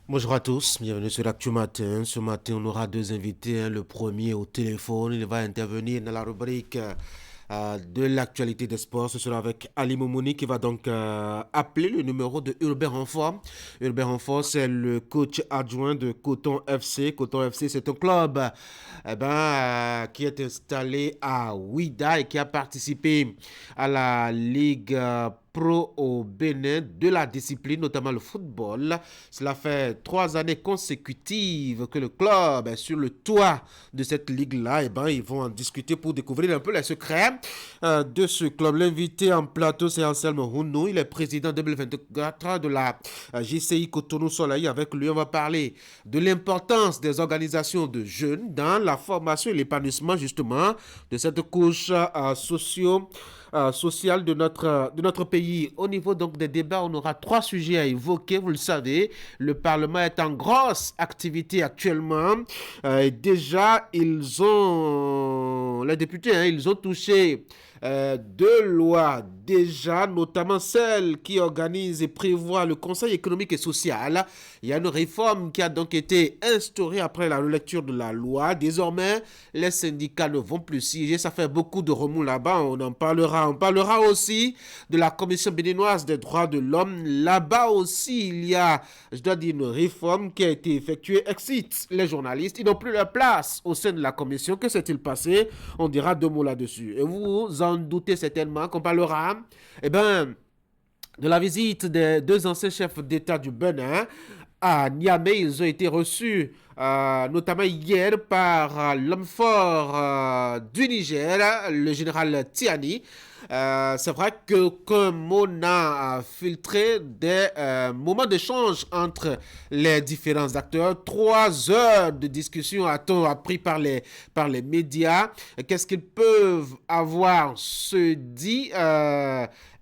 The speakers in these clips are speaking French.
Bonjour à tous, bienvenue sur l'Actu Matin. Ce matin, on aura deux invités. Le premier au téléphone, il va intervenir dans la rubrique de l'actualité des sports. Ce sera avec Ali Moumouni qui va donc appeler le numéro de Hubert Renfort. Hubert Renfort, c'est le coach adjoint de Coton FC. Coton FC, c'est un club qui est installé à Ouida et qui a participé à la Ligue pro au Bénin de la discipline, notamment le football. Cela fait 3 années consécutives que le club est sur le toit de cette ligue-là. Ils vont en discuter pour découvrir un peu les secrets de ce club. L'invité en plateau, c'est Anselme Hounou. Il est président 2024 de la JCI Cotonou Soleil. Avec lui, on va parler de l'importance des organisations de jeunes dans la formation et l'épanouissement justement de cette couche sociale de notre pays. Au niveau donc des débats, on aura 3 sujets à évoquer. Vous le savez, le Parlement est en grosse activité actuellement. Déjà, les députés, ils ont touché 2 lois déjà, notamment celle qui organise et prévoit le Conseil économique et social. Il y a une réforme qui a donc été instaurée après la relecture de la loi. Désormais, les syndicats ne vont plus siéger. Ça fait beaucoup de remous là-bas. On en parlera. On parlera aussi de la Commission béninoise des droits de l'homme. Là-bas aussi, il y a, je dois dire, une réforme qui a été effectuée. Excite les journalistes. Ils n'ont plus leur place au sein de la commission. Que s'est-il passé? On dira 2 mots là-dessus. Et vous en doutez certainement qu'on parlera de la visite des 2 anciens chefs d'État du Bénin à Niamey. Ils ont été reçus notamment hier par l'homme fort du Niger, le général Tiani. C'est vrai qu'un mot a filtré des moments d'échange entre les différents acteurs. 3 heures de discussion a-t-on appris par les médias. Qu'est-ce qu'ils peuvent avoir se dit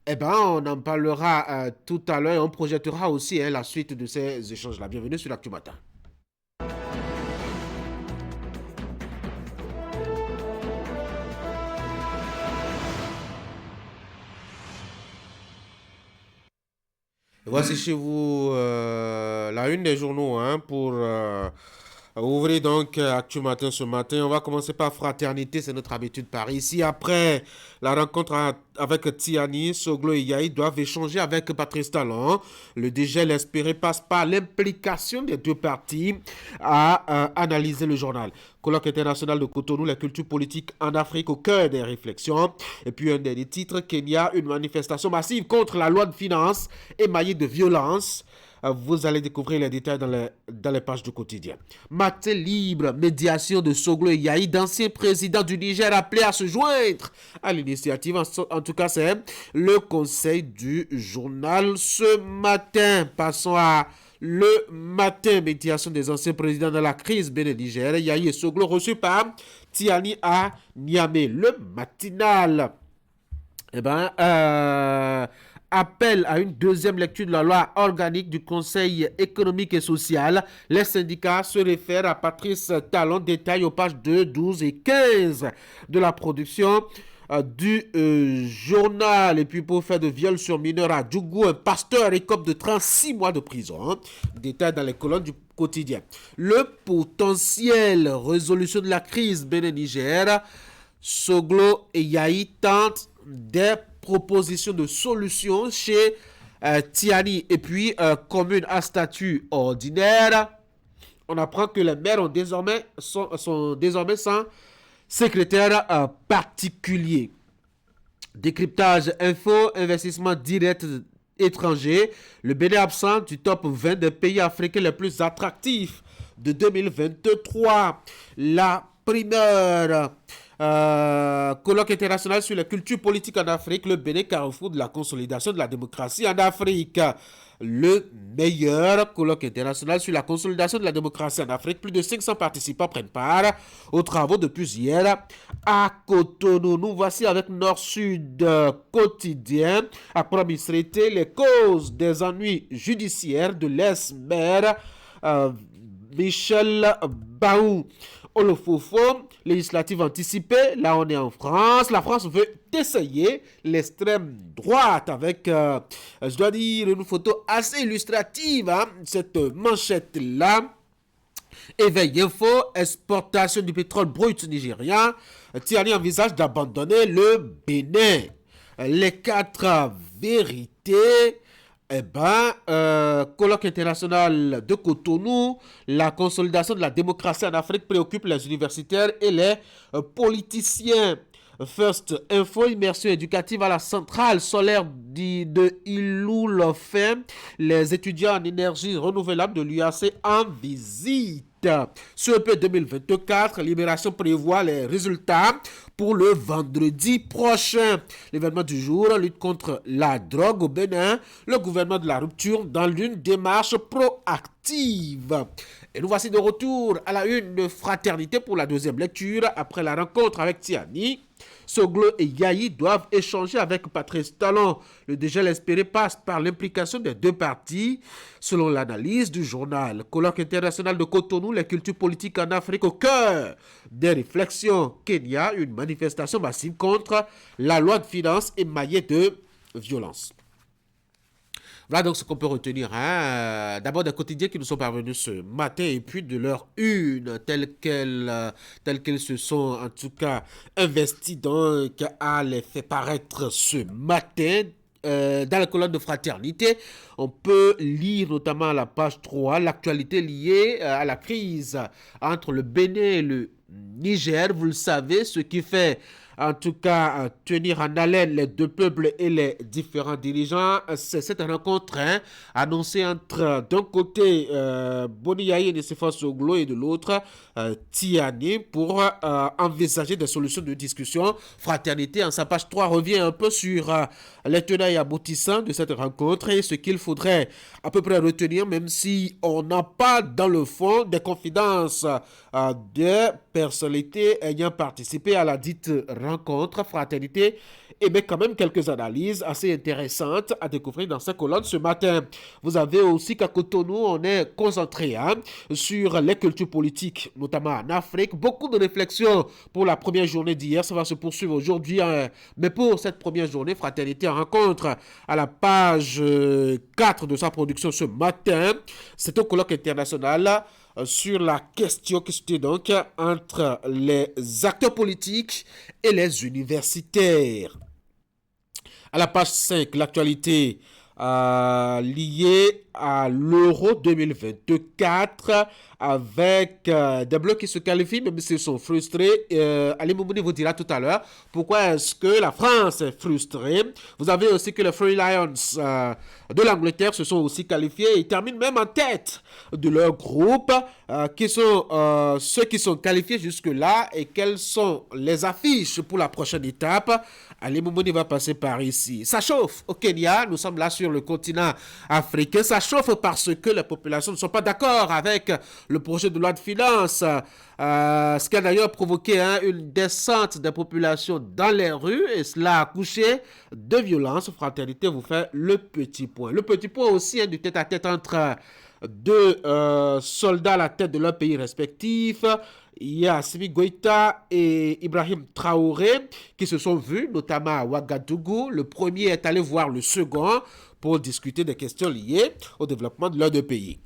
on en parlera tout à l'heure et on projettera aussi la suite de ces échanges-là. Bienvenue sur l'Actu Matin. Voici chez vous la une des journaux pour ouvrir donc Actu Matin ce matin. On va commencer par Fraternité, c'est notre habitude par ici. Après la rencontre avec Tiani, Soglo et Yahi doivent échanger avec Patrice Talon. Le dégel espéré passe par l'implication des 2 parties à analyser le journal. Colloque international de Cotonou, la culture politique en Afrique au cœur des réflexions. Et puis un dernier titre, Kenya, une manifestation massive contre la loi de finances émaillée de violence. Vous allez découvrir les détails dans les pages du quotidien. Matin libre, médiation de Soglo et Yahi, d'ancien président du Niger appelé à se joindre à l'initiative. En tout cas, c'est le conseil du journal ce matin. Passons à le matin, médiation des anciens présidents de la crise Bénin-Niger. Yahi et Soglo reçus par Tiani à Niamey. Le matinal. Appel à une deuxième lecture de la loi organique du Conseil économique et social. Les syndicats se réfèrent à Patrice Talon, détail aux pages 2, 12 et 15 de la production du journal. Et puis pour faire de viol sur mineur à Djougou, un pasteur écope de 36 mois de prison. Détail dans les colonnes du quotidien. Le potentiel résolution de la crise Bénin-Niger. Soglo et Yahi tentent des propositions de solutions chez Tiani. Et puis, commune à statut ordinaire, on apprend que les maires sont désormais sans secrétaire particulier. Décryptage info, investissement direct étranger. Le Bénin absent du top 20 des pays africains les plus attractifs de 2023. La primeur colloque international sur la culture politique en Afrique, le Bénin carrefour de la consolidation de la démocratie en Afrique. Le meilleur colloque international sur la consolidation de la démocratie en Afrique. Plus de 500 participants prennent part aux travaux depuis hier à Cotonou. Nous voici avec Nord-Sud quotidien. À traiter les causes des ennuis judiciaires de l'ex-maire Michel Baou. Olofofo, législative anticipée, là on est en France. La France veut essayer l'extrême droite avec, je dois dire, une photo assez illustrative, hein, cette manchette-là. Éveil Info, exportation du pétrole brut nigérien. Tiani envisage d'abandonner le Bénin. Les 4 vérités. Colloque international de Cotonou, la consolidation de la démocratie en Afrique préoccupe les universitaires et les politiciens. First Info, immersion éducative à la centrale solaire de Ilou-Lofin. Les étudiants en énergie renouvelable de l'UAC en visite. CEP 2024, Libération prévoit les résultats pour le vendredi prochain. L'événement du jour, lutte contre la drogue au Bénin, le gouvernement de la rupture dans une démarche proactive. Et nous voici de retour à la une de Fraternité pour la deuxième lecture après la rencontre avec Tiani. Soglo et Yahi doivent échanger avec Patrice Talon. Le dégel espéré passe par l'implication des deux parties. Selon l'analyse du journal Colloque international de Cotonou, les cultures politiques en Afrique au cœur des réflexions. Kenya, une manifestation massive contre la loi de finances émaillée de violence. Voilà donc ce qu'on peut retenir. Hein. D'abord des quotidiens qui nous sont parvenus ce matin et puis de leur une, telles qu'elles se sont en tout cas investies donc à les faire paraître ce matin. Dans la colonne de Fraternité, on peut lire notamment à la page 3 l'actualité liée à la crise entre le Bénin et le Niger. Vous le savez, ce qui fait en tout cas tenir en haleine les deux peuples et les différents dirigeants, c'est cette rencontre annoncée entre d'un côté Boni Yahi et Nicéphore Soglo et de l'autre Tiani pour envisager des solutions de discussion. Fraternité en sa page 3 revient un peu sur les tenants et aboutissants de cette rencontre et ce qu'il faudrait à peu près retenir, même si on n'a pas dans le fond des confidences de personnalités ayant participé à la dite rencontre. Fraternité émet quand même quelques analyses assez intéressantes à découvrir dans cette colonne ce matin. Vous avez aussi qu'à Cotonou, on est concentré sur les cultures politiques, notamment en Afrique. Beaucoup de réflexions pour la première journée d'hier, ça va se poursuivre aujourd'hui. Mais pour cette première journée, Fraternité en rencontre à la page 4 de sa production ce matin. C'est au colloque international sur la question qui se tient donc entre les acteurs politiques et les universitaires. À la page 5, l'actualité liée à l'Euro 2024 avec des blocs qui se qualifient, même s'ils sont frustrés. Ali Moumouni vous dira tout à l'heure pourquoi est-ce que la France est frustrée. Vous avez aussi que les Free Lions de l'Angleterre se sont aussi qualifiés et terminent même en tête de leur groupe, qui sont ceux qui sont qualifiés jusque-là et quelles sont les affiches pour la prochaine étape. Ali Moumouni va passer par ici. Ça chauffe au Kenya, nous sommes là sur le continent africain. Ça chauffe parce que les populations ne sont pas d'accord avec le projet de loi de finances, ce qui a d'ailleurs provoqué une descente des populations dans les rues et cela a accouché de violence. Fraternité vous fait le petit point. Le petit point aussi du tête-à-tête entre deux soldats à la tête de leur pays respectif. Il y a Assimi Goïta et Ibrahim Traoré qui se sont vus, notamment à Ouagadougou. Le premier est allé voir le second pour discuter des questions liées au développement de leurs deux pays.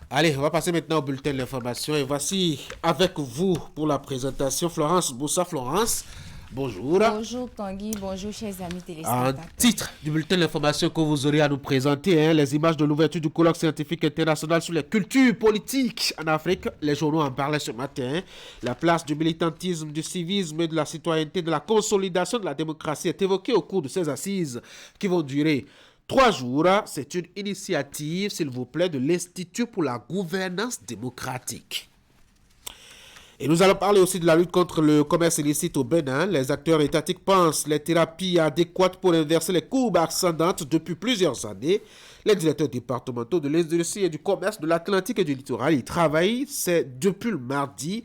Allez, on va passer maintenant au bulletin de l'information. Et voici avec vous pour la présentation Florence Boussa. Florence, bonjour. Bonjour Tanguy, bonjour chers amis téléspectateurs. En titre du bulletin de l'information que vous aurez à nous présenter, les images de l'ouverture du colloque scientifique international sur les cultures politiques en Afrique. Les journaux en parlaient ce matin. La place du militantisme, du civisme et de la citoyenneté, de la consolidation de la démocratie est évoquée au cours de ces assises qui vont durer 3 jours. C'est une initiative, s'il vous plaît, de l'Institut pour la gouvernance démocratique. Et nous allons parler aussi de la lutte contre le commerce illicite au Bénin. Les acteurs étatiques pensent les thérapies adéquates pour inverser les courbes ascendantes depuis plusieurs années. Les directeurs départementaux de l'industrie et du commerce de l'Atlantique et du littoral y travaillent. C'est depuis le mardi.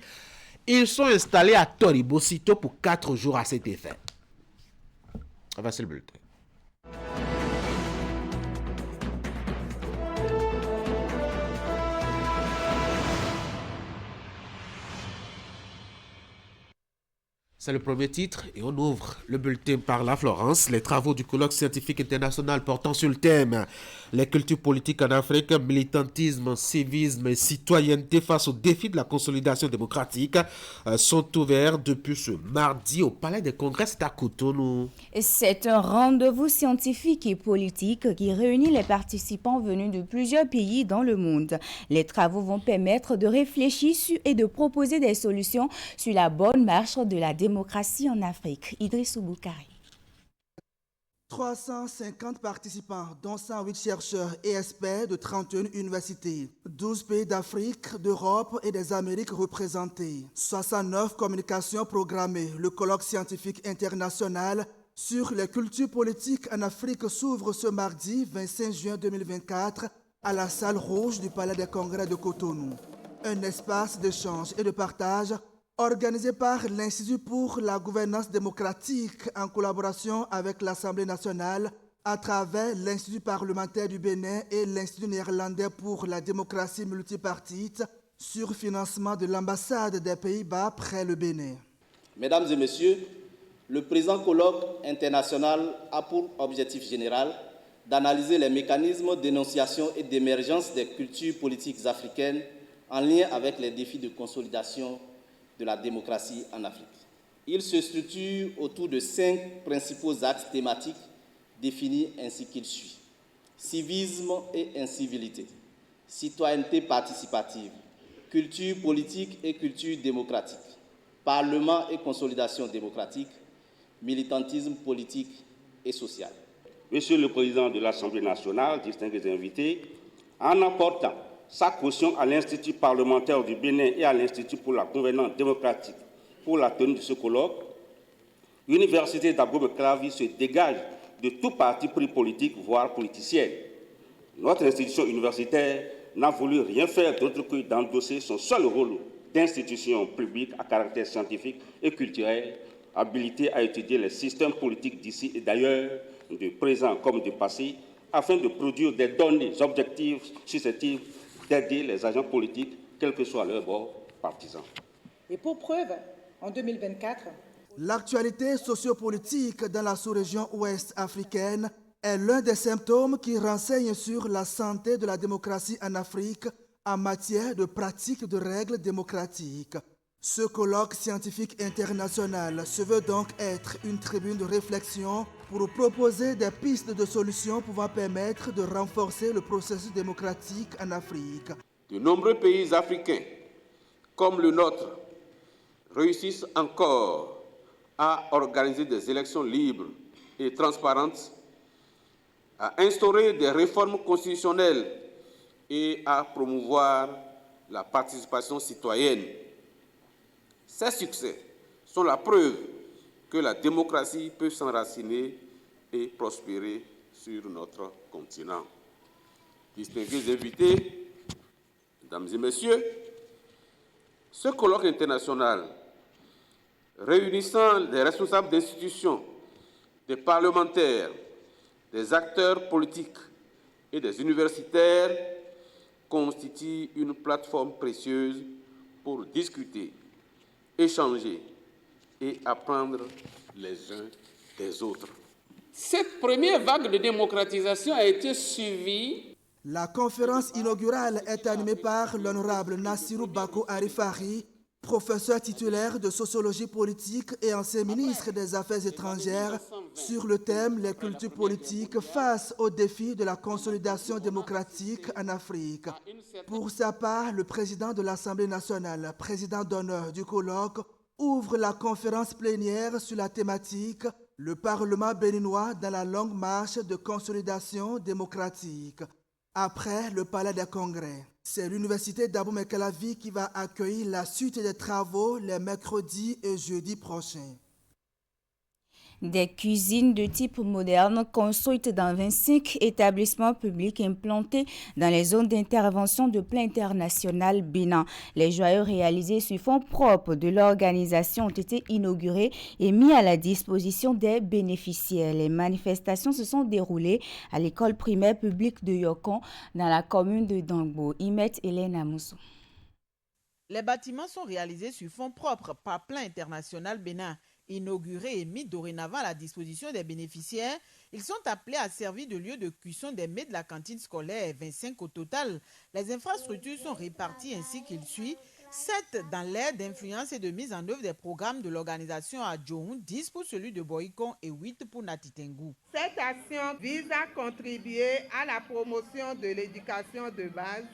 Ils sont installés à Toribosito pour 4 jours à cet effet. Voici le bulletin. C'est le premier titre et on ouvre le bulletin par la Florence. Les travaux du colloque scientifique international portant sur le thème les cultures politiques en Afrique, militantisme, civisme et citoyenneté face aux défis de la consolidation démocratique sont ouverts depuis ce mardi au Palais des Congrès. C'est à Cotonou. C'est un rendez-vous scientifique et politique qui réunit les participants venus de plusieurs pays dans le monde. Les travaux vont permettre de réfléchir et de proposer des solutions sur la bonne marche de la démocratie en Afrique. Idrissou Boukari. 350 participants, dont 108 chercheurs et experts de 31 universités, 12 pays d'Afrique, d'Europe et des Amériques représentés, 69 communications programmées. Le colloque scientifique international sur les cultures politiques en Afrique s'ouvre ce mardi 25 juin 2024 à la salle rouge du Palais des Congrès de Cotonou. Un espace d'échange et de partage organisé par l'Institut pour la gouvernance démocratique en collaboration avec l'Assemblée nationale à travers l'Institut parlementaire du Bénin et l'Institut néerlandais pour la démocratie multipartite sur financement de l'ambassade des Pays-Bas près le Bénin. Mesdames et messieurs, le présent colloque international a pour objectif général d'analyser les mécanismes d'énonciation et d'émergence des cultures politiques africaines en lien avec les défis de consolidation de la démocratie en Afrique. Il se structure autour de 5 principaux axes thématiques définis ainsi qu'il suit. Civisme et incivilité, citoyenneté participative, culture politique et culture démocratique, parlement et consolidation démocratique, militantisme politique et social. Monsieur le Président de l'Assemblée nationale, distingués invités, en apportant sa caution à l'Institut parlementaire du Bénin et à l'Institut pour la gouvernance démocratique pour la tenue de ce colloque, l'Université d'Abomey-Calavi se dégage de tout parti pris politique, voire politicien. Notre institution universitaire n'a voulu rien faire d'autre que d'endosser son seul rôle d'institution publique à caractère scientifique et culturel, habilitée à étudier les systèmes politiques d'ici et d'ailleurs, de présent comme de passé, afin de produire des données objectives susceptibles d'aider les agents politiques, quel que soit leur bord partisan. Et pour preuve, en 2024, l'actualité sociopolitique dans la sous-région ouest africaine est l'un des symptômes qui renseignent sur la santé de la démocratie en Afrique en matière de pratique de règles démocratiques. Ce colloque scientifique international se veut donc être une tribune de réflexion pour proposer des pistes de solutions pouvant permettre de renforcer le processus démocratique en Afrique. De nombreux pays africains, comme le nôtre, réussissent encore à organiser des élections libres et transparentes, à instaurer des réformes constitutionnelles et à promouvoir la participation citoyenne. Ces succès sont la preuve que la démocratie peut s'enraciner et prospérer sur notre continent. Distingués invités, mesdames et messieurs, ce colloque international réunissant des responsables d'institutions, des parlementaires, des acteurs politiques et des universitaires constitue une plateforme précieuse pour discuter, échanger et apprendre les uns des autres. Cette première vague de démocratisation a été suivie. La conférence inaugurale est animée par l'honorable Nassirou Bako Arifari, professeur titulaire de sociologie politique et ancien ministre des Affaires étrangères, sur le thème « Les cultures politiques face aux défis de la consolidation démocratique en Afrique ». Pour sa part, le président de l'Assemblée nationale, président d'honneur du colloque, ouvre la conférence plénière sur la thématique « Le Parlement béninois dans la longue marche de consolidation démocratique ». Après le Palais des Congrès, c'est l'Université d'Abomey-Calavi qui va accueillir la suite des travaux les mercredis et jeudis prochains. Des cuisines de type moderne construites dans 25 établissements publics implantés dans les zones d'intervention de plan international Bénin. Les joyaux réalisés sur fonds propres de l'organisation ont été inaugurés et mis à la disposition des bénéficiaires. Les manifestations se sont déroulées à l'école primaire publique de Yokon dans la commune de Dangbo. Imet Hélène Amoussou. Les bâtiments sont réalisés sur fonds propres par Plan International Bénin. Inaugurés et mis dorénavant à la disposition des bénéficiaires, ils sont appelés à servir de lieu de cuisson des mets de la cantine scolaire, 25 au total. Les infrastructures sont réparties ainsi qu'il suit. 7 dans l'aire d'influence et de mise en œuvre des programmes de l'organisation à Djoun, 10 pour celui de Boïkon et 8 pour Natitengu. Cette action vise à contribuer à la promotion de l'éducation de base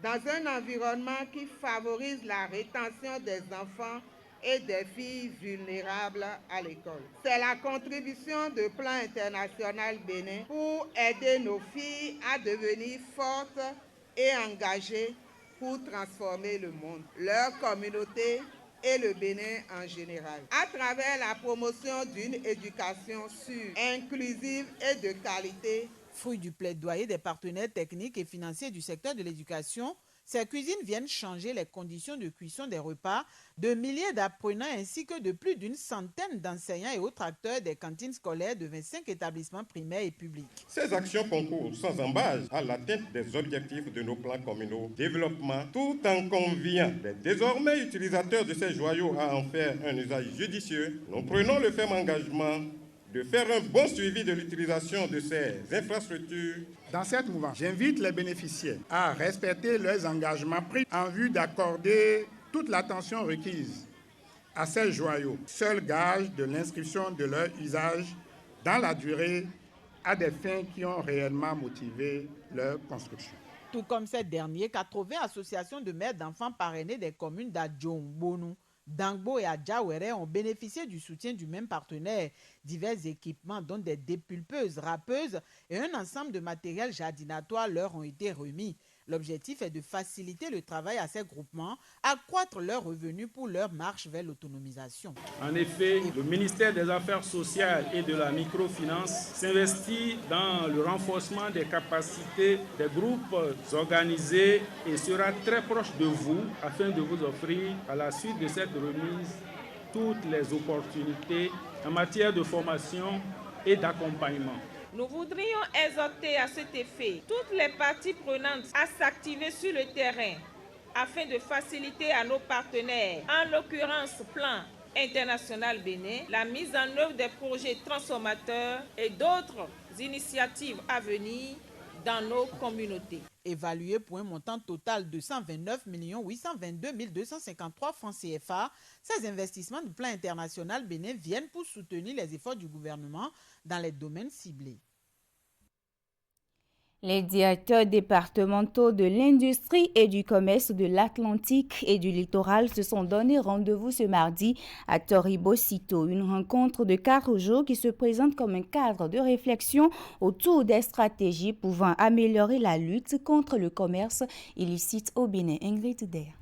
dans un environnement qui favorise la rétention des enfants et des filles vulnérables à l'école. C'est la contribution de Plan International Bénin pour aider nos filles à devenir fortes et engagées pour transformer le monde, leur communauté et le Bénin en général. À travers la promotion d'une éducation sûre, inclusive et de qualité. Fruit du plaidoyer des partenaires techniques et financiers du secteur de l'éducation, ces cuisines viennent changer les conditions de cuisson des repas de milliers d'apprenants ainsi que de plus d'une centaine d'enseignants et autres acteurs des cantines scolaires de 25 établissements primaires et publics. Ces actions concourent sans embâche à l'atteinte des objectifs de nos plans communaux de développement, tout en conviant les désormais utilisateurs de ces joyaux à en faire un usage judicieux. Nous prenons le ferme engagement de faire un bon suivi de l'utilisation de ces infrastructures. Dans cette mouvance, j'invite les bénéficiaires à respecter leurs engagements pris en vue d'accorder toute l'attention requise à ces joyaux, seul gage de l'inscription de leur usage dans la durée à des fins qui ont réellement motivé leur construction. Tout comme ces derniers, 80 associations de mères d'enfants parrainées des communes d'Adjong, Bonou, Dangbo et Adjawere ont bénéficié du soutien du même partenaire. Divers équipements, dont des dépulpeuses, râpeuses et un ensemble de matériel jardinatoire leur ont été remis. L'objectif est de faciliter le travail à ces groupements, accroître leurs revenus pour leur marche vers l'autonomisation. En effet, le ministère des Affaires sociales et de la microfinance s'investit dans le renforcement des capacités des groupes organisés et sera très proche de vous afin de vous offrir, à la suite de cette remise, toutes les opportunités en matière de formation et d'accompagnement. Nous voudrions exhorter à cet effet toutes les parties prenantes à s'activer sur le terrain afin de faciliter à nos partenaires, en l'occurrence Plan International Bénin, la mise en œuvre des projets transformateurs et d'autres initiatives à venir dans nos communautés. Évalué pour un montant total de 129 822 253 francs CFA, ces investissements du Plan International Bénin viennent pour soutenir les efforts du gouvernement dans les domaines ciblés. Les directeurs départementaux de l'industrie et du commerce de l'Atlantique et du littoral se sont donné rendez-vous ce mardi à Toribo-Sito, une rencontre de 4 jours qui se présente comme un cadre de réflexion autour des stratégies pouvant améliorer la lutte contre le commerce illicite au Bénin. Ingrid Der.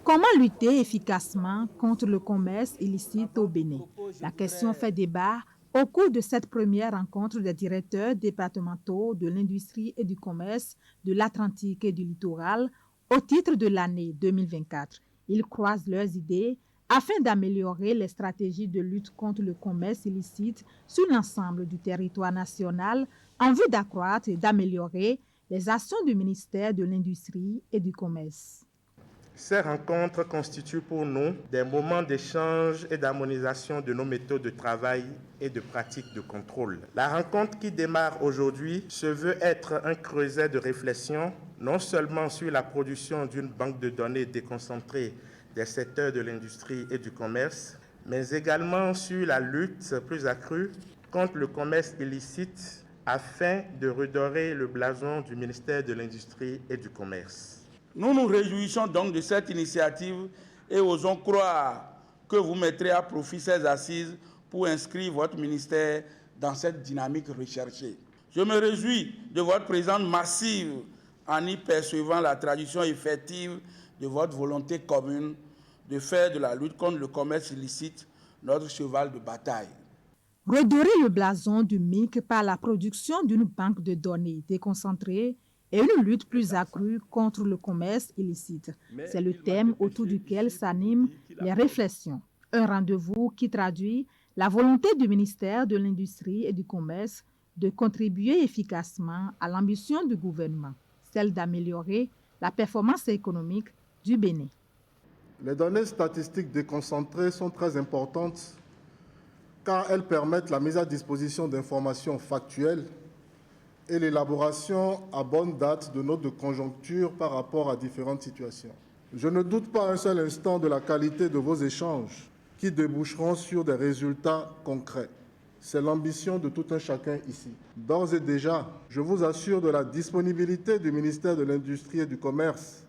Comment lutter efficacement contre le commerce illicite au Bénin? La question fait débat au cours de cette première rencontre des directeurs départementaux de l'industrie et du commerce de l'Atlantique et du littoral au titre de l'année 2024. Ils croisent leurs idées afin d'améliorer les stratégies de lutte contre le commerce illicite sur l'ensemble du territoire national en vue d'accroître et d'améliorer les actions du ministère de l'Industrie et du Commerce. Ces rencontres constituent pour nous des moments d'échange et d'harmonisation de nos méthodes de travail et de pratiques de contrôle. La rencontre qui démarre aujourd'hui se veut être un creuset de réflexion, non seulement sur la production d'une banque de données déconcentrée des secteurs de l'industrie et du commerce, mais également sur la lutte plus accrue contre le commerce illicite afin de redorer le blason du ministère de l'Industrie et du Commerce. Nous nous réjouissons donc de cette initiative et osons croire que vous mettrez à profit ces assises pour inscrire votre ministère dans cette dynamique recherchée. Je me réjouis de votre présence massive en y percevant la traduction effective de votre volonté commune de faire de la lutte contre le commerce illicite notre cheval de bataille. Redorer le blason du MIC par la production d'une banque de données déconcentrée et une lutte plus accrue contre le commerce illicite. C'est le thème autour duquel s'animent les réflexions. Un rendez-vous qui traduit la volonté du ministère de l'Industrie et du Commerce de contribuer efficacement à l'ambition du gouvernement, celle d'améliorer la performance économique du Bénin. Les données statistiques déconcentrées sont très importantes car elles permettent la mise à disposition d'informations factuelles et l'élaboration à bonne date de notes de conjoncture par rapport à différentes situations. Je ne doute pas un seul instant de la qualité de vos échanges qui déboucheront sur des résultats concrets. C'est l'ambition de tout un chacun ici. D'ores et déjà, je vous assure de la disponibilité du ministère de l'Industrie et du Commerce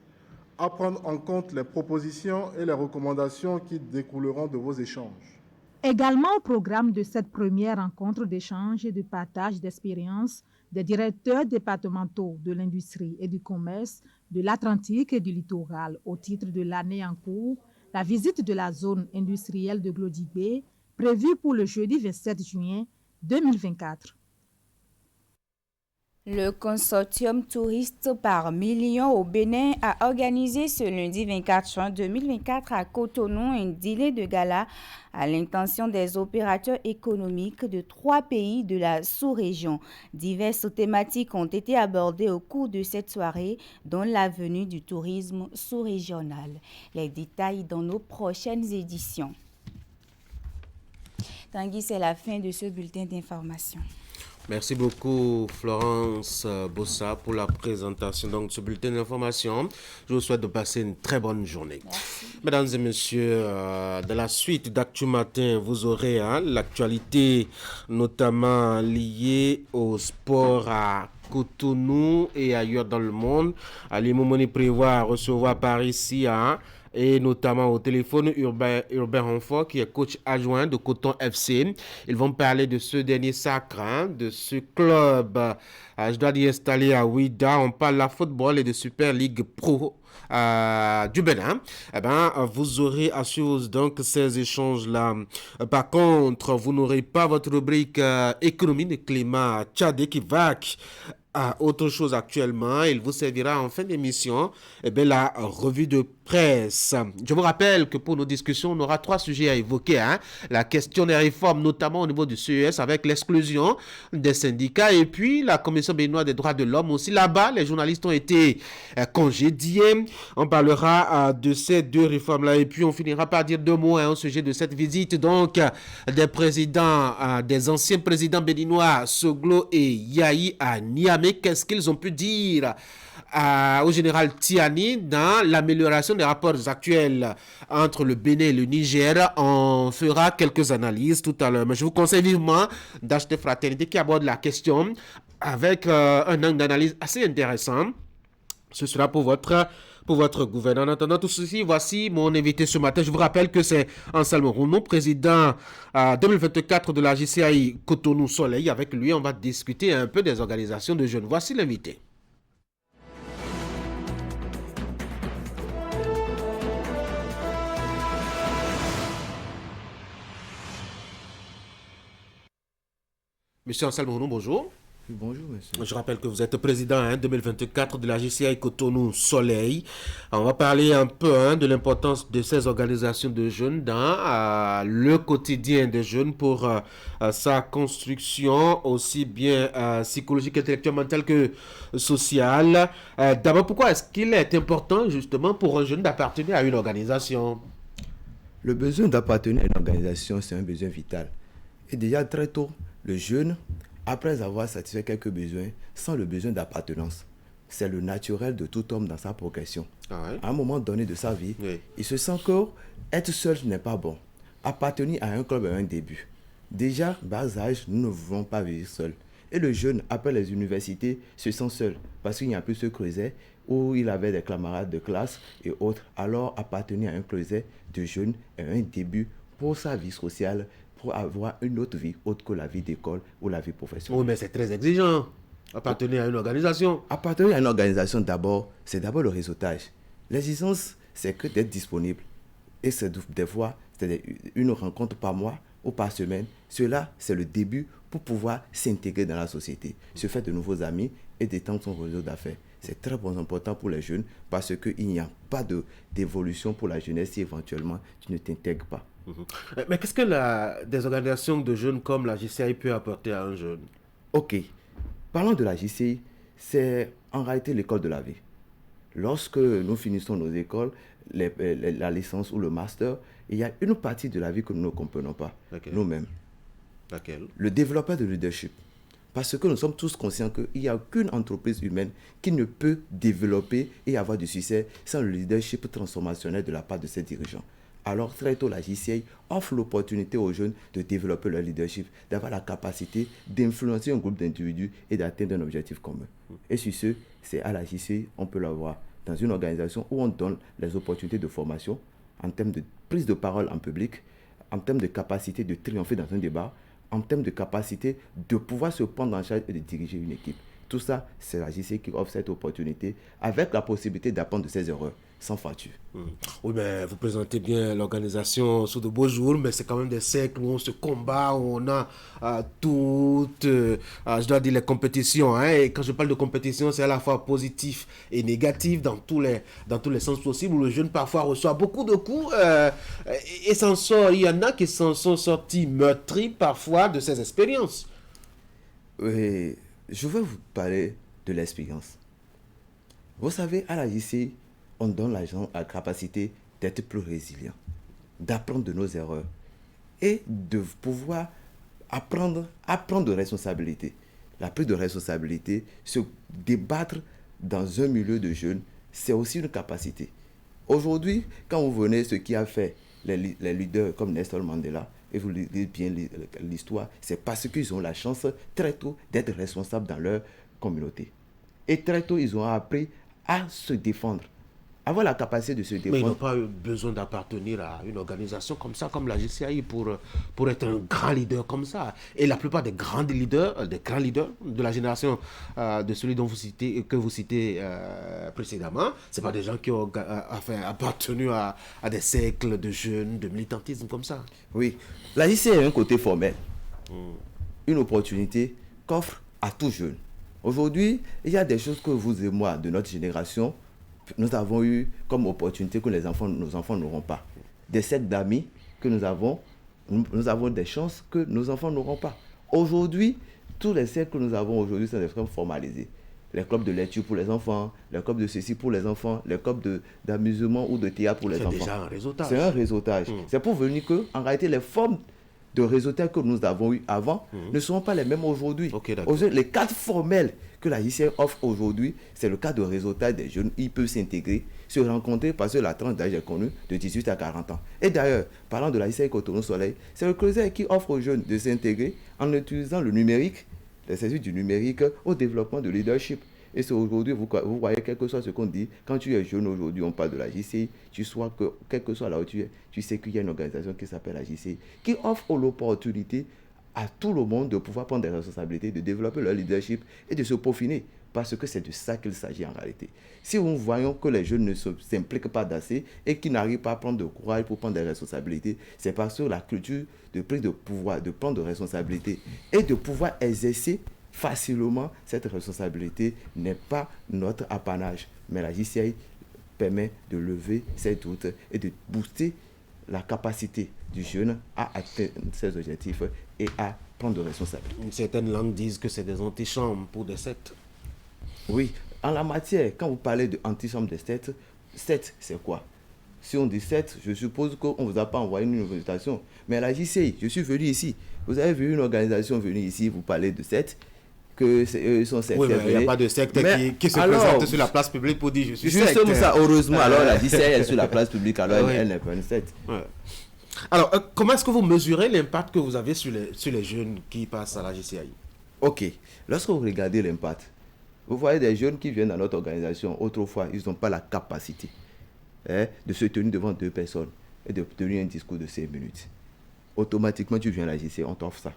à prendre en compte les propositions et les recommandations qui découleront de vos échanges. Également au programme de cette première rencontre d'échange et de partage d'expériences des directeurs départementaux de l'industrie et du commerce de l'Atlantique et du littoral au titre de l'année en cours, la visite de la zone industrielle de Glodibé, prévue pour le jeudi 27 juin 2024. Le consortium Touriste par million au Bénin a organisé ce lundi 24 juin 2024 à Cotonou un dîner de gala à l'intention des opérateurs économiques de 3 pays de la sous-région. Diverses thématiques ont été abordées au cours de cette soirée, dont l'avenir du tourisme sous-régional. Les détails dans nos prochaines éditions. Tanguy, c'est la fin de ce bulletin d'information. Merci beaucoup Florence Bossa pour la présentation de ce bulletin d'information. Je vous souhaite de passer une très bonne journée. Merci. Mesdames et messieurs, dans la suite d'Actu Matin, vous aurez l'actualité notamment liée au sport à Cotonou et ailleurs dans le monde. Ali Momoni prévoit recevoir par ici et notamment au téléphone Urbain Renfort, qui est coach adjoint de Coton FC. Ils vont parler de ce dernier sacre, de ce club, je dois dire, installé à Ouida. On parle de la football et de Super League Pro du Bénin. Vous aurez à suivre donc ces échanges-là. Par contre, vous n'aurez pas votre rubrique économie de climat tchadé qui va à autre chose actuellement. Il vous servira en fin d'émission la revue de presse. Je vous rappelle que pour nos discussions, on aura 3 sujets à évoquer. La question des réformes, notamment au niveau du CES, avec l'exclusion des syndicats, et puis la Commission béninoise des droits de l'homme aussi. Là-bas, les journalistes ont été congédiés. On parlera de ces 2 réformes-là, et puis on finira par dire 2 mots au sujet de cette visite donc des présidents, des anciens présidents béninois, Soglo et Yahi à Niamey. Qu'est-ce qu'ils ont pu dire au général Tiani dans l'amélioration des rapports actuels entre le Bénin et le Niger? On fera quelques analyses tout à l'heure, mais je vous conseille vivement d'acheter Fraternité qui aborde la question avec un angle d'analyse assez intéressant. Ce sera pour votre gouvernement. En attendant tout ceci, voici mon invité ce matin. Je vous rappelle que c'est Anselme Rounou, président 2024 de la JCI Cotonou Soleil. Avec lui, on va discuter un peu des organisations de jeunes. Voici l'invité. Monsieur Anselme Rounou, bonjour. Bonjour, monsieur. Je rappelle que vous êtes président 2024 de la JCI Cotonou Soleil. On va parler un peu de l'importance de ces organisations de jeunes dans le quotidien des jeunes pour sa construction aussi bien psychologique, intellectuelle, mentale que sociale. D'abord, pourquoi est-ce qu'il est important justement pour un jeune d'appartenir à une organisation? Le besoin d'appartenir à une organisation, c'est un besoin vital. Et déjà très tôt, le jeune, après avoir satisfait quelques besoins, sent le besoin d'appartenance. C'est le naturel de tout homme dans sa progression. À un moment donné de sa vie, il se sent que être seul n'est pas bon. Appartenir à un club est un début. Déjà, bas âge, nous ne voulons pas vivre seul. Et le jeune, après les universités, se sent seul parce qu'il n'y a plus ce creuset où il avait des camarades de classe et autres. Alors, appartenir à un creuset de jeunes est un début pour sa vie sociale, pour avoir une autre vie autre que la vie d'école ou la vie professionnelle. Oui, mais c'est très exigeant. Appartenir à une organisation. Appartenir à une organisation, c'est d'abord le réseautage. L'exigence, c'est que d'être disponible. Et c'est des fois, c'est une rencontre par mois ou par semaine. Cela, c'est le début pour pouvoir s'intégrer dans la société, se faire de nouveaux amis et d'étendre son réseau d'affaires. C'est très important pour les jeunes parce qu'il n'y a pas d'évolution pour la jeunesse si éventuellement tu ne t'intègres pas. Mais qu'est-ce que des organisations de jeunes comme la JCI peut apporter à un jeune? Ok. Parlons de la JCI, c'est en réalité l'école de la vie. Lorsque nous finissons nos écoles, la licence ou le master, il y a une partie de la vie que nous ne comprenons pas, nous-mêmes. Laquelle? Le développement de leadership. Parce que nous sommes tous conscients qu'il n'y a aucune entreprise humaine qui ne peut développer et avoir du succès sans le leadership transformationnel de la part de ses dirigeants. Alors, très tôt, la JCI offre l'opportunité aux jeunes de développer leur leadership, d'avoir la capacité d'influencer un groupe d'individus et d'atteindre un objectif commun. Et sur ce, c'est à la JCI, on peut l'avoir dans une organisation où on donne les opportunités de formation en termes de prise de parole en public, en termes de capacité de triompher dans un débat, en termes de capacité de pouvoir se prendre en charge et de diriger une équipe. Tout ça, c'est la JCI qui offre cette opportunité avec la possibilité d'apprendre de ses erreurs, sans fracture. Oui, mais vous présentez bien l'organisation sous de beaux jours, mais c'est quand même des siècles où on se combat, où on a toutes, je dois dire, les compétitions. Et quand je parle de compétition, c'est à la fois positif et négatif dans tous les sens possibles, où le jeune parfois reçoit beaucoup de coups et s'en sort. Il y en a qui s'en sont sortis meurtris parfois de ces expériences. Oui, je veux vous parler de l'expérience. Vous savez, à la JCI, on donne la gens la capacité d'être plus résilient, d'apprendre de nos erreurs et de pouvoir apprendre de responsabilité. La prise de responsabilité, se débattre dans un milieu de jeunes, c'est aussi une capacité. Aujourd'hui, quand vous venez, ce qui a fait les leaders comme Nelson Mandela, et vous lisez bien l'histoire, c'est parce qu'ils ont la chance très tôt d'être responsables dans leur communauté. Et très tôt, ils ont appris à se défendre. Avoir la capacité de se défendre. Mais ils n'ont pas eu besoin d'appartenir à une organisation comme ça, comme la JCI, pour être un grand leader comme ça. Et la plupart des grands leaders de la génération de celui que vous citez précédemment, ce pas des gens qui ont appartenu à des siècles de jeunes, de militantisme comme ça. Oui, la JCI a un côté formel, une opportunité qu'offre à tout jeune. Aujourd'hui, il y a des choses que vous et moi, de notre génération, nous avons eu comme opportunité que nos enfants n'auront pas. Des cercles d'amis que nous avons des chances que nos enfants n'auront pas. Aujourd'hui, tous les cercles que nous avons aujourd'hui sont des cercles formalisés. Les clubs de lecture pour les enfants, les clubs de ceci pour les enfants, les clubs d'amusement ou de théâtre pour les enfants. C'est déjà un réseautage. C'est un réseautage. C'est pour venir que, en réalité, les formes de réseautage que nous avons eu avant ne sont pas les mêmes aujourd'hui. Les cadres formels que la JCI offre aujourd'hui, c'est le cadre de réseautage des jeunes. Ils peuvent s'intégrer, se rencontrer parce que la tranche d'âge est connue de 18 à 40 ans. Et d'ailleurs, parlant de la JCI Cotonou Soleil, c'est le CREUSER qui offre aux jeunes de s'intégrer en utilisant le numérique, les services du numérique au développement de leadership. Et c'est aujourd'hui, vous voyez, quel que soit ce qu'on dit, quand tu es jeune aujourd'hui, on parle de la JCI, quel que soit là où tu es, tu sais qu'il y a une organisation qui s'appelle la JCI, qui offre l'opportunité à tout le monde de pouvoir prendre des responsabilités, de développer leur leadership et de se peaufiner. Parce que c'est de ça qu'il s'agit en réalité. Si nous voyons que les jeunes ne s'impliquent pas d'assez et qu'ils n'arrivent pas à prendre de courage pour prendre des responsabilités, c'est parce que la culture de prise de pouvoir, de prendre de responsabilités et de pouvoir exercer facilement cette responsabilité n'est pas notre apanage. Mais la JCI permet de lever ces doutes et de booster la capacité du jeune à atteindre ses objectifs et à prendre de responsabilités. Certaines langues disent que c'est des antichambres pour des sectes. Oui, en la matière, quand vous parlez d'antichambre des sectes, c'est quoi? Si on dit secte, je suppose qu'on ne vous a pas envoyé une invitation. Mais à la JCI, je suis venu ici. Vous avez vu une organisation venue ici, vous parlez de secte, que eux sont sectes. Oui, mais il n'y a pas de secte qui se présente sur la place publique pour dire je suis secte. Justement ça, heureusement, alors la JCI est sur la place publique, alors elle n'est pas une secte. Ouais. Alors, comment est-ce que vous mesurez l'impact que vous avez sur les jeunes qui passent à la JCI? Ok, lorsque vous regardez l'impact, vous voyez des jeunes qui viennent dans notre organisation, autrefois, ils n'ont pas la capacité de se tenir devant 2 personnes et de tenir un discours de 5 minutes. Automatiquement, tu viens à la JCI, on t'offre ça.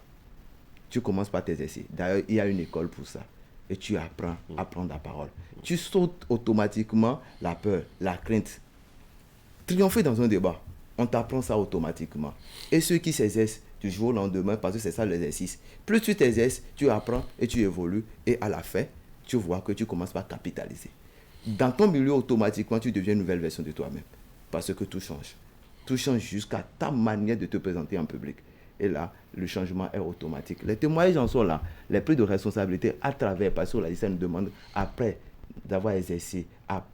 Tu commences par t'exercer. D'ailleurs, il y a une école pour ça. Et tu apprends à prendre la parole. Tu sautes automatiquement la peur, la crainte. Triompher dans un débat, on t'apprend ça automatiquement. Et ceux qui s'exercent du jour au lendemain, parce que c'est ça l'exercice, plus tu t'exerces, tu apprends et tu évolues. Et à la fin, tu vois que tu commences par capitaliser. Dans ton milieu, automatiquement, tu deviens une nouvelle version de toi-même. Parce que tout change. Tout change jusqu'à ta manière de te présenter en public. Et là, le changement est automatique. Les témoignages en sont là. Les prises de responsabilité à travers, parce que la JCI nous demande, après d'avoir exercé, à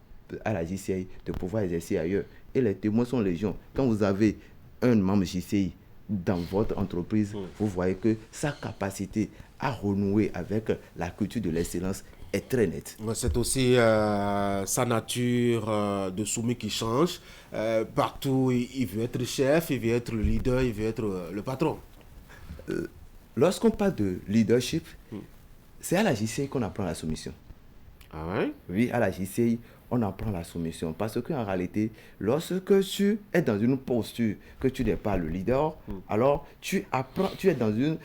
à la JCI de pouvoir exercer ailleurs. Et les témoins sont légion. Quand vous avez un membre JCI dans votre entreprise, vous voyez que sa capacité à renouer avec la culture de l'excellence est très nette. C'est aussi sa nature de soumis qui change. Partout, il veut être chef, il veut être le leader, il veut être le patron. Lorsqu'on parle de leadership, c'est à la JCI qu'on apprend la soumission. Ah ouais? Oui, à la JCI, on apprend la soumission. Parce qu'en réalité, lorsque tu es dans une posture que tu n'es pas le leader, alors tu es dans une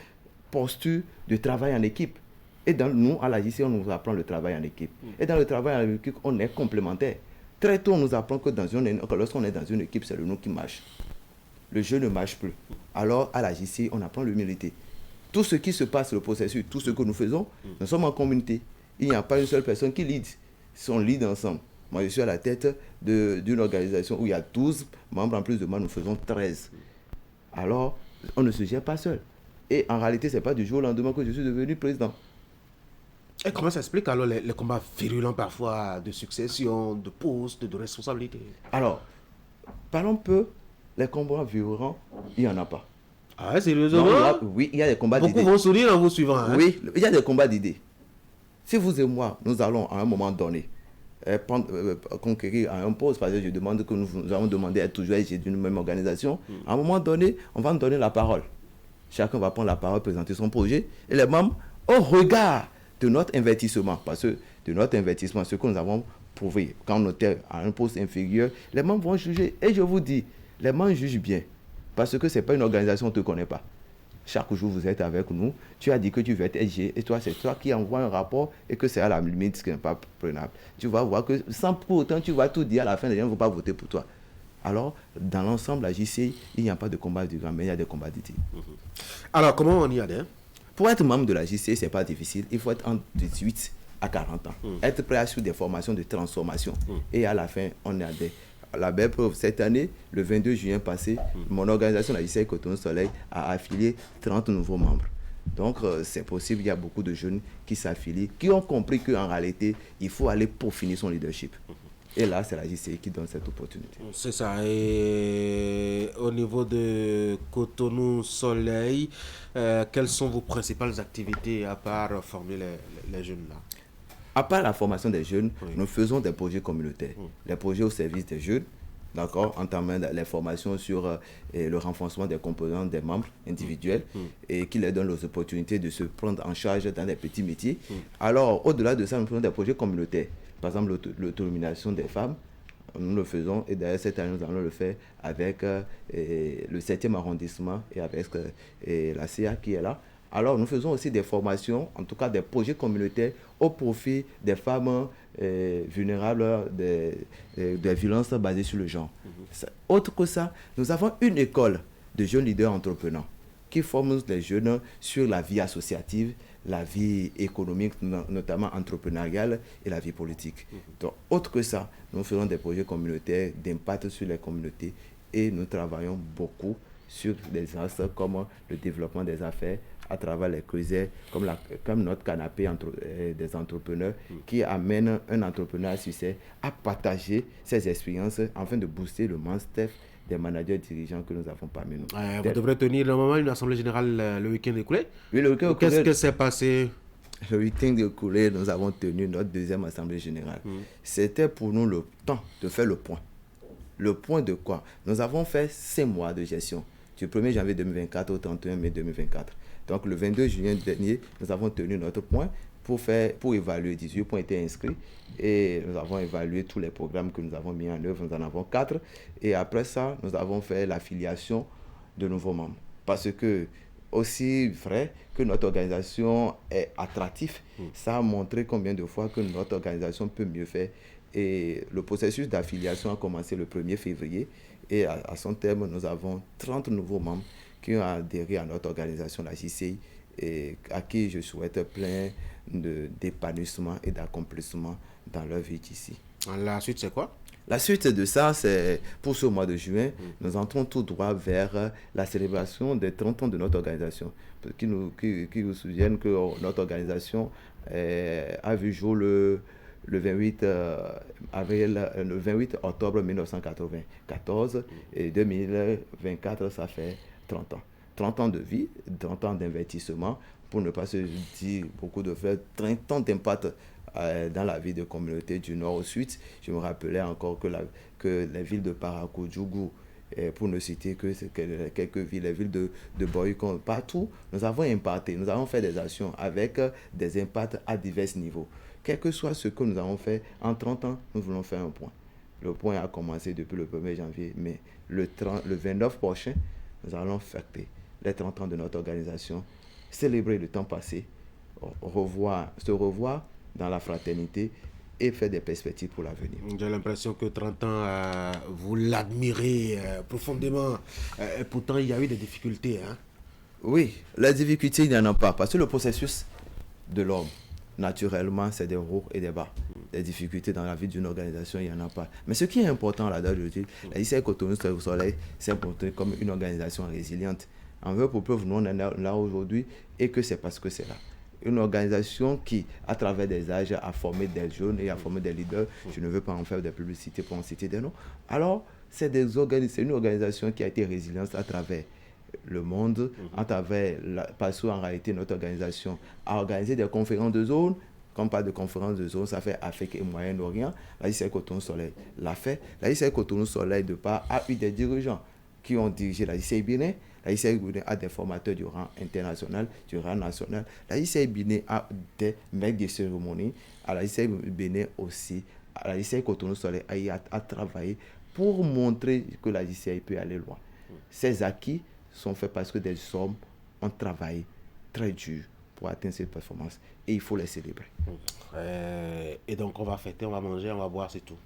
posture de travail en équipe. Et nous, à la JCI, on nous apprend le travail en équipe. Et dans le travail en équipe, on est complémentaire. Très tôt, on nous apprend que lorsqu'on est dans une équipe, c'est le nous qui marche. Le jeu ne marche plus. Alors, à la JCI, on apprend l'humilité. Tout ce qui se passe, le processus, tout ce que nous faisons, nous sommes en communauté. Il n'y a pas une seule personne qui lead. On lead ensemble. Moi, je suis à la tête d'une organisation où il y a 12 membres. En plus de moi, nous faisons 13. Alors, on ne se gère pas seul. Et en réalité, ce n'est pas du jour au lendemain que je suis devenu président. Et comment ça explique alors les combats virulents parfois de succession, de poste, de responsabilité? Alors, parlons peu, les combats virulents, il n'y en a pas. Ah, sérieusement? Oui, il y a des combats d'idées. Beaucoup vont sourire en vous suivant. Hein? Oui, il y a des combats d'idées. Si vous et moi, nous allons à un moment donné conquérir à un poste, parce que je demande que nous avons demandé à être toujours d'une même organisation, à un moment donné, on va nous donner la parole. Chacun va prendre la parole, présenter son projet, et les membres, au regard de notre investissement, parce que de notre investissement, ce que nous avons prouvé, quand on était à un poste inférieur, les membres vont juger. Et je vous dis, les membres jugent bien, parce que ce n'est pas une organisation qu'on ne te connaît pas. Chaque jour, vous êtes avec nous, tu as dit que tu veux être SG, et toi, c'est toi qui envoie un rapport, et que c'est à la limite ce qui n'est pas prenable. Tu vas voir que, sans pour autant, tu vas tout dire à la fin, les gens ne vont pas voter pour toi. Alors, dans l'ensemble, la JCI, il n'y a pas de combat du grand, mais il y a des combats d'idées. Alors, comment on y adhère? Pour être membre de la JCI, ce n'est pas difficile. Il faut être entre 18 à 40 ans. Être prêt à suivre des formations de transformation. Et à la fin, on y adhère. La belle preuve, cette année, le 22 juin passé, mon organisation, la JCI Cotonou Soleil, a affilié 30 nouveaux membres. Donc, c'est possible, il y a beaucoup de jeunes qui s'affilient, qui ont compris qu'en réalité, il faut aller peaufiner son leadership. Et là, c'est la JCI qui donne cette opportunité. C'est ça. Et au niveau de Cotonou Soleil, quelles sont vos principales activités à part former les jeunes là? À part la formation des jeunes, nous faisons des projets communautaires. Les projets au service des jeunes, d'accord, entamant les formations sur le renforcement des composantes des membres individuels et qui leur donnent les opportunités de se prendre en charge dans des petits métiers. Alors, au-delà de ça, nous faisons des projets communautaires. Par exemple, l'autonomisation des femmes, nous le faisons, et d'ailleurs cette année, nous allons le faire avec le 7e arrondissement et avec la CA qui est là. Alors, nous faisons aussi des formations, en tout cas des projets communautaires au profit des femmes vulnérables des violences basées sur le genre. Autre que ça, nous avons une école de jeunes leaders entrepreneurs qui forment les jeunes sur la vie associative, la vie économique, notamment entrepreneuriale, et la vie politique. Donc, autre que ça, nous faisons des projets communautaires d'impact sur les communautés et nous travaillons beaucoup sur des axes comme le développement des affaires à travers les creusets, comme notre canapé des entrepreneurs qui amène un entrepreneur à succès à partager ses expériences afin de booster le mindset des managers dirigeants que nous avons parmi nous. Vous devrez tenir normalement une assemblée générale le week-end écoulé. Oui, le week-end écoulé. Qu'est-ce qui s'est passé? Le week-end écoulé, nous avons tenu notre deuxième assemblée générale. C'était pour nous le temps de faire le point. Le point de quoi? Nous avons fait 5 mois de gestion, du 1er janvier 2024 au 31 mai 2024. Donc le 22 juin dernier, nous avons tenu notre point pour évaluer. 18 points étaient inscrits et nous avons évalué tous les programmes que nous avons mis en œuvre. Nous en avons 4. Et après ça, nous avons fait l'affiliation de nouveaux membres. Parce que, aussi vrai que notre organisation est attractive, ça a montré combien de fois que notre organisation peut mieux faire. Et le processus d'affiliation a commencé le 1er février. Et à son terme, nous avons 30 nouveaux membres qui ont adhéré à notre organisation, la JCI, et à qui je souhaite plein d'épanouissement et d'accomplissement dans leur vie ici. La suite, c'est quoi? La suite de ça, c'est pour ce mois de juin, nous entrons tout droit vers la célébration des 30 ans de notre organisation. Qui nous souviennent que notre organisation a vu jour le le 28 le 28 octobre 1994 et 2024, ça fait 30 ans. 30 ans de vie, 30 ans d'investissement, pour ne pas se dire beaucoup de faire, 30 ans d'impact dans la vie de communauté du nord au sud. Je me rappelais encore que les villes de Parakou, Djougou, pour ne citer que quelques villes, les villes de Boycon, partout, nous avons impacté, nous avons fait des actions avec des impacts à divers niveaux. Quel que soit ce que nous avons fait, en 30 ans, nous voulons faire un point. Le point a commencé depuis le 1er janvier, mais le 29 prochain, nous allons fêter les 30 ans de notre organisation, célébrer le temps passé, se revoir dans la fraternité et faire des perspectives pour l'avenir. J'ai l'impression que 30 ans, vous l'admirez profondément. Pourtant, il y a eu des difficultés. Hein? Oui, les difficultés, il n'y en a pas. Parce que le processus de l'homme, naturellement, c'est des hauts et des bas. Des difficultés dans la vie d'une organisation, il n'y en a pas. Mais ce qui est important là-dedans, je dis, la ICI Cotonou Soleil s'est montrée comme une organisation résiliente. En vrai, pour preuve, nous, on est là aujourd'hui et que c'est parce que c'est là. Une organisation qui, à travers des âges, a formé des jeunes et a formé des leaders. Je ne veux pas en faire de publicité pour en citer des noms. Alors, c'est une organisation qui a été résiliente à travers le monde, à travers, parce qu'en réalité, notre organisation a organisé des conférences de zone. Quand on parle de conférences de zone, ça fait Afrique et Moyen-Orient. La ICI Cotonou Soleil l'a fait. La ICI Cotonou Soleil, de part, a eu des dirigeants qui ont dirigé la ICI Bénin. La ICI Bénin a des formateurs du rang international, du rang national. La ICI Bénin a des maîtres de cérémonie. À la ICI Bénin aussi, à la ICI Cotonou Soleil a travaillé pour montrer que la ICI peut aller loin. Ces acquis sont faits parce que des hommes ont travaillé très dur pour atteindre cette performance et il faut les célébrer. Et donc on va fêter, on va manger, on va boire, c'est tout.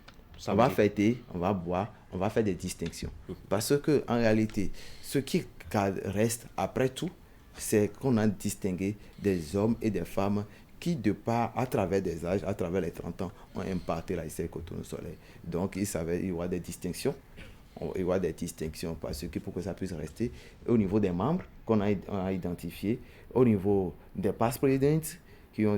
On va fêter, on va boire, on va faire des distinctions. Parce que en réalité, ce qui reste après tout, c'est qu'on a distingué des hommes et des femmes qui, de part, à travers des âges, à travers les 30 ans, ont impacté la ICI Cotonou Soleil. Donc, il y aura des distinctions. Il y aura des distinctions parce que pour que ça puisse rester, au niveau des membres qu'on a identifiés, au niveau des past presidents,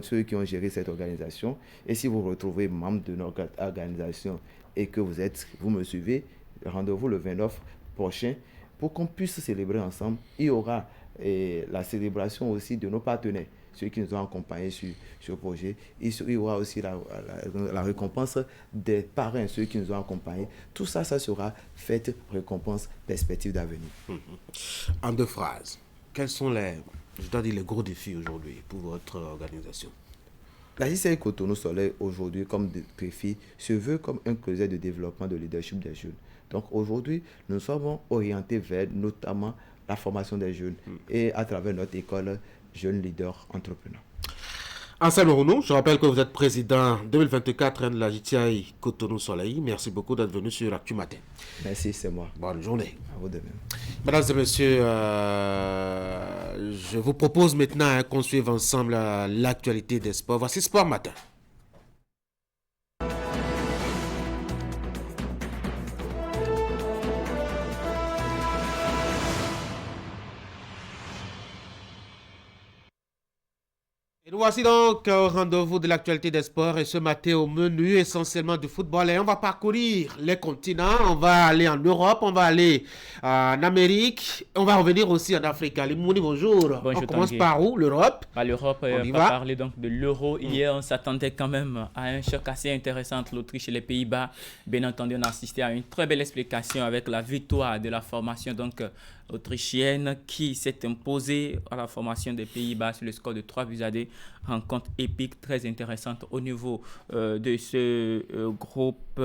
ceux qui ont géré cette organisation. Et si vous retrouvez membre de notre organisation et que vous me suivez, rendez-vous le 29 prochain pour qu'on puisse célébrer ensemble. Il y aura la célébration aussi de nos partenaires, ceux qui nous ont accompagnés sur ce projet. Il y aura aussi la récompense des parrains, ceux qui nous ont accompagnés. Tout ça, ça sera fait récompense, perspective d'avenir. En 2 phrases, quels sont les gros défis aujourd'hui pour votre organisation? La ICI Cotonou Soleil aujourd'hui, comme défi, se veut comme un creuset de développement de leadership des jeunes. Donc aujourd'hui, nous sommes orientés vers notamment la formation des jeunes et à travers notre école Jeunes Leaders Entrepreneurs. Anselme Rounou, je rappelle que vous êtes président 2024 de la JTI Cotonou Soleil. Merci beaucoup d'être venu sur Actu Matin. Merci, c'est moi. Bonne journée. À vous de même. Mesdames et messieurs, je vous propose maintenant qu'on suive ensemble l'actualité des sports. Voici Sport Matin. Et nous voici donc au rendez-vous de l'actualité des sports et ce matin au menu essentiellement du football et on va parcourir les continents, on va aller en Europe, on va aller en Amérique, on va revenir aussi en Afrique. Ali Mouni, bonjour. Bonjour. On commence par où? L'Europe? L'Europe, on va parler donc de l'euro. Hier, on s'attendait quand même à un choc assez intéressant entre l'Autriche et les Pays-Bas. Bien entendu, on a assisté à une très belle explication avec la victoire de la formation donc autrichienne qui s'est imposée à la formation des Pays-Bas sur le score de 3-2. Rencontre épique très intéressante au niveau de ce groupe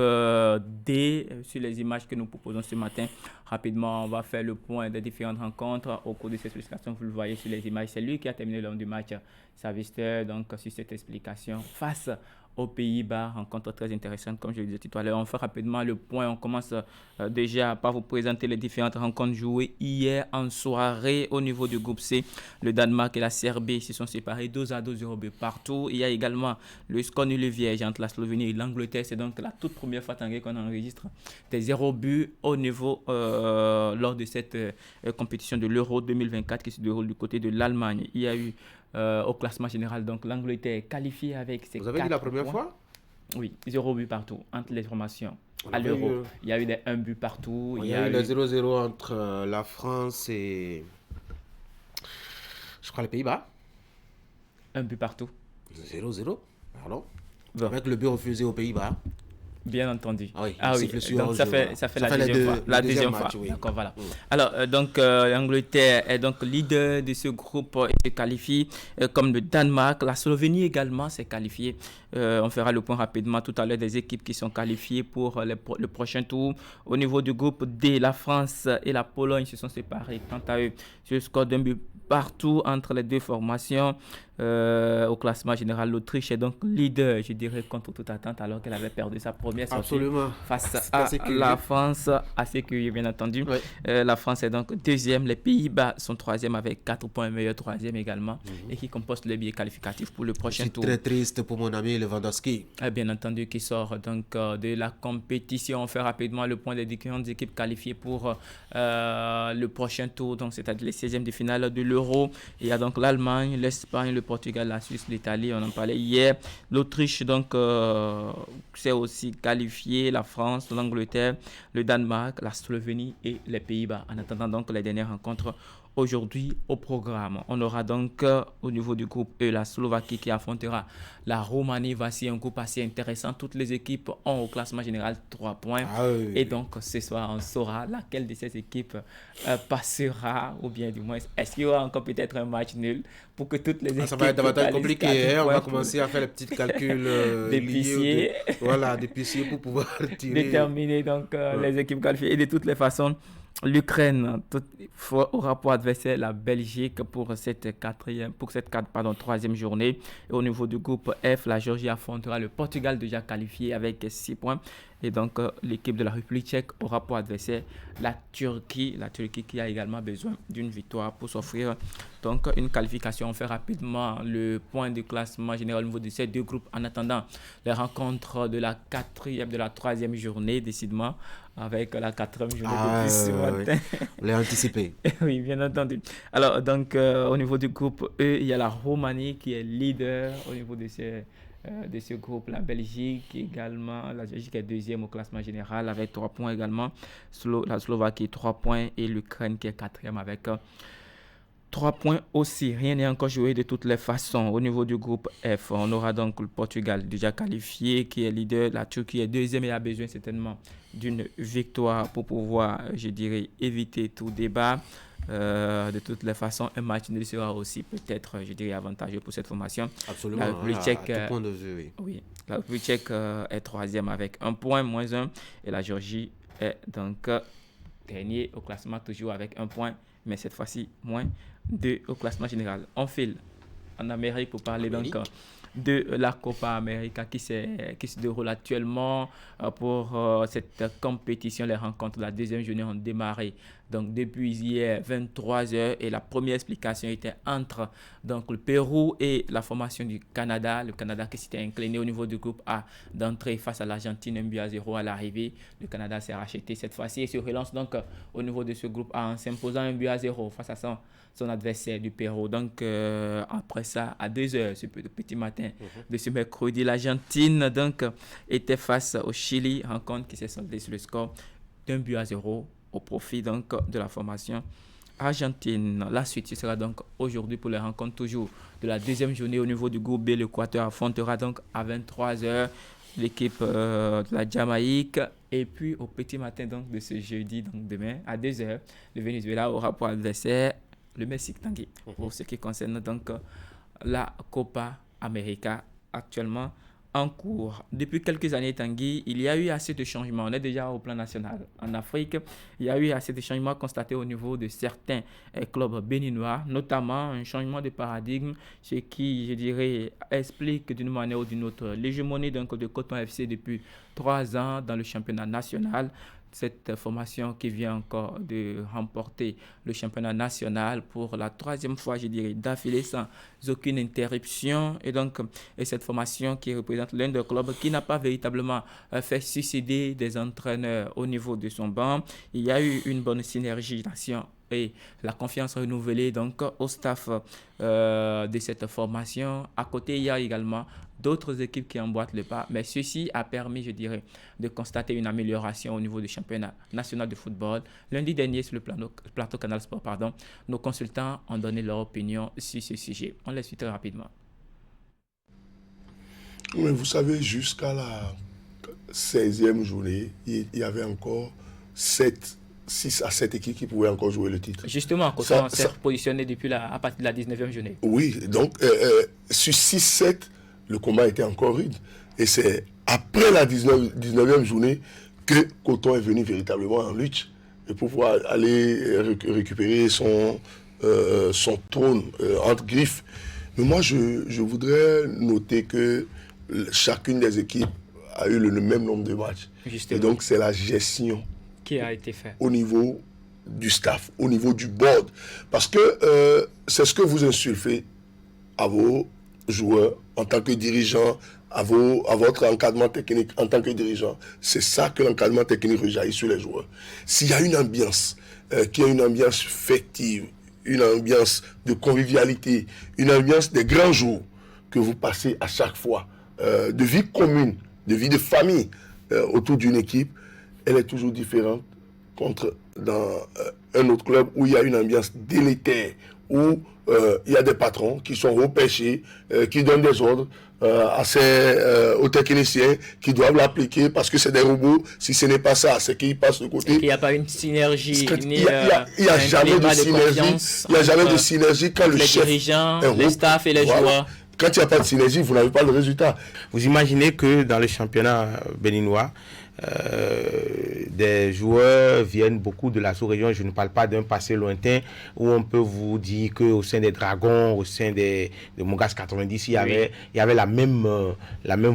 D sur les images que nous proposons ce matin. Rapidement, on va faire le point des différentes rencontres au cours de cette explication. Vous le voyez sur les images, c'est lui qui a terminé l'homme du match, Saviste, donc sur cette explication face aux Pays-Bas, rencontre très intéressante comme je le disais tout à l'heure. On fait rapidement le point, on commence déjà par vous présenter les différentes rencontres jouées hier en soirée au niveau du groupe C. Le Danemark et la Serbie se sont séparés 2-2, 0 but partout. Il y a également le score nul vierge entre la Slovénie et l'Angleterre. C'est donc la toute première fois qu'on enregistre des 0 buts au niveau lors de cette compétition de l'Euro 2024 qui se déroule du côté de l'Allemagne. Il y a eu au classement général, donc l'Angleterre qualifiée avec ses 4 points. Vous avez dit la première fois? Oui, 0 but partout entre les formations. À l'Euro, il y a eu des 1 but partout. Il y a eu les 0-0 entre la France et, je crois, les Pays-Bas. 1 but partout. 0-0, pardon. Bon. Avec le but refusé aux Pays-Bas. Bien entendu. Ah oui, donc ça fait la deuxième fois. Oui. D'accord, voilà. Alors, l'Angleterre est donc leader de ce groupe et se qualifie comme le Danemark. La Slovénie également s'est qualifiée. On fera le point rapidement tout à l'heure des équipes qui sont qualifiées pour le prochain tour. Au niveau du groupe D, la France et la Pologne se sont séparés. Quant à eux, sur le score d'un but partout entre les deux formations. Au classement général, l'Autriche est donc leader, je dirais, contre toute attente, alors qu'elle avait perdu sa première sortie face à la France, assez curieux, bien entendu. Oui. La France est donc deuxième, les Pays-Bas sont troisième avec 4 points, meilleur troisième également, et qui compostent le billet qualificatif pour le prochain tour. C'est très triste pour mon ami Lewandowski. Bien entendu, qui sort donc de la compétition. On fait rapidement le point des différentes équipes qualifiées pour le prochain tour, donc c'est-à-dire les 16e de finale de l'Euro. Il y a donc l'Allemagne, l'Espagne, le Portugal, la Suisse, l'Italie, on en parlait hier. L'Autriche, donc, s'est aussi qualifiée, la France, l'Angleterre, le Danemark, la Slovénie et les Pays-Bas. En attendant donc les dernières rencontres aujourd'hui au programme. On aura donc au niveau du groupe E, la Slovaquie qui affrontera la Roumanie. Voici un groupe assez intéressant. Toutes les équipes ont au classement général 3 points. Et donc ce soir, on saura laquelle de ces équipes passera, ou bien du moins, est-ce qu'il y aura encore peut-être un match nul pour que toutes les équipes... Ça va être davantage compliqué. On va commencer à faire les petits calculs d'épicier. Voilà, d'épicier pour pouvoir tirer. Déterminer donc les équipes qualifiées. Et de toutes les façons, l'Ukraine aura pour adversaire la Belgique pour cette troisième journée. Et au niveau du groupe F, la Géorgie affrontera le Portugal déjà qualifié avec 6 points. Et donc, l'équipe de la République tchèque aura pour adversaire la Turquie. La Turquie qui a également besoin d'une victoire pour s'offrir donc une qualification. On fait rapidement le point de classement général au niveau de ces deux groupes en attendant les rencontres de la troisième journée, décidément, avec la 4e journée depuis ce matin. On l'a anticipé. Oui, bien entendu. Alors, donc, au niveau du groupe E, il y a la Roumanie qui est leader au niveau de ce groupe, la Belgique également, la Belgique est deuxième au classement général avec 3 points également, la Slovaquie 3 points et l'Ukraine qui est 4e avec 3 points aussi. Rien n'est encore joué de toutes les façons. Au niveau du groupe F, on aura donc le Portugal déjà qualifié qui est leader, la Turquie est deuxième et a besoin certainement d'une victoire pour pouvoir, je dirais, éviter tout débat. De toutes les façons, un match nul sera aussi peut-être, je dirais, avantageux pour cette formation. Absolument, la République tchèque, à tout point de vue, oui. La République tchèque est 3e avec 1 point, moins 1, et la Géorgie est donc dernier au classement, toujours avec 1 point, mais cette fois-ci, moins 2 au classement général. On file en Amérique pour parler donc de la Copa América qui se déroule actuellement pour cette compétition. Les rencontres de la deuxième journée ont démarré donc depuis hier 23h et la première explication était entre donc le Pérou et la formation du Canada. Le Canada qui s'était incliné au niveau du groupe A d'entrée face à l'Argentine 1-0 à l'arrivée. Le Canada s'est racheté cette fois-ci et se relance donc au niveau de ce groupe A en s'imposant 1-0 face à son adversaire du Pérou. Donc après ça, à 2h ce petit matin de ce mercredi, l'Argentine donc était face au Chili, rencontre qui s'est soldée sur le score d'1-0 au profit donc de la formation argentine. La suite, ce sera donc aujourd'hui pour les rencontres toujours de la deuxième journée au niveau du groupe B. L'Équateur affrontera donc à 23h l'équipe de la Jamaïque. Et puis au petit matin donc de ce jeudi, donc demain à 2h, le Venezuela aura pour adversaire le Mexique, Tanguy, pour ce qui concerne donc la Copa América actuellement en cours. Depuis quelques années, Tanguy, il y a eu assez de changements. On est déjà au plan national. En Afrique, il y a eu assez de changements constatés au niveau de certains clubs béninois, notamment un changement de paradigme, ce qui, je dirais, explique d'une manière ou d'une autre l'hégémonie donc de Coton FC depuis 3 ans dans le championnat national. Cette formation qui vient encore de remporter le championnat national pour la 3e fois, je dirais, d'affilée sans aucune interruption. Et cette formation qui représente l'un des clubs qui n'a pas véritablement fait succéder des entraîneurs au niveau de son banc. Il y a eu une bonne synergie d'action et la confiance renouvelée donc au staff de cette formation. À côté, il y a également d'autres équipes qui emboîtent le pas. Mais ceci a permis, je dirais, de constater une amélioration au niveau du championnat national de football. Lundi dernier, sur le plateau Canal Sport, nos consultants ont donné leur opinion sur ce sujet. On les suit très rapidement. Mais vous savez, jusqu'à la 16e journée, il y avait encore 6 à 7 équipes qui pouvaient encore jouer le titre. Justement, Coton s'est positionné à partir de la 19e journée. Oui, donc sur 6-7, le combat était encore rude. Et c'est après la 19e journée que Coton est venu véritablement en lutte et pour pouvoir aller récupérer son trône entre griffes. Mais moi, je voudrais noter que chacune des équipes a eu le même nombre de matchs. Justement. Et donc, c'est la gestion qui a été faite au niveau du staff, au niveau du board. Parce que c'est ce que vous insulfez à vos joueurs en tant que dirigeants, à votre encadrement technique en tant que dirigeant. C'est ça que l'encadrement technique rejaillit sur les joueurs. S'il y a une ambiance, qui est une ambiance festive, une ambiance de convivialité, une ambiance des grands jours que vous passez à chaque fois, de vie commune, de vie de famille autour d'une équipe, elle est toujours différente contre dans un autre club où il y a une ambiance délétère, où il y a des patrons qui sont repêchés, qui donnent des ordres aux techniciens qui doivent l'appliquer parce que c'est des robots. Si ce n'est pas ça, c'est qu'ils passent de côté. Il n'y a pas une synergie. Il n'y a jamais de synergie. Il n'y a jamais de synergie quand le chef, les dirigeants, les staffs et les joueurs. Quand il n'y a pas de synergie, vous n'avez pas le résultat. Vous imaginez que dans le championnat béninois, des joueurs viennent beaucoup de la sous-région. Je ne parle pas d'un passé lointain où on peut vous dire qu'au sein des Dragons, au sein de Mongas 90, il y avait la même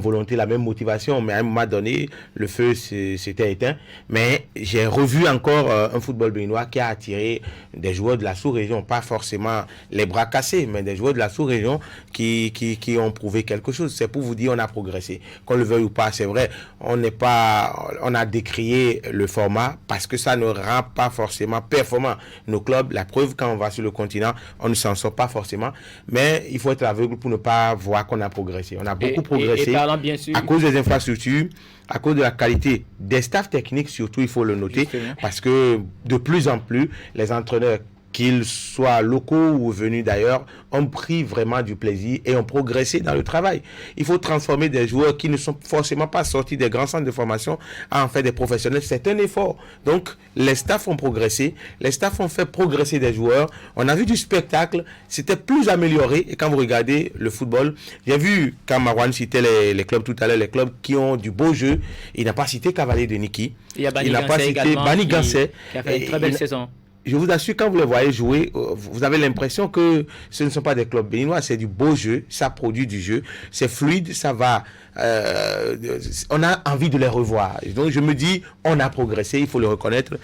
volonté, la même motivation. Mais à un moment donné, le feu s'était éteint. Mais j'ai revu encore un football béninois qui a attiré des joueurs de la sous-région, pas forcément les bras cassés, mais des joueurs de la sous-région qui ont prouvé quelque chose. C'est pour vous dire on a progressé. Qu'on le veuille ou pas, c'est vrai, on a décrié le format parce que ça ne rend pas forcément performant nos clubs. La preuve, quand on va sur le continent, on ne s'en sort pas forcément. Mais il faut être aveugle pour ne pas voir qu'on a progressé. On a beaucoup progressé parlant, bien sûr, à cause des infrastructures, à cause de la qualité des staffs techniques, surtout, il faut le noter. Justement. Parce que de plus en plus, les entraîneurs, qu'ils soient locaux ou venus d'ailleurs, ont pris vraiment du plaisir et ont progressé dans le travail. Il faut transformer des joueurs qui ne sont forcément pas sortis des grands centres de formation à en faire des professionnels. C'est un effort. Donc, les staffs ont progressé. Les staffs ont fait progresser des joueurs. On a vu du spectacle. C'était plus amélioré. Et quand vous regardez le football, j'ai vu, quand Marwan citait les clubs tout à l'heure, les clubs qui ont du beau jeu, il n'a pas cité Cavalier de Niki. Il n'a pas cité Bani Gansé qui a fait une très belle saison. Je vous assure, quand vous les voyez jouer, vous avez l'impression que ce ne sont pas des clubs béninois, c'est du beau jeu, ça produit du jeu, c'est fluide, ça va... on a envie de les revoir. Donc je me dis, on a progressé, il faut le reconnaître.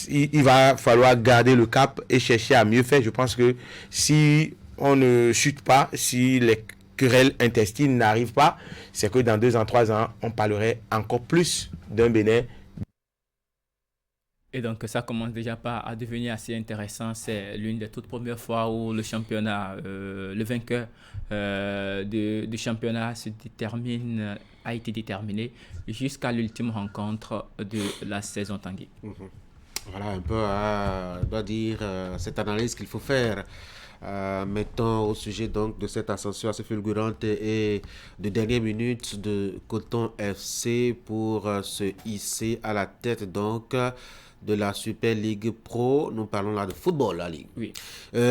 Il va falloir garder le cap et chercher à mieux faire. Je pense que si on ne chute pas, si les querelles intestines n'arrivent pas, c'est que dans 2 ans, 3 ans, on parlerait encore plus d'un Bénin. Et donc ça commence déjà à devenir assez intéressant. C'est l'une des toutes premières fois où le championnat, le vainqueur du championnat a été déterminé jusqu'à l'ultime rencontre de la saison Tanguy. Voilà un peu, on doit dire, cette analyse qu'il faut faire. Mettons au sujet donc de cette ascension assez fulgurante et de dernière minute de Coton FC pour se hisser à la tête donc de la Super League Pro. Nous parlons là de football, la Ligue. Oui.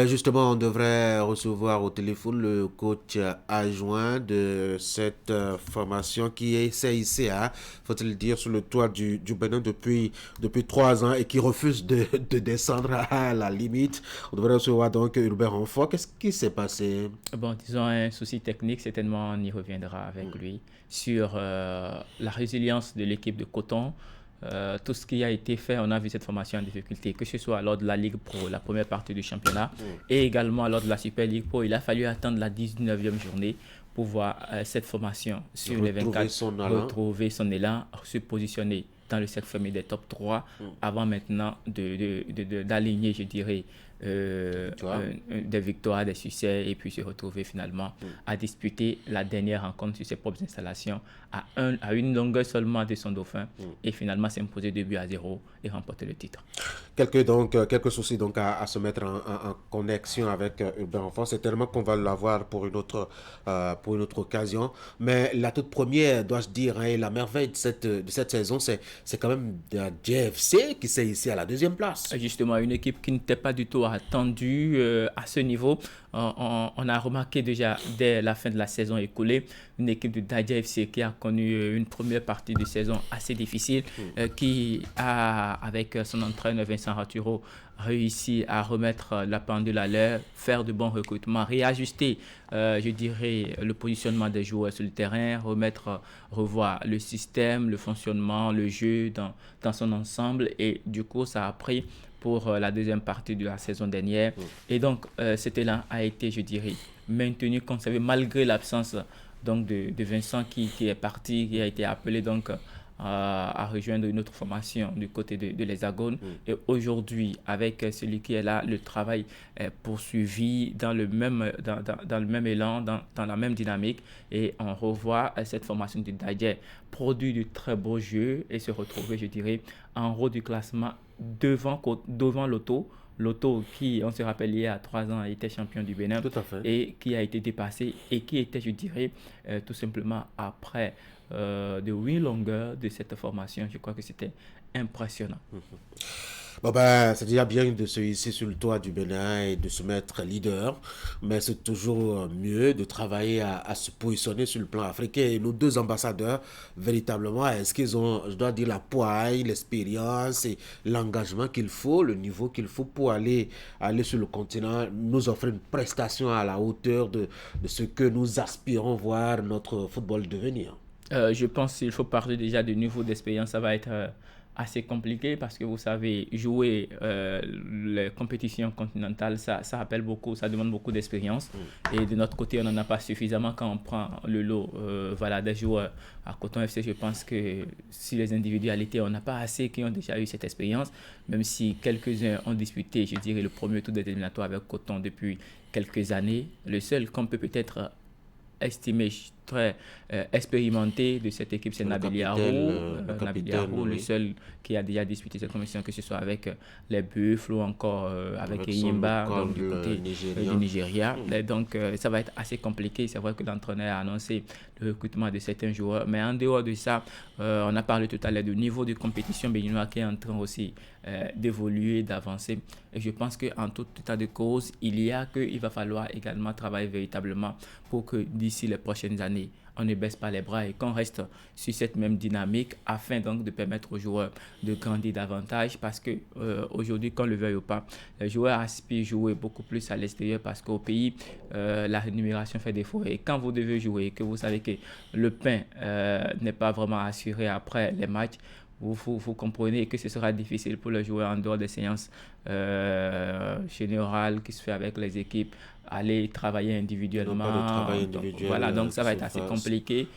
Justement, on devrait recevoir au téléphone le coach adjoint de cette formation qui est CICA, faut-il dire, sur le toit du Bénin depuis 3 ans et qui refuse de descendre à la limite. On devrait recevoir donc Hubert Renfort. Qu'est-ce qui s'est passé? Bon, disons un souci technique, certainement on y reviendra avec lui, sur la résilience de l'équipe de Coton. Tout ce qui a été fait, on a vu cette formation en difficulté, que ce soit lors de la Ligue Pro, la première partie du championnat, et également lors de la Super Ligue Pro. Il a fallu attendre la 19e journée pour voir cette formation sur les 24, retrouver son élan, se positionner dans le cercle fermé des top 3, avant maintenant d'aligner, je dirais, des victoires, des succès, et puis se retrouver finalement à disputer la dernière rencontre sur ses propres installations à une longueur seulement de son dauphin, et finalement s'imposer 2-0 et remporter le titre. Quelques soucis donc à se mettre en connexion avec Urbain Enfant. C'est tellement qu'on va l'avoir pour une autre occasion. Mais la toute première, dois-je dire, et la merveille de cette saison, c'est quand même la JFC qui s'est ici à la deuxième place. Justement, une équipe qui n'était pas du tout attendue à ce niveau. On a remarqué déjà dès la fin de la saison écoulée, une équipe de Dadja FC qui a connu une première partie de saison assez difficile, qui a, avec son entraîneur Vincent Raturo, réussi à remettre la pendule à l'heure, faire de bons recrutements, réajuster, je dirais, le positionnement des joueurs sur le terrain, revoir le système, le fonctionnement, le jeu dans son ensemble. Et du coup, ça a pris pour la deuxième partie de la saison dernière. Et donc, cet élan a été, je dirais, maintenu, conservé, malgré l'absence donc, de Vincent qui est parti, qui a été appelé donc à rejoindre une autre formation du côté de l'Hexagone. Et aujourd'hui, avec celui qui est là, le travail est poursuivi dans le même élan, dans la même dynamique. Et on revoit cette formation de Dadja produit de très beaux jeux et se retrouver, je dirais, en haut du classement devant Lotto qui, on se rappelle, il y a 3 ans, était champion du Bénin. Tout à fait. Et qui a été dépassé et qui était, je dirais, tout simplement après de 8 longueurs de cette formation. Je crois que c'était impressionnant. C'est déjà bien de se hisser sur le toit du Bénin et de se mettre leader, mais c'est toujours mieux de travailler à se positionner sur le plan africain. Et nos 2 ambassadeurs, véritablement, est-ce qu'ils ont, je dois dire, la poigne, l'expérience et l'engagement qu'il faut, le niveau qu'il faut pour aller sur le continent, nous offrir une prestation à la hauteur de ce que nous aspirons voir notre football devenir? Je pense qu'il faut parler déjà du niveau d'expérience. Ça va être assez compliqué parce que vous savez, jouer les compétitions continentales, ça rappelle beaucoup, ça demande beaucoup d'expérience. Et de notre côté, on n'en a pas suffisamment quand on prend le lot des joueurs à Coton FC. Je pense que si les individualités, on n'a pas assez qui ont déjà eu cette expérience, même si quelques-uns ont disputé, je dirais, le premier tour des éliminatoires avec Coton depuis quelques années. Le seul qu'on peut peut-être estimé très expérimenté de cette équipe, c'est Nabil Yarou, le seul qui a déjà disputé cette compétition, que ce soit avec les Buffles ou encore avec Yimba du côté du Nigeria. Donc ça va être assez compliqué. C'est vrai que l'entraîneur a annoncé le recrutement de certains joueurs, mais en dehors de ça, on a parlé tout à l'heure du niveau de compétition béninois qui est en train aussi d'évoluer, d'avancer. Et je pense qu'en tout état de cause, il va falloir également travailler véritablement pour que d'ici les prochaines années, on ne baisse pas les bras et qu'on reste sur cette même dynamique afin donc de permettre aux joueurs de grandir davantage, parce que aujourd'hui, qu'on le veuille ou pas, les joueurs aspirent à jouer beaucoup plus à l'extérieur parce qu'au pays, la rémunération fait défaut. Et quand vous devez jouer, que vous savez que le pain n'est pas vraiment assuré après les matchs, vous comprenez que ce sera difficile pour le joueur en dehors des séances générales qui se fait avec les équipes, aller travailler individuellement. Donc ça va être assez compliqué.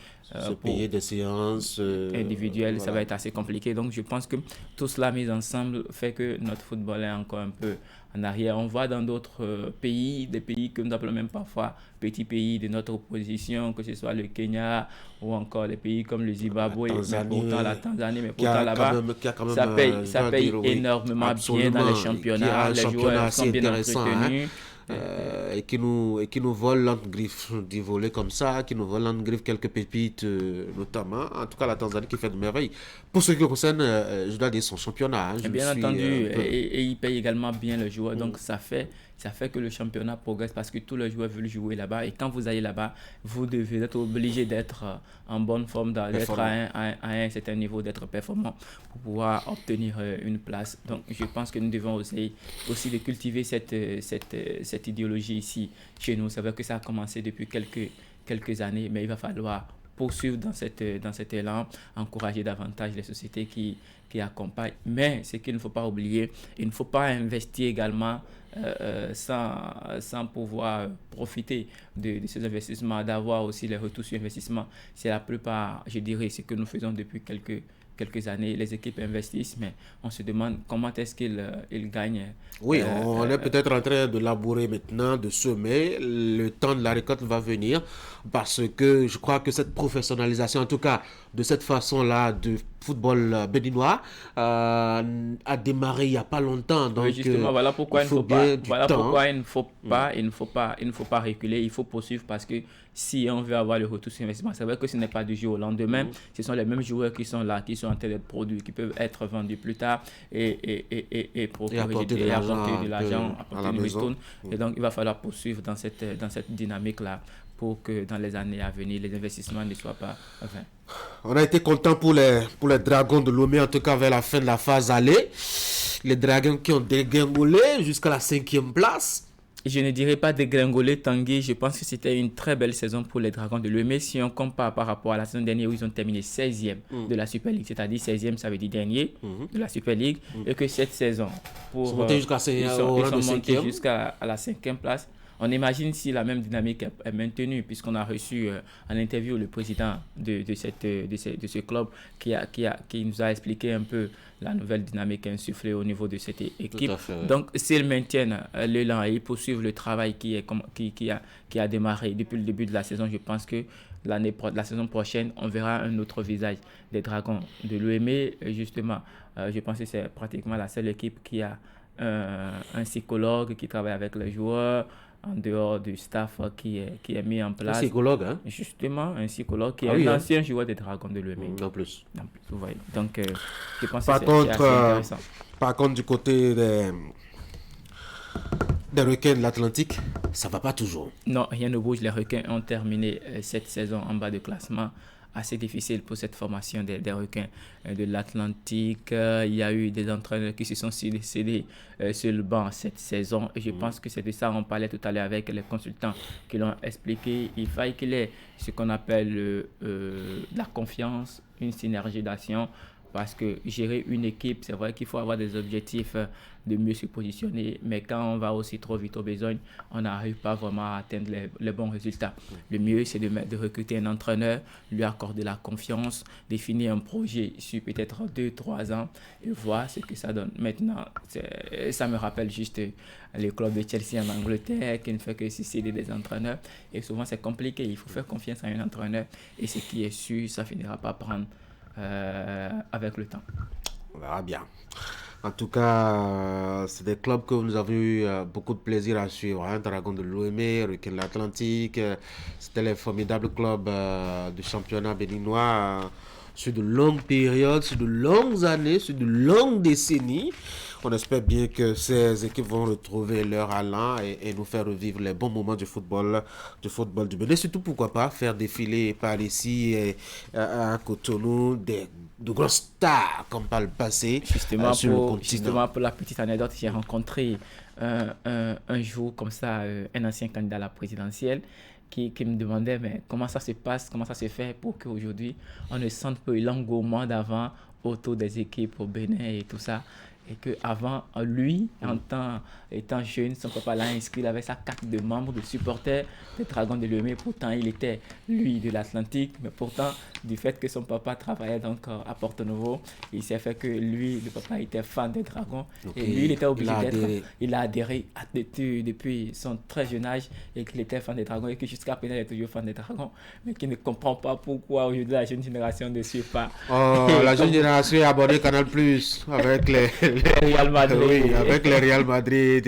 Payer des séances individuelles, ça va être assez compliqué. Donc je pense que tout cela mis ensemble fait que notre football est encore un peu en arrière. On voit dans d'autres pays, des pays que nous appelons même parfois petits pays de notre opposition, que ce soit le Kenya ou encore les pays comme le Zimbabwe, la Tanzanie, mais pourtant là-bas, ça paye énormément bien dans les championnats. Les joueurs sont bien entretenus. Et qui nous volent l'entre-griffe du volet comme ça, qui nous volent l'entre-griffe quelques pépites notamment, en tout cas la Tanzanie qui fait de merveilles. Pour ce qui concerne, je dois dire, son championnat. Bien entendu, et il paye également bien le joueur, donc ça fait que le championnat progresse parce que tous les joueurs veulent jouer là-bas, et quand vous allez là-bas, vous devez être obligé d'être en bonne forme, d'être à un certain niveau, d'être performant pour pouvoir obtenir une place. Donc je pense que nous devons aussi de cultiver cette idéologie ici chez nous. C'est vrai que ça a commencé depuis quelques années, mais il va falloir poursuivre dans cet élan, encourager davantage les sociétés qui accompagnent. Mais ce qu'il ne faut pas oublier, il ne faut pas investir également sans pouvoir profiter de ces investissements, d'avoir aussi les retours sur investissement. C'est la plupart, je dirais, ce que nous faisons depuis quelques années, les équipes investissent, mais on se demande comment est-ce qu'ils gagnent. Oui, on est peut-être en train de labourer maintenant, de semer. Le temps de la récolte va venir parce que je crois que cette professionnalisation, en tout cas de cette façon-là, du football béninois, a démarré il n'y a pas longtemps. Donc, oui, justement, voilà pourquoi il ne faut pas reculer, il faut poursuivre parce que si on veut avoir le retour sur investissement, c'est vrai que ce n'est pas du jour au lendemain. Ce sont les mêmes joueurs qui sont là, qui sont en train d'être produits, qui peuvent être vendus plus tard et apporter de l'argent à la maison. Et donc, il va falloir poursuivre dans cette dynamique-là pour que dans les années à venir, les investissements ne soient pas vains. On a été content pour les Dragons de Lomé, en tout cas vers la fin de la phase aller. Les Dragons qui ont dégringolé jusqu'à la 5e place. Je ne dirais pas dégringoler, Tanguy. Je pense que c'était une très belle saison pour les Dragons de Lomé. Si on compare par rapport à la saison dernière où ils ont terminé 16e de la Super League, c'est-à-dire 16e, ça veut dire dernier de la Super League, et que cette saison, ils sont montés jusqu'à la 5e place. On imagine si la même dynamique est maintenue, puisqu'on a reçu en interview le président de ce club qui nous a expliqué un peu la nouvelle dynamique insufflée au niveau de cette équipe. Fait, donc, s'ils maintiennent l'élan et ils poursuivent le travail qui a démarré depuis le début de la saison, je pense que la saison prochaine, on verra un autre visage des Dragons de l'OME. Justement, je pense que c'est pratiquement la seule équipe qui a un psychologue qui travaille avec les joueurs, en dehors du staff qui est mis en place. Un psychologue, hein? Justement, un psychologue qui est un ancien joueur des Dragons de l'UEM. En plus. Vous voyez. Donc, je pense que c'est assez intéressant. Par contre, du côté des requins de l'Atlantique, ça ne va pas toujours. Non, rien ne bouge. Les requins ont terminé cette saison en bas de classement. Assez difficile pour cette formation des requins de l'Atlantique. Il y a eu des entraîneurs qui se sont cédés sur le banc cette saison. Et je pense que c'est de ça on parlait tout à l'heure avec les consultants qui l'ont expliqué. Il faille qu'il y ait ce qu'on appelle la confiance, une synergie d'action. Parce que gérer une équipe, c'est vrai qu'il faut avoir des objectifs de mieux se positionner, mais quand on va aussi trop vite aux besognes, on n'arrive pas vraiment à atteindre les bons résultats. Le mieux, c'est de recruter un entraîneur, lui accorder la confiance, définir un projet sur peut-être 2-3 ans et voir ce que ça donne. Maintenant, ça me rappelle juste le club de Chelsea en Angleterre qui ne fait que succéder des entraîneurs. Et souvent, c'est compliqué. Il faut faire confiance à un entraîneur et ce qui est sûr, ça finira par prendre avec le temps. On verra bien. En tout cas, c'est des clubs que nous avons eu beaucoup de plaisir à suivre. Dragon de l'OME, Requin de l'Atlantique, c'était les formidables clubs du championnat béninois sur de longues périodes, sur de longues années, sur de longues décennies. On espère bien que ces équipes vont retrouver leur allant et nous faire revivre les bons moments du football du Bénin. Surtout, pourquoi pas, faire défiler par ici à Cotonou de grosses stars comme par le passé sur le continent. Justement, pour la petite anecdote, j'ai rencontré un jour comme ça un ancien candidat à la présidentielle qui me demandait mais comment ça se passe, comment ça se fait pour qu'aujourd'hui on ne sente pas l'engouement d'avant autour des équipes au Bénin et tout ça. Et qu'avant, lui, étant jeune, son papa l'a inscrit, il avait sa carte de membre, de supporter des Dragons de l'UEM. Pourtant, il était, lui, de l'Atlantique. Mais pourtant, du fait que son papa travaillait donc à Porto-Novo, il s'est fait que lui, le papa, était fan des Dragons. Okay. Et lui, il était obligé d'être. Il a adhéré depuis son très jeune âge et qu'il était fan des Dragons et que jusqu'à présent, il est toujours fan des Dragons. Mais qui ne comprend pas pourquoi aujourd'hui la jeune génération ne suit pas. La jeune génération est abonnée Canal Plus avec les Real Madrid. Oui, avec les Real Madrid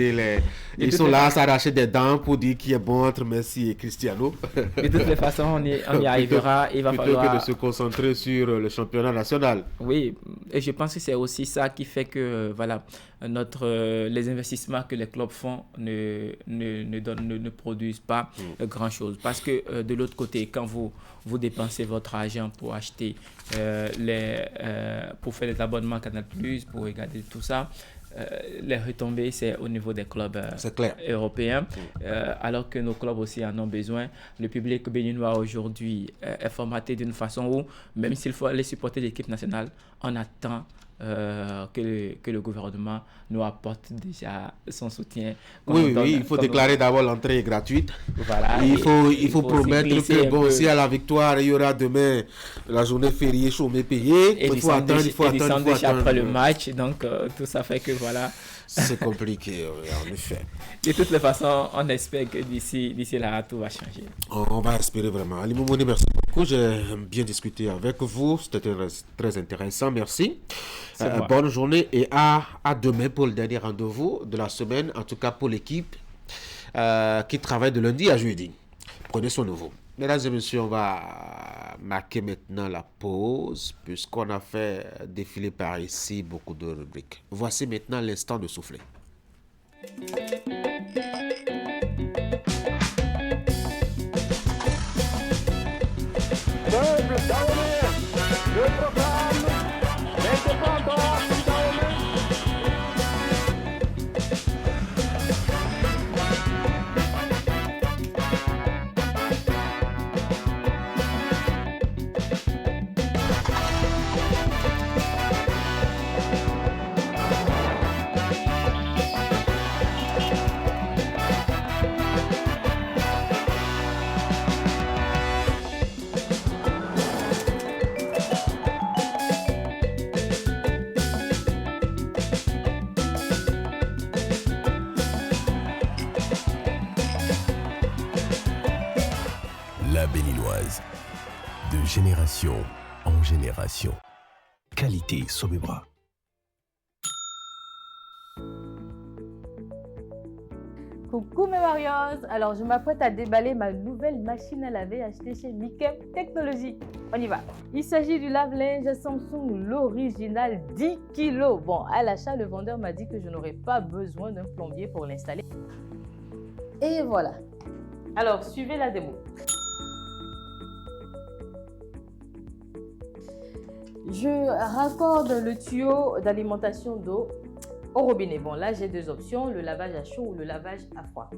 ils sont là à s'arracher des dents pour dire qui est bon entre Messi et Cristiano. De toutes les façons, on y arrivera. Il va falloir que de se concentrer sur le championnat national. Oui, et je pense que c'est aussi ça qui fait que voilà, les investissements que les clubs font ne produisent pas grand-chose. Parce que de l'autre côté, quand vous dépensez votre argent pour acheter pour faire des abonnements Canal+, pour regarder tout ça, les retombées, c'est au niveau des clubs européens, alors que nos clubs aussi en ont besoin. Le public béninois aujourd'hui est formaté d'une façon où, même s'il faut aller supporter l'équipe nationale, on attend que le gouvernement nous apporte déjà son soutien. Oui, il faut déclarer d'abord l'entrée gratuite. Voilà, il faut promettre que bon, si à la victoire, il y aura demain la journée fériée, chômée payée. Il faut attendre, après le match. Donc, tout ça fait que voilà. C'est compliqué, en effet. De toutes les façons, on espère que d'ici là, tout va changer. On va espérer vraiment. Ali Moumouni, merci beaucoup. J'ai bien discuté avec vous. C'était très intéressant. Merci. Bonne journée et à demain pour le dernier rendez-vous de la semaine, en tout cas pour l'équipe qui travaille de lundi à jeudi. Prenez soin de vous. Mesdames et messieurs, on va marquer maintenant la pause puisqu'on a fait défiler par ici beaucoup de rubriques. Voici maintenant l'instant de souffler. La Béninoise, de génération en génération. Qualité Sobebra. Coucou mes Marios, alors je m'apprête à déballer ma nouvelle machine à laver achetée chez Mikem Technologies. On y va. Il s'agit du lave-linge Samsung, l'original 10 kg. Bon, à l'achat, le vendeur m'a dit que je n'aurais pas besoin d'un plombier pour l'installer. Et voilà. Alors, suivez la démo. Je raccorde le tuyau d'alimentation d'eau au robinet. Bon, là, j'ai deux options, le lavage à chaud ou le lavage à froid.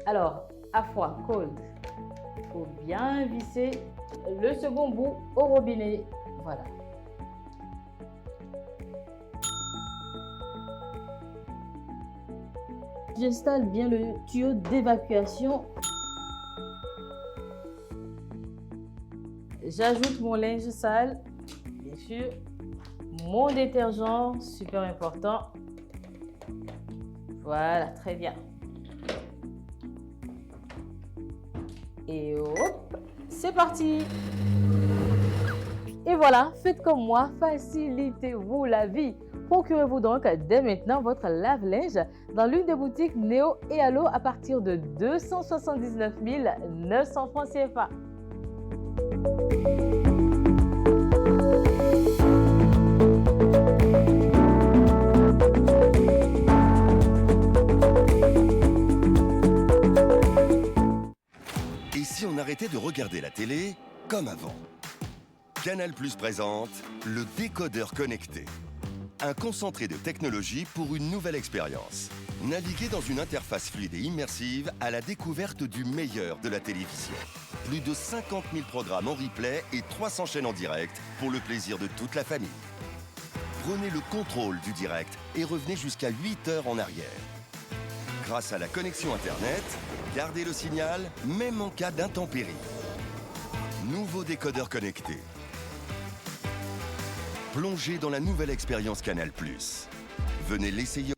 Alors, à froid, cold. Il faut bien visser le second bout au robinet. Voilà. J'installe bien le tuyau d'évacuation. J'ajoute mon linge sale. Bien sûr, mon détergent, super important. Voilà, très bien. Et hop, c'est parti. Et voilà, faites comme moi, facilitez-vous la vie. Procurez-vous donc dès maintenant votre lave-linge dans l'une des boutiques Néo et Allo à partir de 279 900 francs CFA. Et si on arrêtait de regarder la télé comme avant? Canal+ présente le décodeur connecté. Un concentré de technologie pour une nouvelle expérience. Naviguez dans une interface fluide et immersive à la découverte du meilleur de la télévision. Plus de 50 000 programmes en replay et 300 chaînes en direct pour le plaisir de toute la famille. Prenez le contrôle du direct et revenez jusqu'à 8 heures en arrière. Grâce à la connexion Internet, gardez le signal même en cas d'intempéries. Nouveau décodeur connecté. Plongez dans la nouvelle expérience Canal+. Venez l'essayer.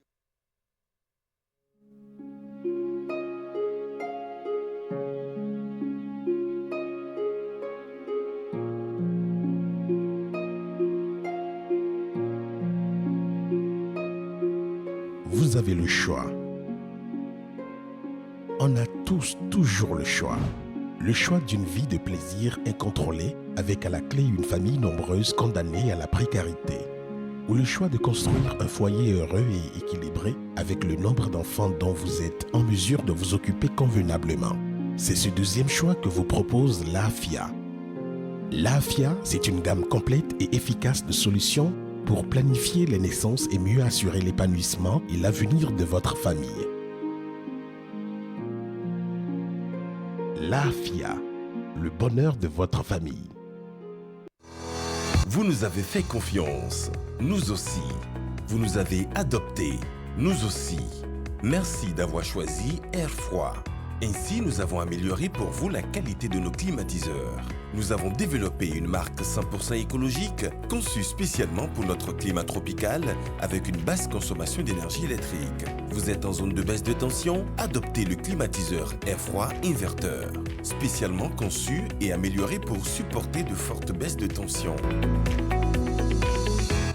Vous avez le choix. On a tous toujours le choix. Le choix d'une vie de plaisir incontrôlée avec à la clé une famille nombreuse condamnée à la précarité. Ou le choix de construire un foyer heureux et équilibré avec le nombre d'enfants dont vous êtes en mesure de vous occuper convenablement. C'est ce deuxième choix que vous propose l'AFIA. L'AFIA, c'est une gamme complète et efficace de solutions pour planifier les naissances et mieux assurer l'épanouissement et l'avenir de votre famille. L'AFIA, le bonheur de votre famille. Vous nous avez fait confiance, nous aussi. Vous nous avez adoptés, nous aussi. Merci d'avoir choisi Air Froid. Ainsi, nous avons amélioré pour vous la qualité de nos climatiseurs. Nous avons développé une marque 100% écologique conçue spécialement pour notre climat tropical avec une basse consommation d'énergie électrique. Vous êtes en zone de baisse de tension? Adoptez le climatiseur Air Froid Inverteur, spécialement conçu et amélioré pour supporter de fortes baisses de tension.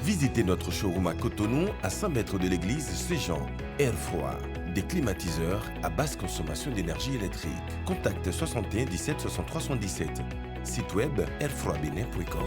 Visitez notre showroom à Cotonou, à 100 mètres de l'église Saint-Jean. Air Froid, des climatiseurs à basse consommation d'énergie électrique. Contact 61 17 63 77. Site web airfroidbenin.com.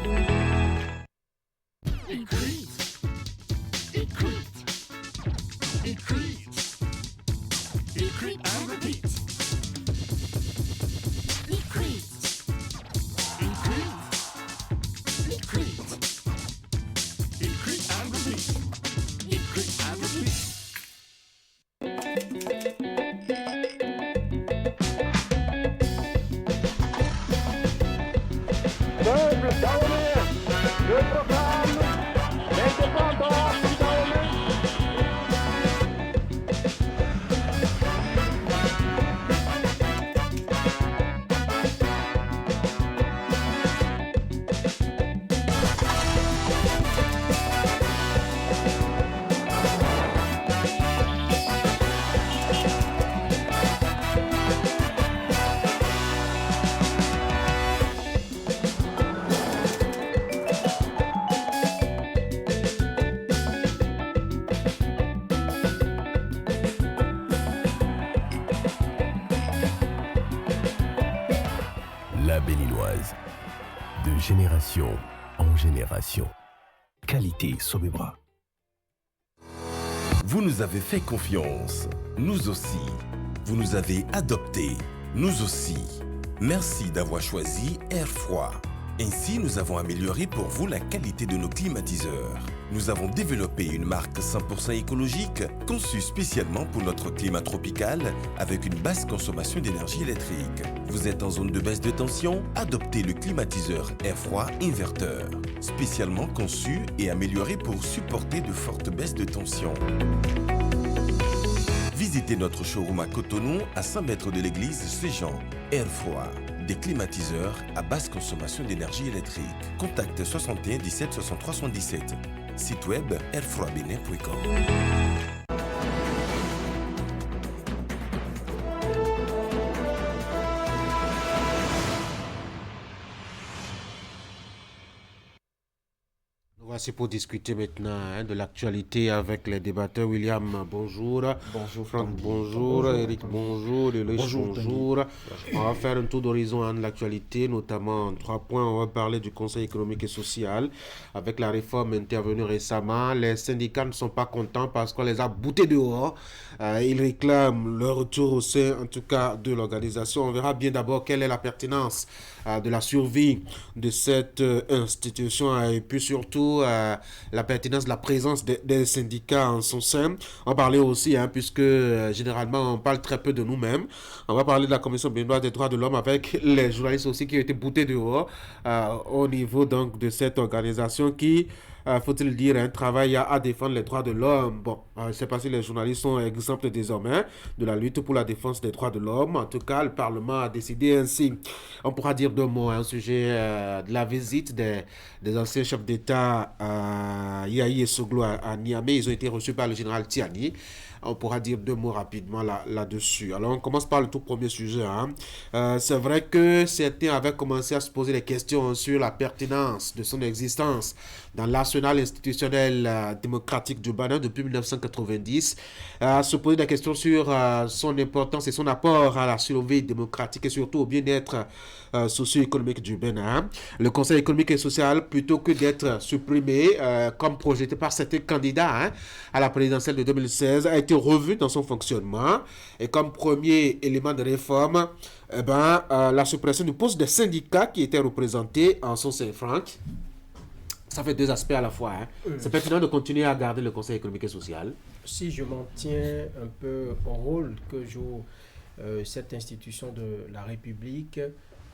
La Béninoise, de génération en génération. Qualité Sobebra. Vous nous avez fait confiance, nous aussi. Vous nous avez adoptés, nous aussi. Merci d'avoir choisi Air Froid. Ainsi, nous avons amélioré pour vous la qualité de nos climatiseurs. Nous avons développé une marque 100% écologique conçue spécialement pour notre climat tropical avec une basse consommation d'énergie électrique. Vous êtes en zone de baisse de tension? Adoptez le climatiseur Air Froid Inverteur, spécialement conçu et amélioré pour supporter de fortes baisses de tension. Visitez notre showroom à Cotonou, à 100 mètres de l'église Saint-Jean. Air Froid, des climatiseurs à basse consommation d'énergie électrique. Contact 61 17 63 77. Site web airfroidbenin.com. Voici pour discuter maintenant de l'actualité avec les débatteurs. William, bonjour. Bonjour. Franck, bonjour. Eric, bonjour. Deloche, bonjour. On va faire un tour d'horizon de l'actualité, notamment en 3 points. On va parler du Conseil économique et social. Avec la réforme intervenue récemment, les syndicats ne sont pas contents parce qu'on les a boutés dehors. Ils réclament leur retour au sein, en tout cas, de l'organisation. On verra bien d'abord quelle est la pertinence de la survie de cette institution et puis surtout la pertinence de la présence des syndicats en son sein. On va parler aussi, puisque généralement on parle très peu de nous-mêmes, on va parler de la Commission béninoise des droits de l'homme avec les journalistes aussi qui ont été boutés dehors au niveau donc de cette organisation qui, faut-il dire, travaille à défendre les droits de l'homme. Bon, je ne sais pas si les journalistes sont exemples désormais de la lutte pour la défense des droits de l'homme. En tout cas, le Parlement a décidé ainsi. On pourra dire 2 mots au sujet de la visite des anciens chefs d'État Yahi et Soglo à Niamey. Ils ont été reçus par le général Tiani. On pourra dire 2 mots rapidement là-dessus. Alors, on commence par le tout premier sujet. C'est vrai que certains avaient commencé à se poser des questions sur la pertinence de son existence dans l'arsenal institutionnel démocratique du Bénin depuis 1990, à se poser des questions sur son importance et son apport à la survie démocratique et surtout au bien-être socio-économique du Bénin. Le Conseil économique et social, plutôt que d'être supprimé comme projeté par certains candidats à la présidentielle de 2016, a été revu dans son fonctionnement et comme premier élément de réforme, la suppression du poste des syndicats qui étaient représentés en son sein. Franck, ça fait 2 aspects à la fois. C'est pertinent de continuer à garder le Conseil économique et social. Si je m'en tiens un peu au rôle que joue cette institution de la République,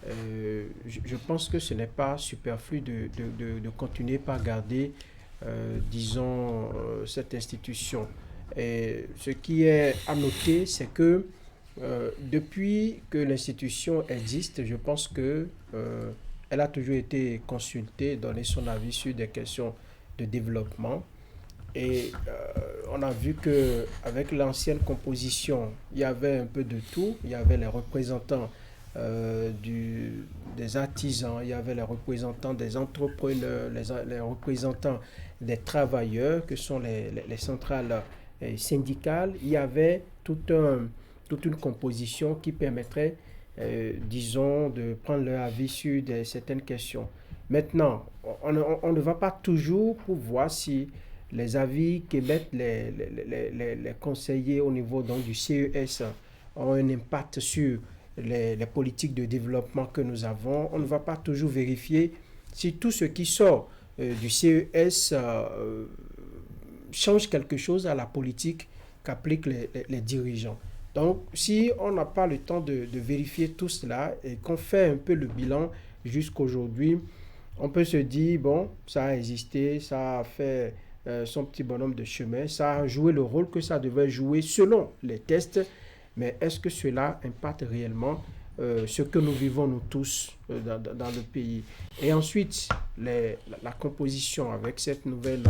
je pense que ce n'est pas superflu de continuer par garder, disons, cette institution. Et ce qui est à noter, c'est que depuis que l'institution existe, je pense que elle a toujours été consultée, donné son avis sur des questions de développement. Et on a vu qu'avec l'ancienne composition, il y avait un peu de tout. Il y avait les représentants des artisans, il y avait les représentants des entrepreneurs, les représentants des travailleurs, que sont les centrales syndicales. Il y avait toute une composition qui permettrait, disons, de prendre leur avis sur certaines questions. Maintenant, on ne va pas toujours pour voir si les avis qu'émettent les conseillers au niveau donc, du CES ont un impact sur les politiques de développement que nous avons. On ne va pas toujours vérifier si tout ce qui sort du CES change quelque chose à la politique qu'appliquent les dirigeants. Donc, si on n'a pas le temps de vérifier tout cela et qu'on fait un peu le bilan jusqu'aujourd'hui, on peut se dire, bon, ça a existé, ça a fait son petit bonhomme de chemin, ça a joué le rôle que ça devait jouer selon les tests, mais est-ce que cela impacte réellement ce que nous vivons nous tous dans le pays? Et ensuite, la composition avec cette nouvelle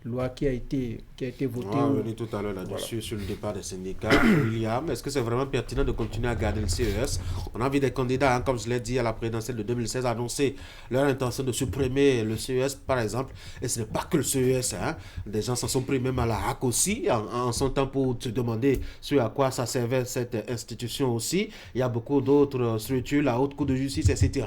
loi qui a été votée. On va venir tout à l'heure là-dessus, sur le départ des syndicats. William, est-ce que c'est vraiment pertinent de continuer à garder le CES? On a vu des candidats, comme je l'ai dit, à la présidentielle de 2016 annoncer leur intention de supprimer le CES, par exemple. Et ce n'est pas que le CES. Des gens s'en sont pris même à la HAC aussi, en son temps pour se demander sur à quoi ça servait cette institution aussi. Il y a beaucoup d'autres structures, la Haute Cour de justice, etc.,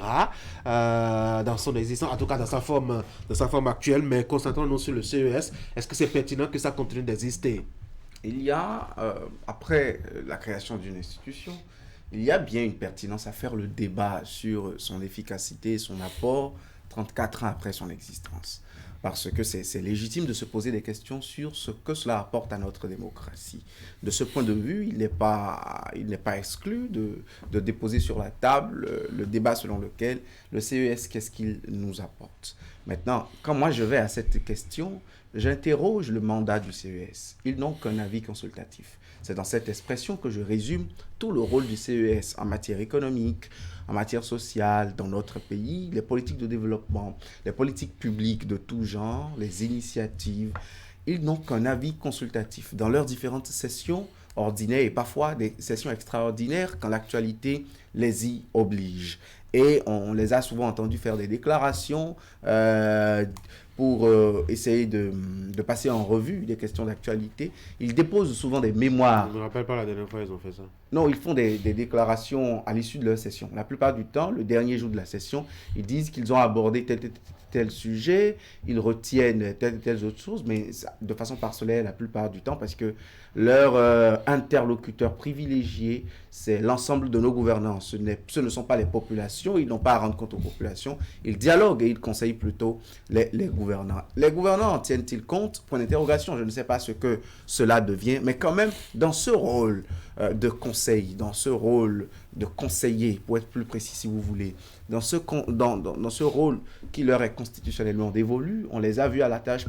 dans son existence, en tout cas dans sa forme actuelle. Mais concentrons-nous sur le CES. Est-ce que c'est pertinent que ça continue d'exister? Il y a, après la création d'une institution, il y a bien une pertinence à faire le débat sur son efficacité et son apport 34 ans après son existence. Parce que c'est légitime de se poser des questions sur ce que cela apporte à notre démocratie. De ce point de vue, il n'est pas exclu de déposer sur la table le débat selon lequel le CES, qu'est-ce qu'il nous apporte. Maintenant, quand moi je vais à cette question, j'interroge le mandat du CES. Ils n'ont qu'un avis consultatif. C'est dans cette expression que je résume tout le rôle du CES en matière économique, en matière sociale, dans notre pays, les politiques de développement, les politiques publiques de tout genre, les initiatives. Ils n'ont qu'un avis consultatif dans leurs différentes sessions ordinaires et parfois des sessions extraordinaires quand l'actualité les y oblige. Et on les a souvent entendus faire des déclarations pour essayer de passer en revue des questions d'actualité. Ils déposent souvent des mémoires. Je ne me rappelle pas la dernière fois ils ont fait ça. Non, ils font des déclarations à l'issue de leur session. La plupart du temps, le dernier jour de la session, ils disent qu'ils ont abordé tel sujet, ils retiennent telles autres choses, mais de façon parcellaire la plupart du temps, parce que leur interlocuteur privilégié, c'est l'ensemble de nos gouvernants. Ce ne sont pas les populations, ils n'ont pas à rendre compte aux populations, ils dialoguent et ils conseillent plutôt les gouvernants. Les gouvernants en tiennent-ils compte? Point d'interrogation, je ne sais pas ce que cela devient, mais quand même, dans ce rôle de conseil, dans ce rôle de conseiller, pour être plus précis si vous voulez, dans ce rôle qui leur est constitutionnellement dévolu, on les a vus à la tâche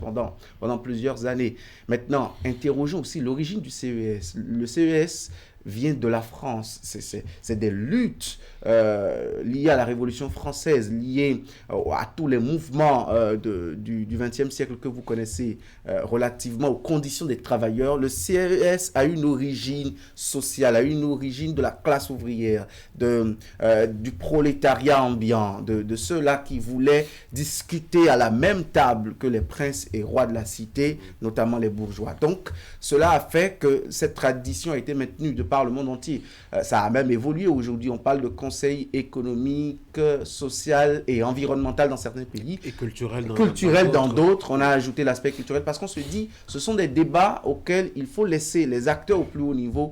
pendant plusieurs années. Maintenant, interrogeons aussi l'origine du CES. Le CES vient de la France. C'est des luttes liées à la Révolution française, liées à tous les mouvements du XXe siècle que vous connaissez relativement aux conditions des travailleurs. Le CES a une origine sociale, a une origine de la classe ouvrière, du prolétariat ambiant, de ceux-là qui voulaient discuter à la même table que les princes et rois de la cité, notamment les bourgeois. Donc, cela a fait que cette tradition a été maintenue de par le monde entier. Ça a même évolué. Aujourd'hui, on parle de conseil économique, social et environnemental dans certains pays. Et culturel dans d'autres. On a ajouté l'aspect culturel parce qu'on se dit, ce sont des débats auxquels il faut laisser les acteurs au plus haut niveau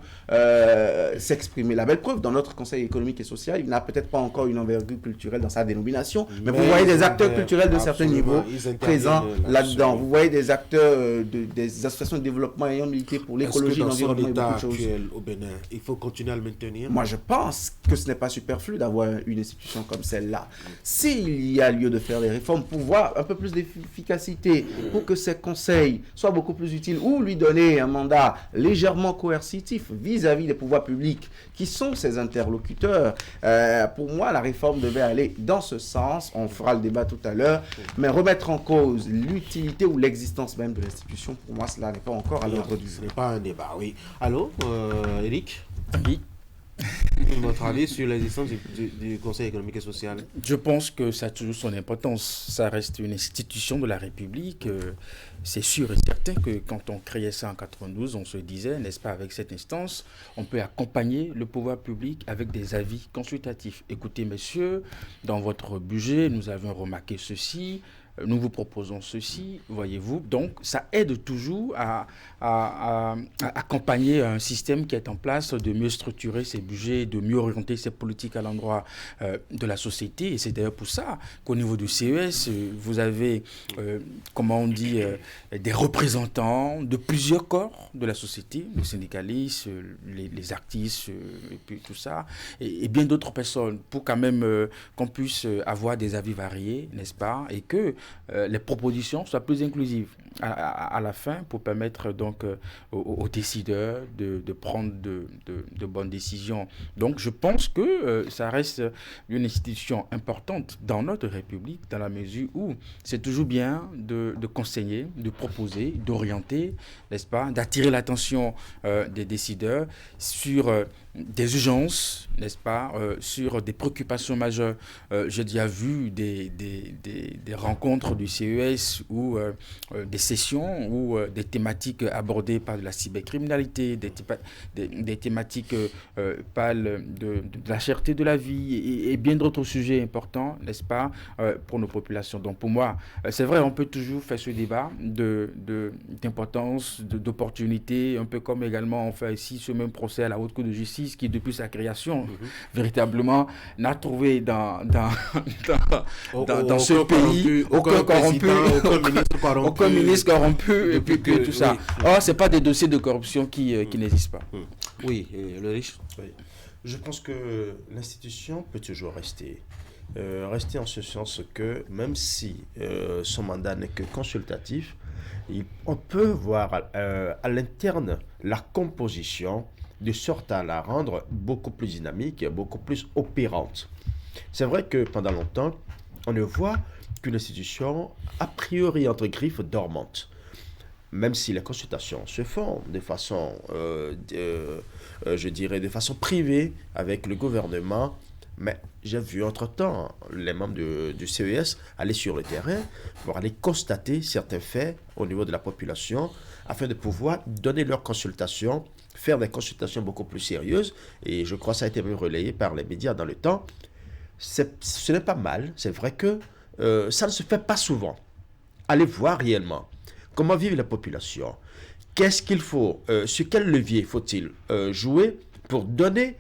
s'exprimer. La belle preuve, dans notre conseil économique et social, il n'a peut-être pas encore une envergure culturelle dans sa dénomination, mais vous voyez des acteurs culturels de certains niveaux présents là-dedans. Vous voyez des acteurs des associations de développement ayant milité pour l'écologie, l'environnement et beaucoup de choses. Au Bénin, il faut continuer à le maintenir. Moi, je pense que ce n'est pas superflu d'avoir une institution comme celle-là. S'il y a lieu de faire des réformes pour voir un peu plus d'efficacité, pour que ces conseils soient beaucoup plus utiles, ou lui donner un mandat légèrement coercitif vis-à-vis des pouvoirs publics qui sont ses interlocuteurs, pour moi, la réforme devait aller dans ce sens. On fera le débat tout à l'heure. Mais remettre en cause l'utilité ou l'existence même de l'institution, pour moi, cela n'est pas encore à l'ordre du jour. Ce n'est pas un débat, oui. Allô, Eric? Oui. Votre avis sur l'existence du Conseil économique et social? Je pense que ça a toujours son importance. Ça reste une institution de la République. C'est sûr et certain que quand on créait ça en 92, on se disait, n'est-ce pas, avec cette instance, on peut accompagner le pouvoir public avec des avis consultatifs. Écoutez, messieurs, dans votre budget, nous avons remarqué ceci. Nous vous proposons ceci, voyez-vous. Donc, ça aide toujours à accompagner un système qui est en place, de mieux structurer ses budgets, de mieux orienter ses politiques à l'endroit de la société. Et c'est d'ailleurs pour ça qu'au niveau du CES, vous avez, comment on dit, des représentants de plusieurs corps de la société, les syndicalistes, les artistes, et puis tout ça, et bien d'autres personnes, pour quand même qu'on puisse avoir des avis variés, n'est-ce pas, et que les propositions soient plus inclusives à la fin, pour permettre donc aux décideurs de prendre de bonnes décisions. Donc je pense que ça reste une institution importante dans notre République, dans la mesure où c'est toujours bien de conseiller, de proposer, d'orienter, n'est-ce pas, d'attirer l'attention des décideurs sur des urgences, n'est-ce pas, sur des préoccupations majeures. J'ai déjà vu des rencontres du CES ou des sessions où des thématiques abordées par de la cybercriminalité, des thématiques parlent de la cherté de la vie et bien d'autres sujets importants, n'est-ce pas, pour nos populations. Donc pour moi, c'est vrai, on peut toujours faire ce débat d'importance, d'opportunité, un peu comme également on fait ici ce même procès à la Haute Cour de justice qui, depuis sa création, véritablement n'a trouvé dans ce pays aucun corrompu, aucun ministre corrompu, et puis que tout ça. Or, ce n'est pas des dossiers de corruption qui n'existent pas. Oui, le riche. Oui. Je pense que l'institution peut toujours rester. Rester en ce sens que même si son mandat n'est que consultatif, on peut voir à l'interne la composition de sorte à la rendre beaucoup plus dynamique et beaucoup plus opérante. C'est vrai que pendant longtemps, on ne voit qu'une institution a priori entre griffes dormante. Même si les consultations se font de façon, je dirais, de façon privée avec le gouvernement, mais j'ai vu entre-temps les membres du CES aller sur le terrain pour aller constater certains faits au niveau de la population afin de pouvoir donner leurs consultations, faire des consultations beaucoup plus sérieuses. Et je crois que ça a été même relayé par les médias dans le temps. Ce n'est pas mal, c'est vrai que ça ne se fait pas souvent. Allez voir réellement comment vivent la population. Qu'est-ce qu'il faut, sur quel levier faut-il jouer pour donner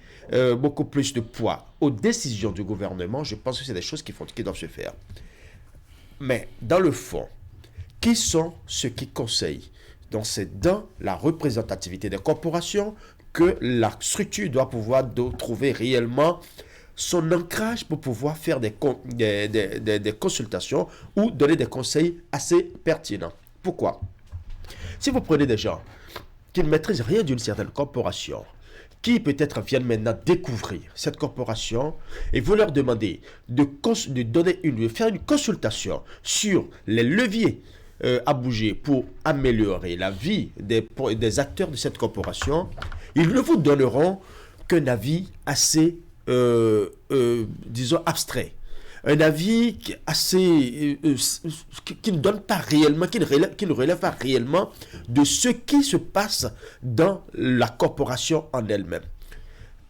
beaucoup plus de poids aux décisions du gouvernement. Je pense que c'est des choses qui doivent se faire. Mais dans le fond, qui sont ceux qui conseillent? Donc c'est dans la représentativité des corporations que la structure doit pouvoir trouver réellement son ancrage pour pouvoir faire des consultations ou donner des conseils assez pertinents. Pourquoi? Si vous prenez des gens qui ne maîtrisent rien d'une certaine corporation, qui peut-être viennent maintenant découvrir cette corporation, et vous leur demandez de faire une consultation sur les leviers à bouger pour améliorer la vie des acteurs de cette corporation, ils ne vous donneront qu'un avis assez, disons, abstrait. Un avis qui ne donne pas réellement, qui ne relève pas réellement de ce qui se passe dans la corporation en elle-même.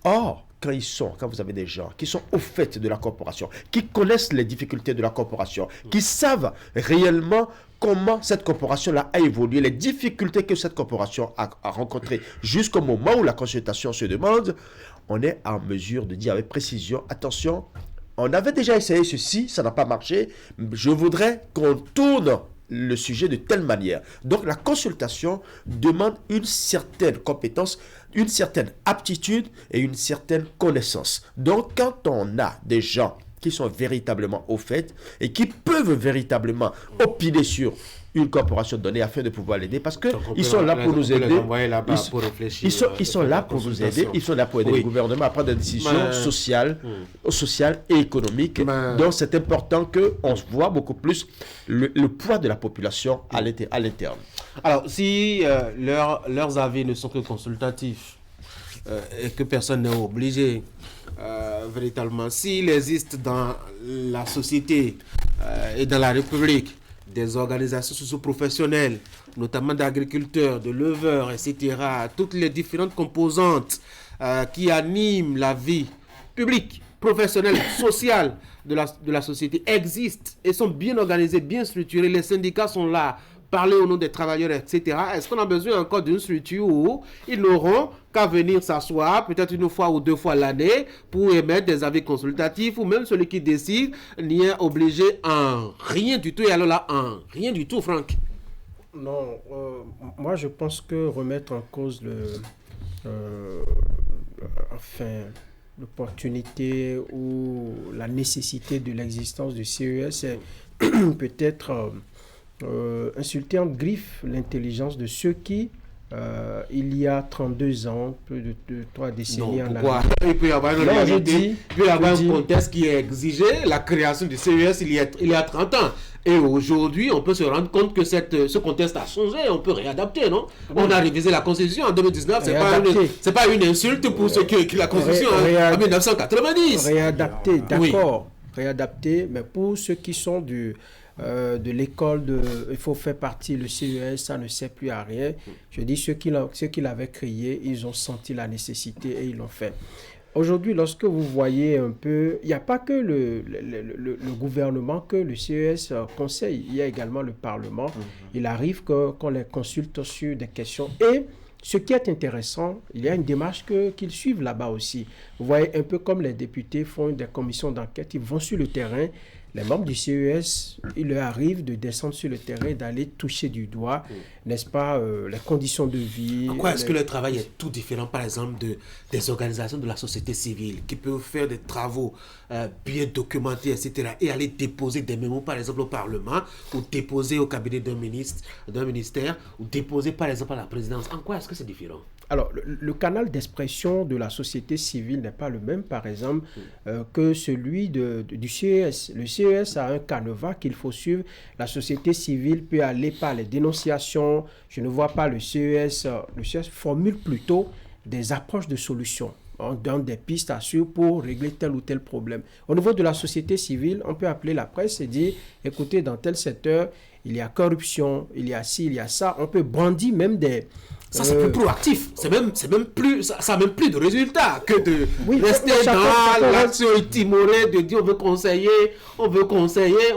Or, quand vous avez des gens qui sont au fait de la corporation, qui connaissent les difficultés de la corporation, qui savent réellement comment cette corporation-là a évolué, les difficultés que cette corporation a rencontrées jusqu'au moment où la consultation se demande, on est en mesure de dire avec précision, attention, on avait déjà essayé ceci, ça n'a pas marché, je voudrais qu'on tourne le sujet de telle manière. Donc la consultation demande une certaine compétence une certaine aptitude et une certaine connaissance. Donc, quand on a des gens qui sont véritablement au fait et qui peuvent véritablement opiner sur une corporation donnée afin de pouvoir l'aider, parce qu'ils sont là pour nous aider. Ils sont là pour nous aider, ils sont là pour aider le gouvernement à prendre des décisions sociales et économiques. Donc c'est important qu'on voit beaucoup plus le poids de la population à l'interne. Alors, si leurs avis ne sont que consultatifs et que personne n'est obligé, véritablement, s'il existe dans la société et dans la République des organisations socio-professionnelles, notamment d'agriculteurs, de leveurs, etc., toutes les différentes composantes qui animent la vie publique, professionnelle, sociale de la société existent et sont bien organisées, bien structurées. Les syndicats sont là, parler au nom des travailleurs, etc. Est-ce qu'on a besoin encore d'une structure où ils n'auront qu'à venir s'asseoir peut-être une fois ou deux fois l'année pour émettre des avis consultatifs, ou même celui qui décide n'y est obligé en rien du tout? Et alors là, en rien du tout, Franck? Non, moi je pense que remettre en cause l'opportunité ou la nécessité de l'existence du CES, c'est peut-être insulter en griffe l'intelligence de ceux qui, il y a 32 ans, plus de 3 décennies en arrière. Il peut y avoir une réalité, il peut y avoir un contexte qui exigeait la création du CES il y a 30 ans. Et aujourd'hui, on peut se rendre compte que ce contexte a changé, on peut réadapter, non? Oui. On a révisé la Constitution en 2019, c'est pas une insulte pour ceux qui ont écrit la Constitution en 1990. Réadapter, d'accord, réadapter, mais pour ceux qui sont de l'école il faut faire partie, le CES, ça ne sert plus à rien. Je dis, ceux qui l'avaient créé, ils ont senti la nécessité et ils l'ont fait. Aujourd'hui, lorsque vous voyez un peu, il n'y a pas que le gouvernement que le CES conseille, il y a également le Parlement. Il arrive qu'on les consulte sur des questions. Et ce qui est intéressant, il y a une démarche qu'ils suivent là-bas aussi. Vous voyez, un peu comme les députés font des commissions d'enquête, ils vont sur le terrain. Les membres du CES, il leur arrive de descendre sur le terrain, d'aller toucher du doigt, n'est-ce pas, les conditions de vie. En quoi est-ce que le travail est tout différent, par exemple, des organisations de la société civile qui peuvent faire des travaux bien documentés, etc., et aller déposer des mémos, par exemple, au Parlement, ou déposer au cabinet d'un ministère, ou déposer, par exemple, à la présidence? En quoi est-ce que c'est différent? Alors, le canal d'expression de la société civile n'est pas le même, par exemple, que celui du CES. Le CES a un canevas qu'il faut suivre. La société civile peut aller par les dénonciations. Je ne vois pas le CES. Le CES formule plutôt des approches de solutions. On donne des pistes à suivre pour régler tel ou tel problème. Au niveau de la société civile, on peut appeler la presse et dire, écoutez, dans tel secteur, il y a corruption, il y a ci, il y a ça. On peut brandir même des... Ça, c'est plus proactif. Ça a même plus de résultats que de rester dans l'action timorée de dire on veut conseiller, on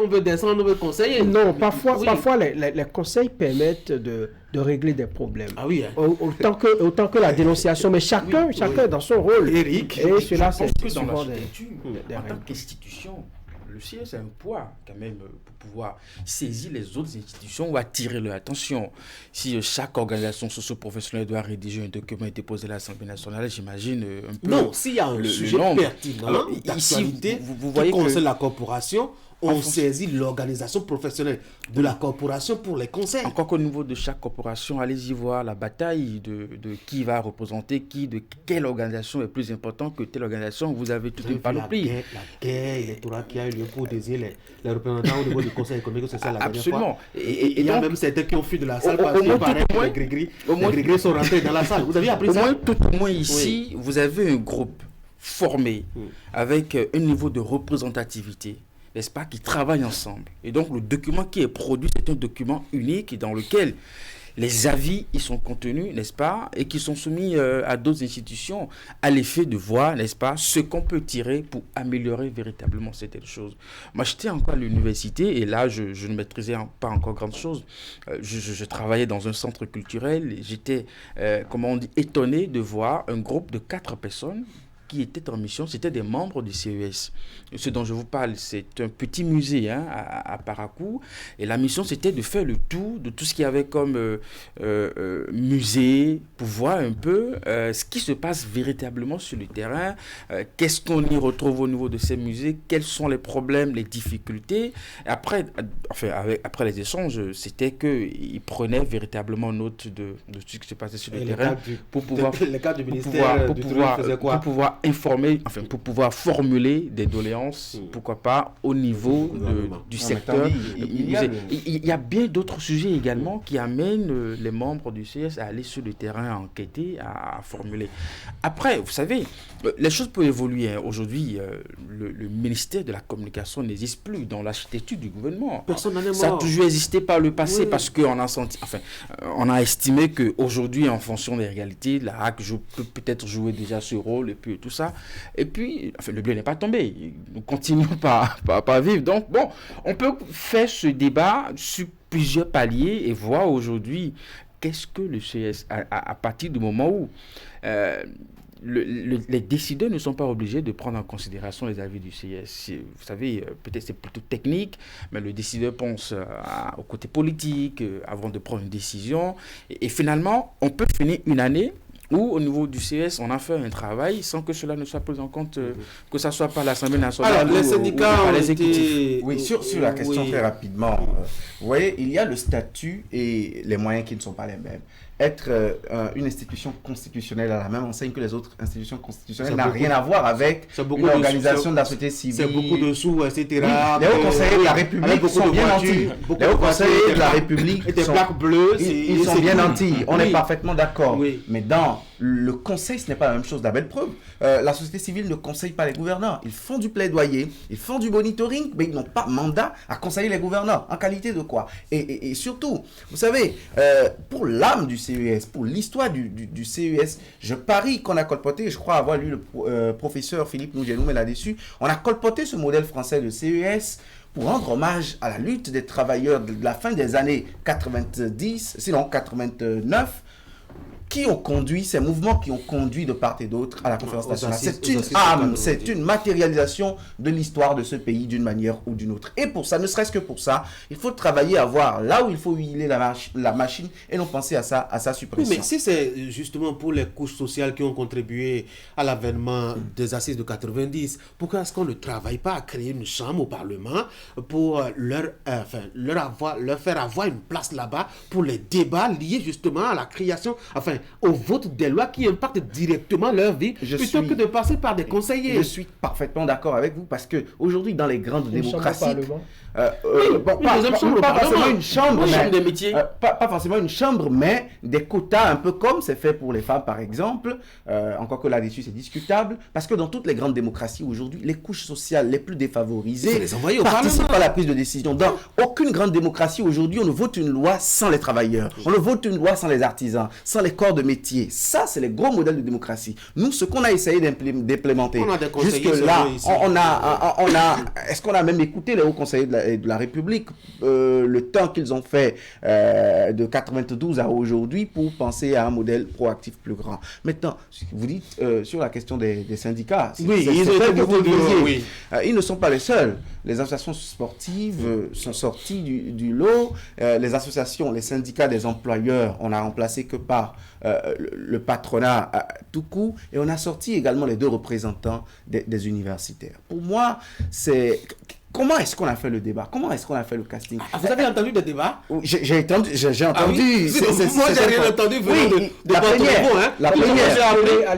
veut descendre, on veut conseiller. Non, parfois les conseils permettent de régler des problèmes. Ah oui. Hein. Autant que la dénonciation, mais chacun dans son rôle. Eric, et cela, c'est souvent en tant qu'institution. Le CES a un poids quand même pour pouvoir saisir les autres institutions ou attirer leur attention. Si chaque organisation socio-professionnelle doit rédiger un document et déposer à l'Assemblée nationale, j'imagine un peu... Non, s'il y a un sujet pertinent d'actualité vous voyez qui concerne la corporation, on saisit l'organisation professionnelle de la corporation pour les conseils. Encore qu'au niveau de chaque corporation, allez-y voir la bataille de qui va représenter qui, de quelle organisation est plus importante que telle organisation. Vous avez toute une panoplie. La guerre électorale qui a eu lieu pour désigner les représentants au niveau du Conseil économique et social la dernière fois. Et il y a même certains qui ont fui de la salle parce que paraît que les gris sont rentrés dans la salle. Vous avez appris ça? Au moins ici, vous avez un groupe formé avec un niveau de représentativité, n'est-ce pas, qui travaillent ensemble. Et donc, le document qui est produit, c'est un document unique dans lequel les avis y sont contenus, n'est-ce pas, et qui sont soumis à d'autres institutions à l'effet de voir, n'est-ce pas, ce qu'on peut tirer pour améliorer véritablement certaines choses. Moi, j'étais encore à l'université et là, je ne maîtrisais pas encore grande chose. Je travaillais dans un centre culturel et j'étais, étonné de voir un groupe de 4 personnes qui étaient en mission, c'était des membres du CES. Ce dont je vous parle, c'est un petit musée à Parakou. Et la mission, c'était de faire le tour de tout ce qu'il y avait comme musée, pour voir un peu ce qui se passe véritablement sur le terrain, qu'est-ce qu'on y retrouve au niveau de ces musées, quels sont les problèmes, les difficultés. Et après les échanges, c'était qu'ils prenaient véritablement note de ce qui se passait sur le terrain pour pouvoir informer, pour pouvoir formuler des doléances, pourquoi pas, au niveau du secteur. Il y a bien d'autres sujets également qui amènent les membres du CS à aller sur le terrain, à enquêter, à formuler. Après, vous savez, les choses peuvent évoluer. Aujourd'hui, le ministère de la Communication n'existe plus dans l'architecture du gouvernement. Ça a toujours existé par le passé, parce qu'on a senti, on a estimé qu'aujourd'hui, en fonction des réalités, la RAC peut peut-être jouer déjà ce rôle et puis tout ça. Et puis, le bleu n'est pas tombé. Nous continuons pas vivre. Donc, bon, on peut faire ce débat sur plusieurs paliers et voir aujourd'hui qu'est-ce que le CS, à partir du moment où les décideurs ne sont pas obligés de prendre en considération les avis du CS. Vous savez, peut-être c'est plutôt technique, mais le décideur pense au côté politique avant de prendre une décision. Et finalement, on peut finir une année où, au niveau du CS, on a fait un travail sans que cela ne soit pris en compte, que ce soit par l'Assemblée nationale. Alors, les syndicats ou par l'exécutif. Oui, sur la question très rapidement. Vous voyez, il y a le statut et les moyens qui ne sont pas les mêmes. Être une institution constitutionnelle à la même enseigne que les autres institutions constitutionnelles n'a rien à voir avec une organisation de la société civile. C'est beaucoup de sous, etc. Oui, les hauts conseillers de la République sont bien nantis. Les hauts conseillers de la République et des plaques bleues, ils sont bien nantis. On est parfaitement d'accord. Mais dans le conseil, ce n'est pas la même chose. La belle preuve, la société civile ne conseille pas les gouverneurs. Ils font du plaidoyer, ils font du monitoring, mais ils n'ont pas mandat à conseiller les gouverneurs. En qualité de quoi? Et surtout, vous savez, pour l'âme du CES, pour l'histoire du CES, je parie qu'on a colpoté, je crois avoir lu le professeur Philippe Nougenoum là-dessus, on a colpoté ce modèle français de CES pour rendre hommage à la lutte des travailleurs de la fin des années 90, sinon 89, qui ont conduit, ces mouvements qui ont conduit de part et d'autre à la conférence nationale. C'est une âme, c'est une matérialisation de l'histoire de ce pays d'une manière ou d'une autre. Et pour ça, ne serait-ce que pour ça, il faut travailler à voir là où il faut huiler la machine et non penser à sa suppression. Oui, mais si c'est justement pour les couches sociales qui ont contribué à l'avènement des assises de 90, pourquoi est-ce qu'on ne travaille pas à créer une chambre au Parlement pour leur faire avoir une place là-bas pour les débats liés justement à la création, au vote des lois qui impactent directement leur vie, plutôt que de passer par des conseillers. Je suis parfaitement d'accord avec vous, parce qu'aujourd'hui, dans les grandes démocraties, pas forcément une chambre, des métiers. Pas forcément une chambre, mais des quotas, un peu comme c'est fait pour les femmes, par exemple, encore que là-dessus, c'est discutable, parce que dans toutes les grandes démocraties aujourd'hui, les couches sociales les plus défavorisées participent à la prise de décision. Dans aucune grande démocratie aujourd'hui, on ne vote une loi sans les travailleurs, on ne vote une loi sans les artisans, sans les corps de métier. Ça, c'est les gros modèles de démocratie. Nous, ce qu'on a essayé d'implémenter, jusque-là, est-ce qu'on a même écouté les hauts conseillers de la République, le temps qu'ils ont fait de 92 à aujourd'hui pour penser à un modèle proactif plus grand. Maintenant, vous dites sur la question des syndicats, ils ne sont pas les seuls. Les associations sportives sont sorties du lot. Les associations, les syndicats des employeurs, on a remplacé que par le patronat tout court, et on a sorti également les deux représentants des universitaires. Pour moi, c'est... Comment est-ce qu'on a fait le débat? Comment est-ce qu'on a fait le casting? Vous avez entendu des débats? J'ai entendu. Moi, j'ai rien entendu venant la plénière. La plénière.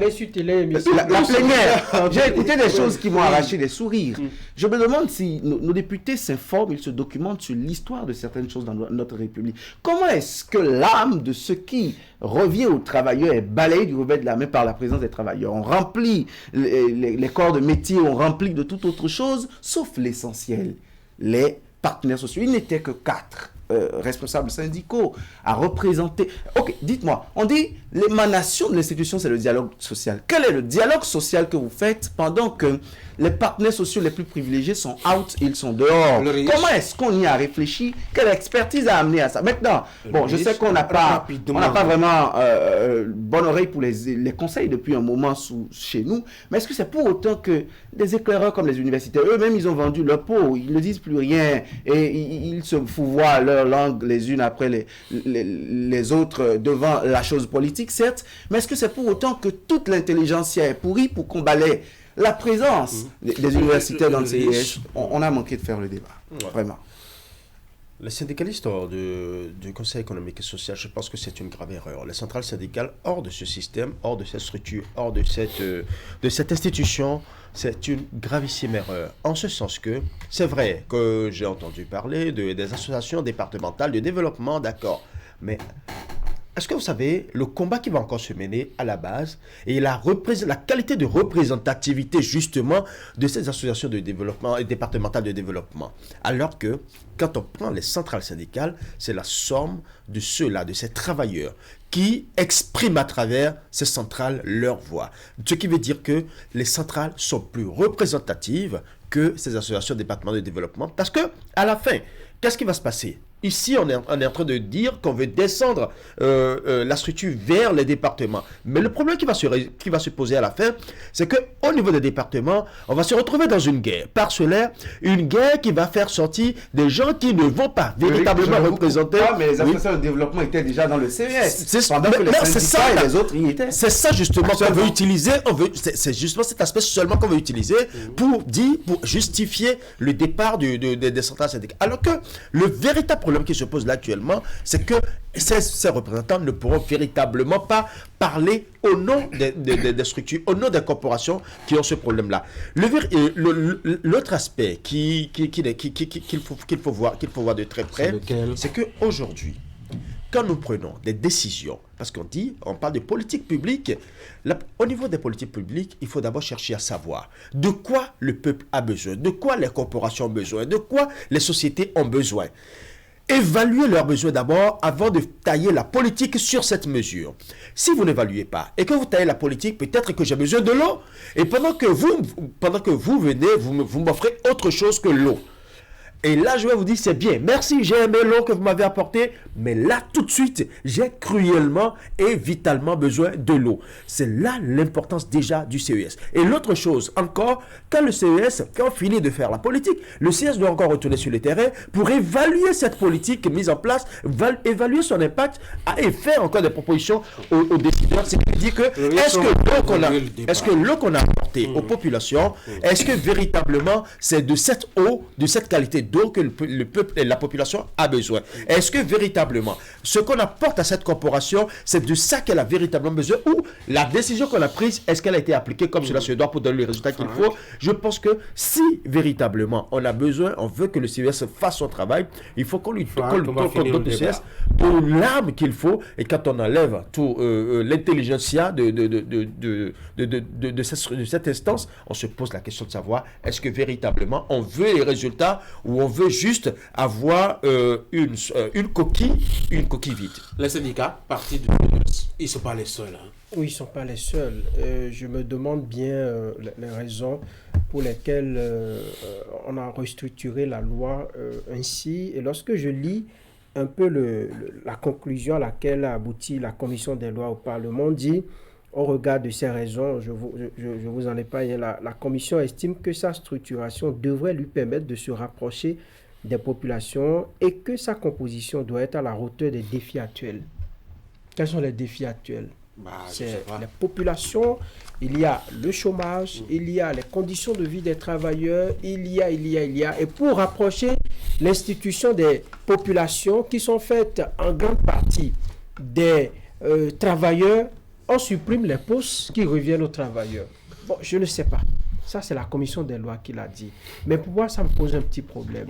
J'ai écouté des choses qui m'ont arraché des sourires. Je me demande si nos députés s'informent, ils se documentent sur l'histoire de certaines choses dans notre République. Comment est-ce que l'âme de ce qui revient aux travailleurs est balayée du revers de la main par la présence des travailleurs? On remplit les corps de métier, on remplit de toute autre chose, sauf l'essentiel, les partenaires sociaux. Il n'était que 4 responsables syndicaux à représenter. Ok, dites-moi, on dit l'émanation de l'institution, c'est le dialogue social. Quel est le dialogue social que vous faites pendant que les partenaires sociaux les plus privilégiés sont out, ils sont dehors? Comment est-ce qu'on y a réfléchi? Quelle expertise a amené à ça? Maintenant, bon, je sais qu'on n'a pas vraiment bonne oreille pour les conseils depuis un moment chez nous, mais est-ce que c'est pour autant que des éclaireurs comme les universitaires, eux-mêmes, ils ont vendu leur peau, ils ne disent plus rien et ils se fouvoient leur langue les unes après les autres devant la chose politique, certes, mais est-ce que c'est pour autant que toute l'intelligentsia est pourrie pour qu'on balaye la présence des universitaires dans le CIS? On a manqué de faire le débat, vraiment. Les syndicalistes hors du Conseil économique et social, je pense que c'est une grave erreur. Les centrales syndicales hors de ce système, hors de cette structure, hors de cette institution, c'est une gravissime erreur. En ce sens que, c'est vrai que j'ai entendu parler des associations départementales de développement, d'accord, mais est-ce que vous savez le combat qui va encore se mener à la base et la qualité de représentativité justement de ces associations de développement et départementales de développement? Alors que quand on prend les centrales syndicales, c'est la somme de ceux-là, de ces travailleurs qui expriment à travers ces centrales leur voix. Ce qui veut dire que les centrales sont plus représentatives que ces associations de départements de développement parce que à la fin, qu'est-ce qui va se passer? Ici, on est en train de dire qu'on veut descendre la structure vers les départements. Mais le problème qui va se poser à la fin, c'est qu'au niveau des départements, on va se retrouver dans une guerre parcellaire, une guerre qui va faire sortir des gens qui ne vont pas véritablement représenter... mais les associations de développement étaient déjà dans le CES. Pendant que les syndicats et les autres y étaient. C'est ça justement qu'on veut utiliser. C'est justement cet aspect seulement qu'on veut utiliser pour justifier le départ des centrales syndicales. Alors que le véritable problème qui se pose là actuellement, c'est que ces représentants ne pourront véritablement pas parler au nom des structures, au nom des corporations qui ont ce problème-là. L'autre aspect qu'il faut voir de très près, c'est qu'aujourd'hui, quand nous prenons des décisions, parce on parle de politique publique, au niveau des politiques publiques, il faut d'abord chercher à savoir de quoi le peuple a besoin, de quoi les corporations ont besoin, de quoi les sociétés ont besoin. Évaluer leurs besoins d'abord avant de tailler la politique sur cette mesure. Si vous n'évaluez pas et que vous taillez la politique, peut-être que j'ai besoin de l'eau. Et pendant que vous venez, vous m'offrez autre chose que l'eau. Et là, je vais vous dire, c'est bien. Merci, j'ai aimé l'eau que vous m'avez apportée. Mais là, tout de suite, j'ai cruellement et vitalement besoin de l'eau. C'est là l'importance déjà du CES. Et l'autre chose encore, quand on finit de faire la politique, le CES doit encore retourner sur le terrain pour évaluer cette politique mise en place, évaluer son impact et faire encore des propositions aux décideurs. C'est-à-dire que, est-ce que l'eau qu'on a apportée aux populations, est-ce que véritablement c'est de cette eau, de cette qualité d'eau que le peuple et la population a besoin? Est-ce que véritablement ce qu'on apporte à cette corporation, c'est de ça qu'elle a véritablement besoin, ou la décision qu'on a prise, est-ce qu'elle a été appliquée comme cela se doit pour donner les résultats qu'il faut? Je pense que si véritablement on a besoin, on veut que le CES fasse son travail, il faut qu'on lui donne le CES pour l'arme qu'il faut. Et quand on enlève tout l'intelligentsia de cette instance, on se pose la question de savoir, est-ce que véritablement on veut les résultats ou on veut juste avoir une coquille vide? Les syndicats, partis ils ne sont pas les seuls. Oui, ils ne sont pas les seuls. Je me demande bien les raisons pour lesquelles on a restructuré la loi ainsi. Et lorsque je lis un peu la conclusion à laquelle a abouti la commission des lois au Parlement, dit, au regard de ces raisons, je vous en ai parlé, la commission estime que sa structuration devrait lui permettre de se rapprocher des populations et que sa composition doit être à la hauteur des défis actuels. Quels sont les défis actuels? C'est les populations, il y a le chômage, il y a les conditions de vie des travailleurs, il y a. Et pour rapprocher l'institution des populations qui sont faites en grande partie des travailleurs, on supprime les postes qui reviennent aux travailleurs. Bon, je ne sais pas. Ça, c'est la commission des lois qui l'a dit. Mais pour moi, ça me pose un petit problème.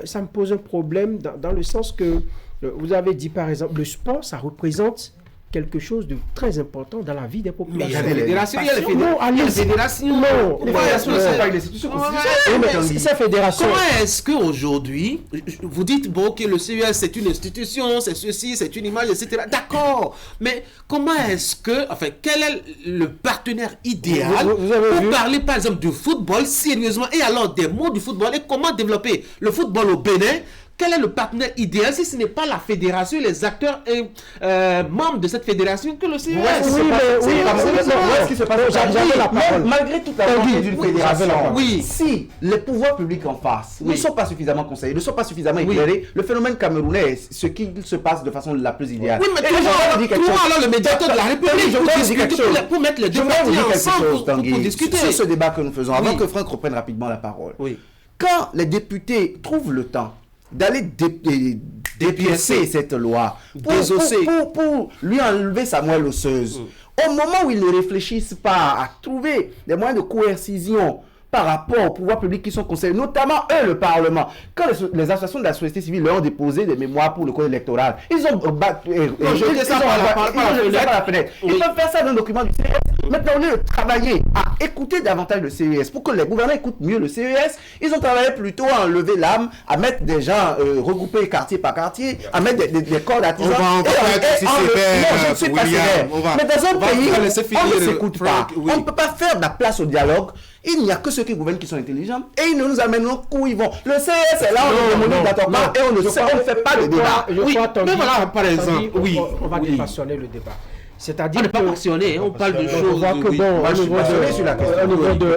Ça me pose un problème dans le sens que, vous avez dit par exemple, le sport, ça représente quelque chose de très important dans la vie des populations. Il y a des fédérations, il y a les fédérations. Non, les fédérations ne sont pas une institution constitutionnelle. Ces fédérations. Comment est-ce qu'aujourd'hui, vous dites, bon, que le CES c'est une institution, c'est ceci, c'est une image, etc. D'accord, mais comment est-ce que, enfin, quel est le partenaire idéal pour parler, par exemple, du football sérieusement, et alors des mots du football, et comment développer le football au Bénin? Quel est le partenaire idéal si ce n'est pas la fédération, les acteurs membres de cette fédération que le CES? Ce qui se passe, malgré toute la volonté d'une fédération, si les pouvoirs publics en face ne sont pas suffisamment conseillés, ne sont pas suffisamment éclairés, le phénomène camerounais est ce qu'il se passe de façon la plus idéale. Oui, mais comment alors le médiateur de la République pour mettre les deux parties ensemble pour discuter sur ce débat que nous faisons, avant que Franck reprenne rapidement la parole. Quand les députés trouvent le temps d'aller dépiécer cette loi pour lui enlever sa moelle osseuse, au moment où ils ne réfléchissent pas à trouver des moyens de coercition par rapport aux pouvoirs publics qui sont concernés, notamment eux, le Parlement. Quand les associations de la société civile leur ont déposé des mémoires pour le code électoral, ils ont jeté ça par la fenêtre. Ils peuvent faire ça dans le document du CES. Maintenant, au lieu de travailler à écouter davantage le CES, pour que les gouvernants écoutent mieux le CES, ils ont travaillé plutôt à enlever l'âme, à mettre des gens regroupés quartier par quartier, à mettre des corps d'artisans. Je ne suis pas sévère. Mais dans un pays, on ne s'écoute pas. On ne peut pas faire de la place au dialogue. Il n'y a que ceux qui gouvernent qui sont intelligents et ils ne nous amèneront qu'où ils vont. Le CES est là, on ne d'accord pas et on ne fait pas de débat. Oui, mais voilà, par exemple, on va dépassionner le débat. C'est-à-dire on n'est pas passionné, on parle de choses. On voit que bon,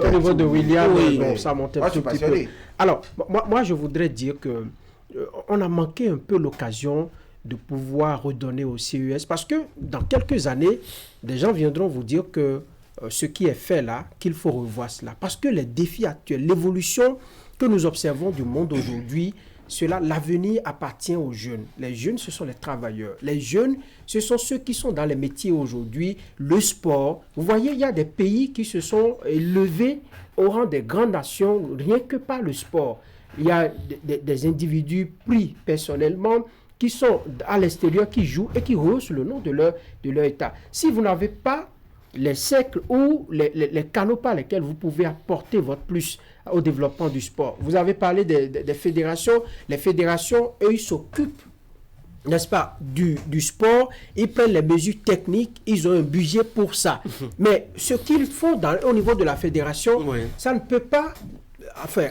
au niveau de William, ça monte un petit peu. Alors, moi, je voudrais dire que on a manqué un peu l'occasion de pouvoir redonner au CES parce que dans quelques années, des gens viendront vous dire que ce qui est fait là, qu'il faut revoir cela. Parce que les défis actuels, l'évolution que nous observons du monde aujourd'hui, l'avenir appartient aux jeunes. Les jeunes, ce sont les travailleurs. Les jeunes, ce sont ceux qui sont dans les métiers aujourd'hui, le sport. Vous voyez, il y a des pays qui se sont élevés au rang des grandes nations, rien que par le sport. Il y a des individus pris personnellement qui sont à l'extérieur, qui jouent et qui rehaussent le nom de leur État. Si vous n'avez pas les cercles ou les canaux par lesquels vous pouvez apporter votre plus au développement du sport. Vous avez parlé des fédérations. Les fédérations, eux, ils s'occupent, n'est-ce pas, du sport. Ils prennent les mesures techniques. Ils ont un budget pour ça. Mais ce qu'ils font au niveau de la fédération, ça ne peut pas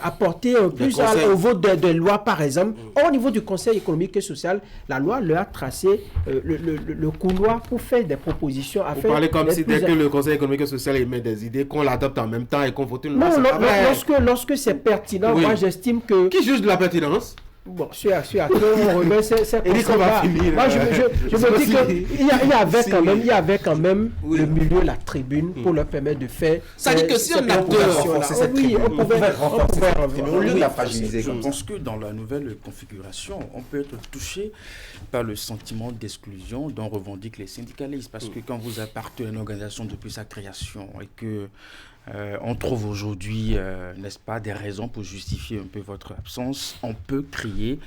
apporter plus au vote de loi, par exemple. Au niveau du Conseil économique et social, la loi leur a tracé le couloir pour faire des propositions. Vous parlez comme si dès que le Conseil économique et social émet des idées, qu'on l'adopte en même temps et qu'on vote une loi. Non, lorsque c'est pertinent, moi j'estime que... Qui juge de la pertinence? Bon, c'est à toi, on remet ces concepts-là. Moi, je me dis qu'il y avait quand même le milieu, la tribune, pour leur permettre de faire... Ça dit que si on a on pouvait au lieu de la fragiliser. Je pense que dans la nouvelle configuration, on peut être touché par le sentiment d'exclusion dont revendiquent les syndicalistes. Parce que quand vous appartenez à une organisation depuis sa création et que on trouve aujourd'hui, n'est-ce pas, des raisons pour justifier un peu votre absence, on peut crier,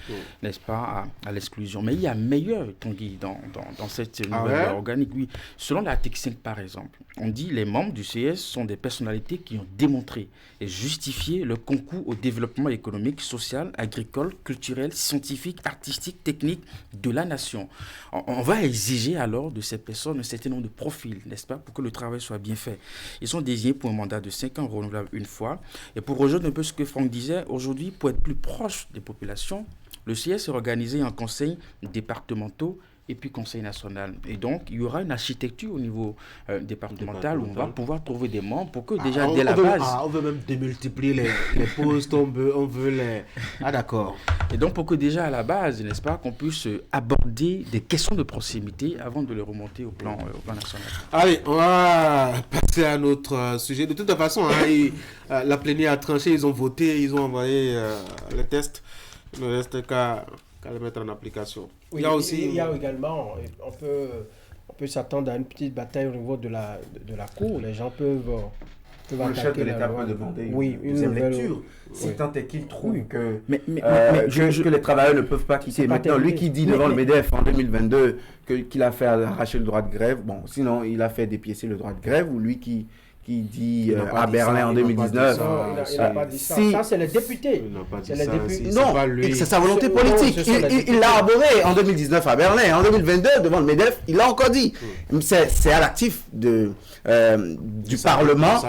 n'est-ce pas, à l'exclusion. Mais il y a meilleur, Tanguy, dans cette nouvelle loi organique. Oui. Selon l'article 5, par exemple, on dit les membres du CS sont des personnalités qui ont démontré et justifié le concours au développement économique, social, agricole, culturel, scientifique, artistique, technique de la nation. On va exiger alors de ces personnes un certain nombre de profils, n'est-ce pas, pour que le travail soit bien fait. Ils sont désignés pour un mandat de 5 ans renouvelable une fois. Et pour rejoindre un peu ce que Franck disait, aujourd'hui, pour être plus proche des populations, le CS est organisé en conseils départementaux et puis conseil national. Et donc, il y aura une architecture au niveau départemental où on va pouvoir trouver des membres pour que déjà dès la base... on veut même démultiplier les postes, on veut les... Ah d'accord. Et donc, pour que déjà à la base, n'est-ce pas, qu'on puisse aborder des questions de proximité avant de les remonter au plan national. Allez, on va passer à notre sujet. De toute façon, la plénière a tranché, ils ont voté, ils ont envoyé les tests. Il ne reste qu'à le mettre en application. Oui, il y a également, on peut s'attendre à une petite bataille au niveau de la cour. Les gens peuvent le chef de l'État peut demander une deuxième lecture. Si tant est qu'il trouve que les travailleurs ne peuvent pas quitter. Maintenant, lui qui dit devant le MEDEF en 2022 qu'il a fait arracher le droit de grève, bon, sinon il a fait dépiécer le droit de grève, ou lui qui dit à Berlin en 2019. Il n'a pas dit ça. Ça, c'est les députés. Non, c'est sa volonté politique. Il l'a arboré en 2019 à Berlin. En 2022, devant le MEDEF, il l'a encore dit. C'est à l'actif du Parlement,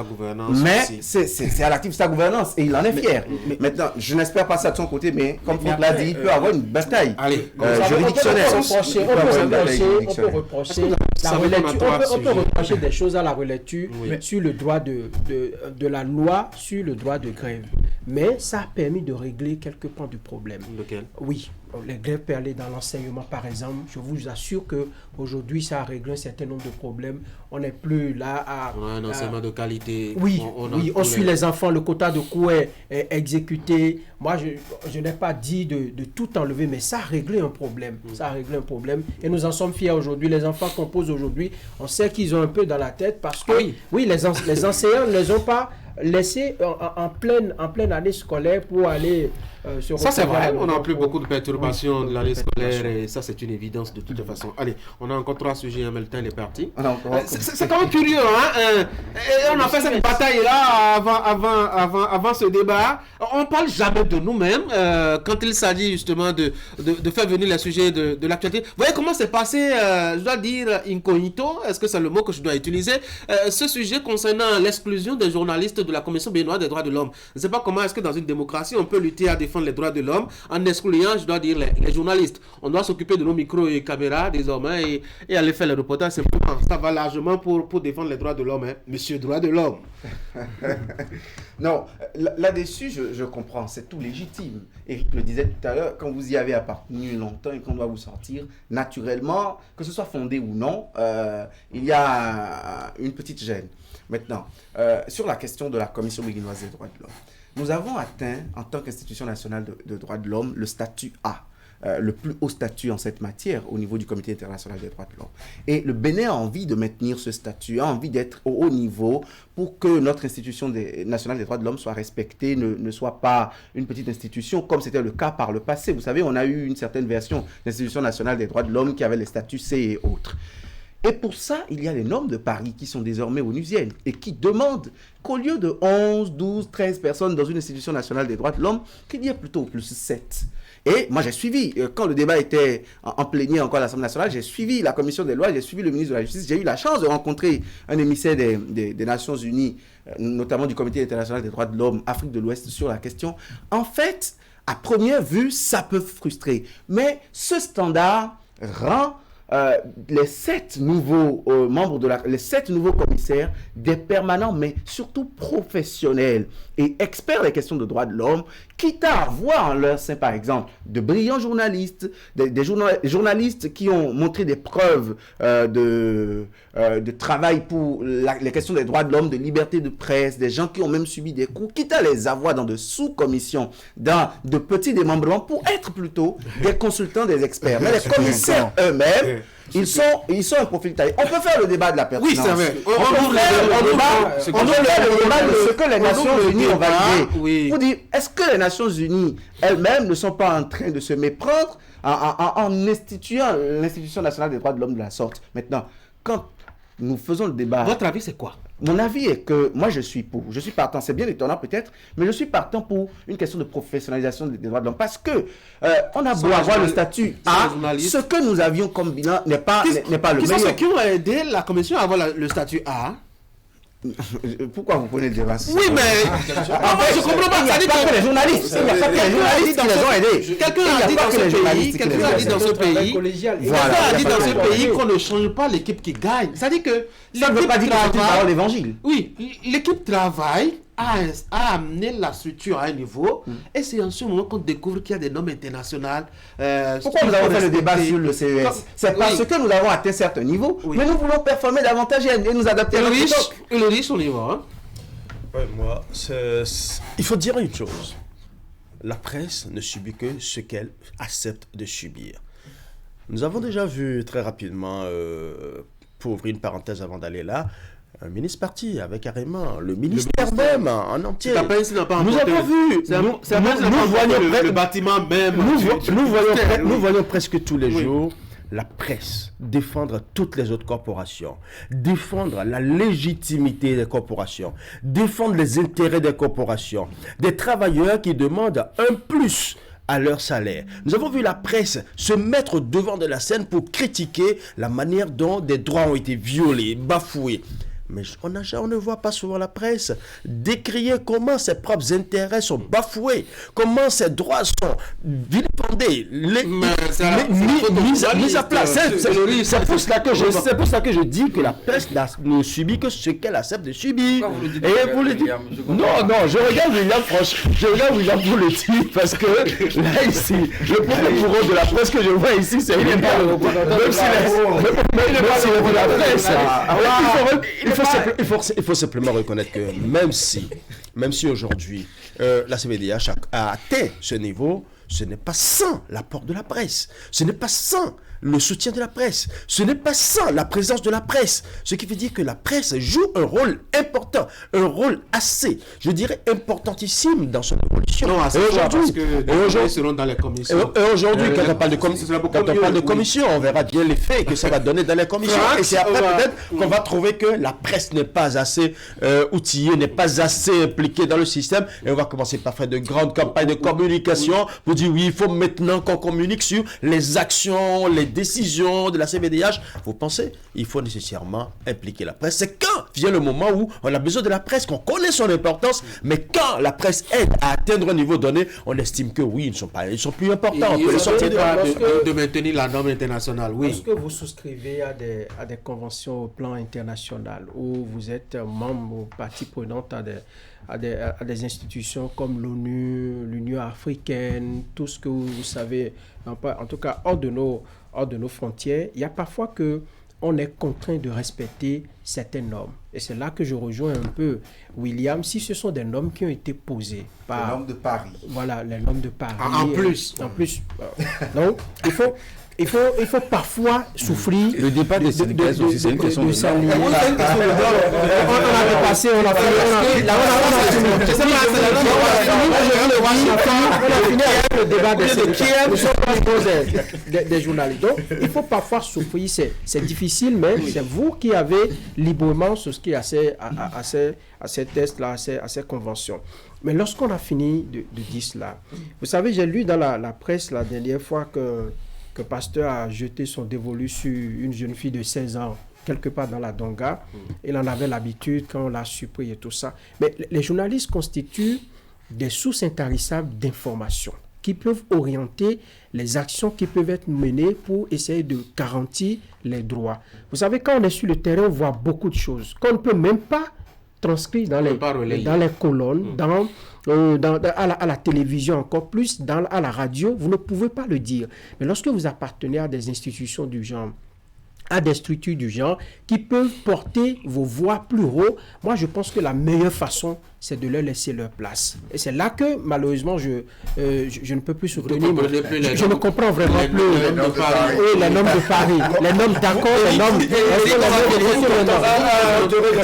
mais c'est à l'actif de sa gouvernance et il en est fier. Maintenant, je n'espère pas ça de son côté, mais comme Franck l'a dit, il peut avoir une bataille juridictionnelle. On peut reprocher la relecture. On peut reprocher des choses à la relecture sur le droit de la loi sur le droit de grève. Mais ça a permis de régler quelques points du problème. Lequel? Oui, les grèves peuvent aller dans l'enseignement, par exemple. Je vous assure qu'aujourd'hui, ça a réglé un certain nombre de problèmes. On n'est plus là à... On a un enseignement de qualité. Oui, on suit les enfants, le quota de coûts est exécuté. Moi, je n'ai pas dit de tout enlever, mais ça a réglé un problème. Ça a réglé un problème. Et nous en sommes fiers aujourd'hui. Les enfants qu'on pose aujourd'hui, on sait qu'ils ont un peu dans la tête parce que, les enseignants ne les ont pas laissés en pleine année scolaire pour aller se ça, c'est vrai. On n'a plus beaucoup de perturbations de l'année scolaire et ça, c'est une évidence de toute façon. Allez, on a encore 3 sujets en même temps, il est parti. C'est quand même curieux, hein? Et on a fait cette bataille-là avant ce débat. On ne parle jamais de nous-mêmes quand il s'agit justement de faire venir les sujets de l'actualité. Vous voyez comment c'est passé, je dois dire, incognito, est-ce que c'est le mot que je dois utiliser, ce sujet concernant l'exclusion des journalistes de la Commission béninoise des droits de l'homme. Je ne sais pas comment est-ce que dans une démocratie, on peut lutter à défendre les droits de l'homme en excluant, je dois dire, les journalistes. On doit s'occuper de nos micros et caméras désormais et aller faire les reportages simplement. Ça va largement pour défendre les droits de l'homme, hein. Monsieur droit de l'homme. Non, là-dessus, je comprends, c'est tout légitime. Eric le disait tout à l'heure, quand vous y avez appartenu longtemps et qu'on doit vous sortir, naturellement, que ce soit fondé ou non, il y a une petite gêne. Maintenant, sur la question de la Commission béninoise des droits de l'homme, nous avons atteint, en tant qu'institution nationale de droits de l'homme, le statut A. Le plus haut statut en cette matière au niveau du Comité international des droits de l'homme. Et le Bénin a envie de maintenir ce statut, a envie d'être au haut niveau pour que notre institution nationale des droits de l'homme soit respectée, ne soit pas une petite institution comme c'était le cas par le passé. Vous savez, on a eu une certaine version d'institution nationale des droits de l'homme qui avait les statuts C et autres. Et pour ça, il y a les normes de Paris qui sont désormais onusiennes et qui demandent qu'au lieu de 11, 12, 13 personnes dans une institution nationale des droits de l'homme, qu'il y ait plutôt plus 7. Et moi, j'ai suivi, quand le débat était en plénière encore à l'Assemblée nationale, j'ai suivi la commission des lois, j'ai suivi le ministre de la Justice, j'ai eu la chance de rencontrer un émissaire des Nations Unies, notamment du Comité international des droits de l'homme, Afrique de l'Ouest, sur la question. En fait, à première vue, ça peut frustrer. Mais ce standard rend les 7 nouveaux les 7 nouveaux commissaires des permanents, mais surtout professionnels et experts des questions de droits de l'homme, quitte à avoir en leur sein, par exemple, de brillants journalistes, des journalistes qui ont montré des preuves de travail pour les questions des droits de l'homme, de liberté de presse, des gens qui ont même subi des coups, quitte à les avoir dans de sous-commissions, dans de petits démembrements, pour être plutôt des consultants, des experts. Mais les commissaires eux-mêmes, ils sont un profil taillé. On peut faire le débat de la pertinence. Oui, c'est vrai. On peut faire le débat de ce que les Nations Unies ont validé. Pour dire, est-ce que les Nations Unies elles-mêmes ne sont pas en train de se méprendre en instituant l'Institution nationale des droits de l'homme de la sorte? Maintenant, quand nous faisons le débat... Votre avis, c'est quoi? Mon avis est que moi, je suis partant, c'est bien étonnant peut-être, mais je suis partant pour une question de professionnalisation des droits de l'homme. Parce que on a beau avoir le statut A, ce que nous avions comme bilan n'est pas le meilleur. Qui sont ceux qui ont aidé la commission à avoir le statut A? Pourquoi vous prenez le débat? Oui, mais je comprends pas. Il n'y a pas que les journalistes. Il n'y a pas que les journalistes qui les ont aidés. Quelqu'un a dit dans ce pays qu'on ne change pas l'équipe qui gagne. Ça dit que ça ne veut pas dire que c'est une parole d'évangile. Oui, l'équipe travaille à amener la structure à un niveau et c'est en ce moment qu'on découvre qu'il y a des normes internationales. Pourquoi nous avons fait le débat sur le CES? C'est parce que nous avons atteint certains niveaux, mais nous voulons performer davantage et nous adapter à notre époque. Et le riche, on y va. Hein? Ouais, moi, il faut dire une chose. La presse ne subit que ce qu'elle accepte de subir. Nous avons déjà vu très rapidement, pour ouvrir une parenthèse avant d'aller là, Un ministre parti avec carrément le ministère même en entier. C'est la presse qui n'a pas nous emporté. avons vu. Nous voyons le bâtiment même. Nous voyons presque tous les jours la presse défendre toutes les autres corporations, défendre la légitimité des corporations, défendre les intérêts des corporations, des travailleurs qui demandent un plus à leur salaire. Nous avons vu la presse se mettre devant de la scène pour critiquer la manière dont des droits ont été violés, bafoués. Mais on ne voit pas souvent la presse décrier comment ses propres intérêts sont bafoués, comment ses droits sont vilipendés, mis à place. C'est pour cela que je dis que la presse ne subit que ce qu'elle accepte de subir. Et vous le dites. Non, je regarde William, franchement. Je regarde William pour le dire, parce que là, ici, le problème pour eux de la presse que je vois ici, c'est qu'il n'est pas le représentant de la presse. Il faut simplement reconnaître que même si aujourd'hui la CVDH a atteint ce niveau, ce n'est pas sans l'apport de la presse, ce n'est pas sans le soutien de la presse, ce n'est pas sans la présence de la presse, ce qui veut dire que la presse joue un rôle important, un rôle assez, je dirais, importantissime dans son évolution. Non, assez parce que aujourd'hui, seront dans les commissions. Et aujourd'hui, quand on parle de commission, on verra bien l'effet que ça va donner dans les commissions. Et c'est après peut-être qu'on va trouver que la presse n'est pas assez outillée, n'est pas assez impliquée dans le système. Et on va commencer par faire de grandes campagnes de communication pour dire oui, il faut maintenant qu'on communique sur les actions, les décisions de la CVDH. Vous pensez, il faut nécessairement impliquer la presse. C'est quand vient le moment où on a besoin de la presse, qu'on connaît son importance, mais quand la presse aide à atteindre un niveau donné, on estime que oui, ils sont plus importants. On peut les sortir de maintenir la norme internationale. Oui. Est-ce que vous souscrivez à des conventions au plan international, où vous êtes membre ou partie prenante à des institutions comme l'ONU, l'Union africaine, tout ce que vous savez, en tout cas hors de nos frontières, il y a parfois qu'on est contraint de respecter certaines normes. Et c'est là que je rejoins un peu William, si ce sont des normes qui ont été posées par... Les normes de Paris. Voilà, les normes de Paris. En plus. Donc, il faut parfois souffrir. Le débat des syndicalistes aussi, c'est une question de normes. On a dépassé, on a fini avec le débat des syndicalistes. Nous sommes des journalistes. Donc, il faut parfois souffrir. C'est difficile, mais c'est vous qui avez librement ce qui est à ces tests-là, à ces conventions. Mais lorsqu'on a fini de dire cela, vous savez, j'ai lu dans la presse la dernière fois que Pasteur a jeté son dévolu sur une jeune fille de 16 ans, quelque part dans la Donga. Il en avait l'habitude quand on l'a surpris et tout ça. Mais les journalistes constituent des sources intarissables d'informations qui peuvent orienter les actions qui peuvent être menées pour essayer de garantir les droits. Vous savez, quand on est sur le terrain, on voit beaucoup de choses qu'on ne peut même pas transcrire dans les colonnes, à la télévision, encore plus à la radio, vous ne pouvez pas le dire. Mais lorsque vous appartenez à des institutions du genre, à des structures du genre qui peuvent porter vos voix plus haut, moi je pense que la meilleure façon, c'est de leur laisser leur place. Et c'est là que malheureusement je ne peux plus soutenir. Je ne comprends vraiment plus les normes de Paris, les normes d'accord, les normes de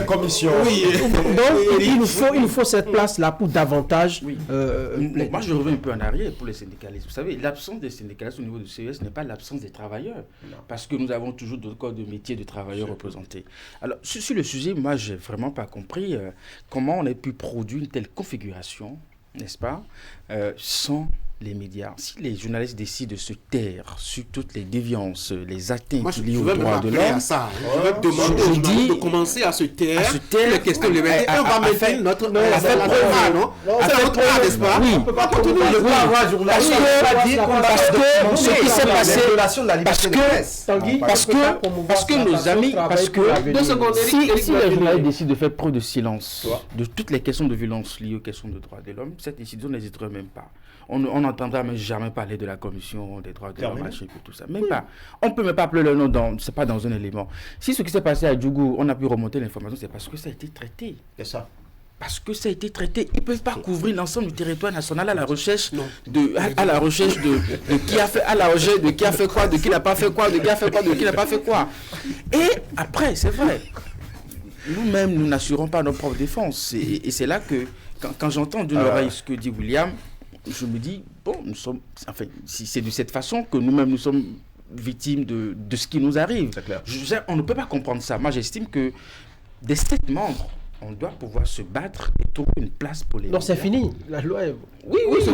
commission. Donc il nous faut cette place-là pour davantage. Moi je reviens un peu en arrière pour les syndicalistes. Vous savez, l'absence des syndicalistes au niveau du CES n'est pas l'absence des travailleurs, parce que nous avons toujours d'autres corps de métier de travailleurs représentés. Alors sur le sujet, moi j'ai vraiment pas compris comment on a pu produire une telle configuration, n'est-ce pas, sans les médias. Si les journalistes décident de se taire sur toutes les déviances, les atteintes liées aux droits de l'homme, je vais demander aux journalistes de commencer à se taire, les questions les médias. On va mettre notre A, non? C'est notre A, n'est-ce pas? Oui. On ne peut pas continuer. Je veux avoir journaliste. Parce que ce qui s'est passé, parce que nos amis, parce que si les journalistes décident de faire preuve de silence de toutes les questions de violence liées aux questions de droits de l'homme, cette décision n'hésiterait même pas. On n'entendra même jamais parler de la commission des droits de l'homme, tout ça. Même pas. On ne peut même pas appeler le nom, c'est pas dans un élément. Si ce qui s'est passé à Djougou, on a pu remonter l'information, c'est parce que ça a été traité. C'est ça. Parce que ça a été traité. Ils ne peuvent pas couvrir l'ensemble du territoire national à la recherche de qui a fait, à la recherche de qui a fait quoi, de qui n'a pas fait quoi, de qui a fait quoi, de qui n'a pas fait quoi. Et après, c'est vrai. nous-mêmes, nous n'assurons pas notre propre défense. Et c'est là que, quand j'entends d'une oreille ce que dit William, je me dis, bon, si c'est de cette façon que nous-mêmes nous sommes victimes de ce qui nous arrive. C'est clair. On ne peut pas comprendre ça. Moi, j'estime que des 7 membres, on doit pouvoir se battre et trouver une place pour les... Non, c'est fini. La loi est... Oui, c'est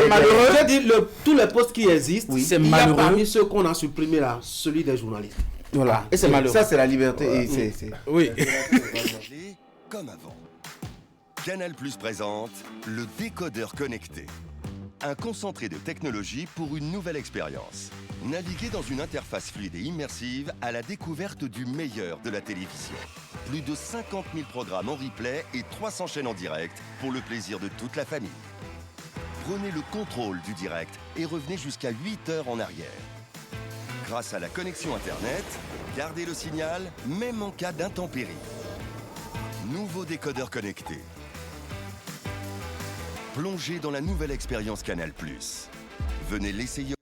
malheureux. J'ai dit, tous les postes qui existent, c'est il y a malheureux. parmi ceux qu'on a supprimés là, celui des journalistes. Voilà, et c'est malheureux. Ça, c'est la liberté. Oui. Comme avant. Canal+ présente le décodeur connecté. Un concentré de technologie pour une nouvelle expérience. Naviguez dans une interface fluide et immersive à la découverte du meilleur de la télévision. Plus de 50 000 programmes en replay et 300 chaînes en direct pour le plaisir de toute la famille. Prenez le contrôle du direct et revenez jusqu'à 8 heures en arrière. Grâce à la connexion Internet, gardez le signal même en cas d'intempérie. Nouveau décodeur connecté. Plongez dans la nouvelle expérience Canal+. Venez l'essayer.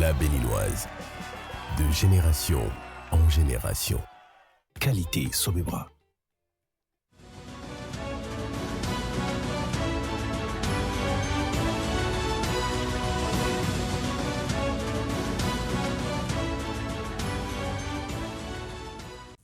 La Béninoise, de génération en génération. Qualité Sobebra.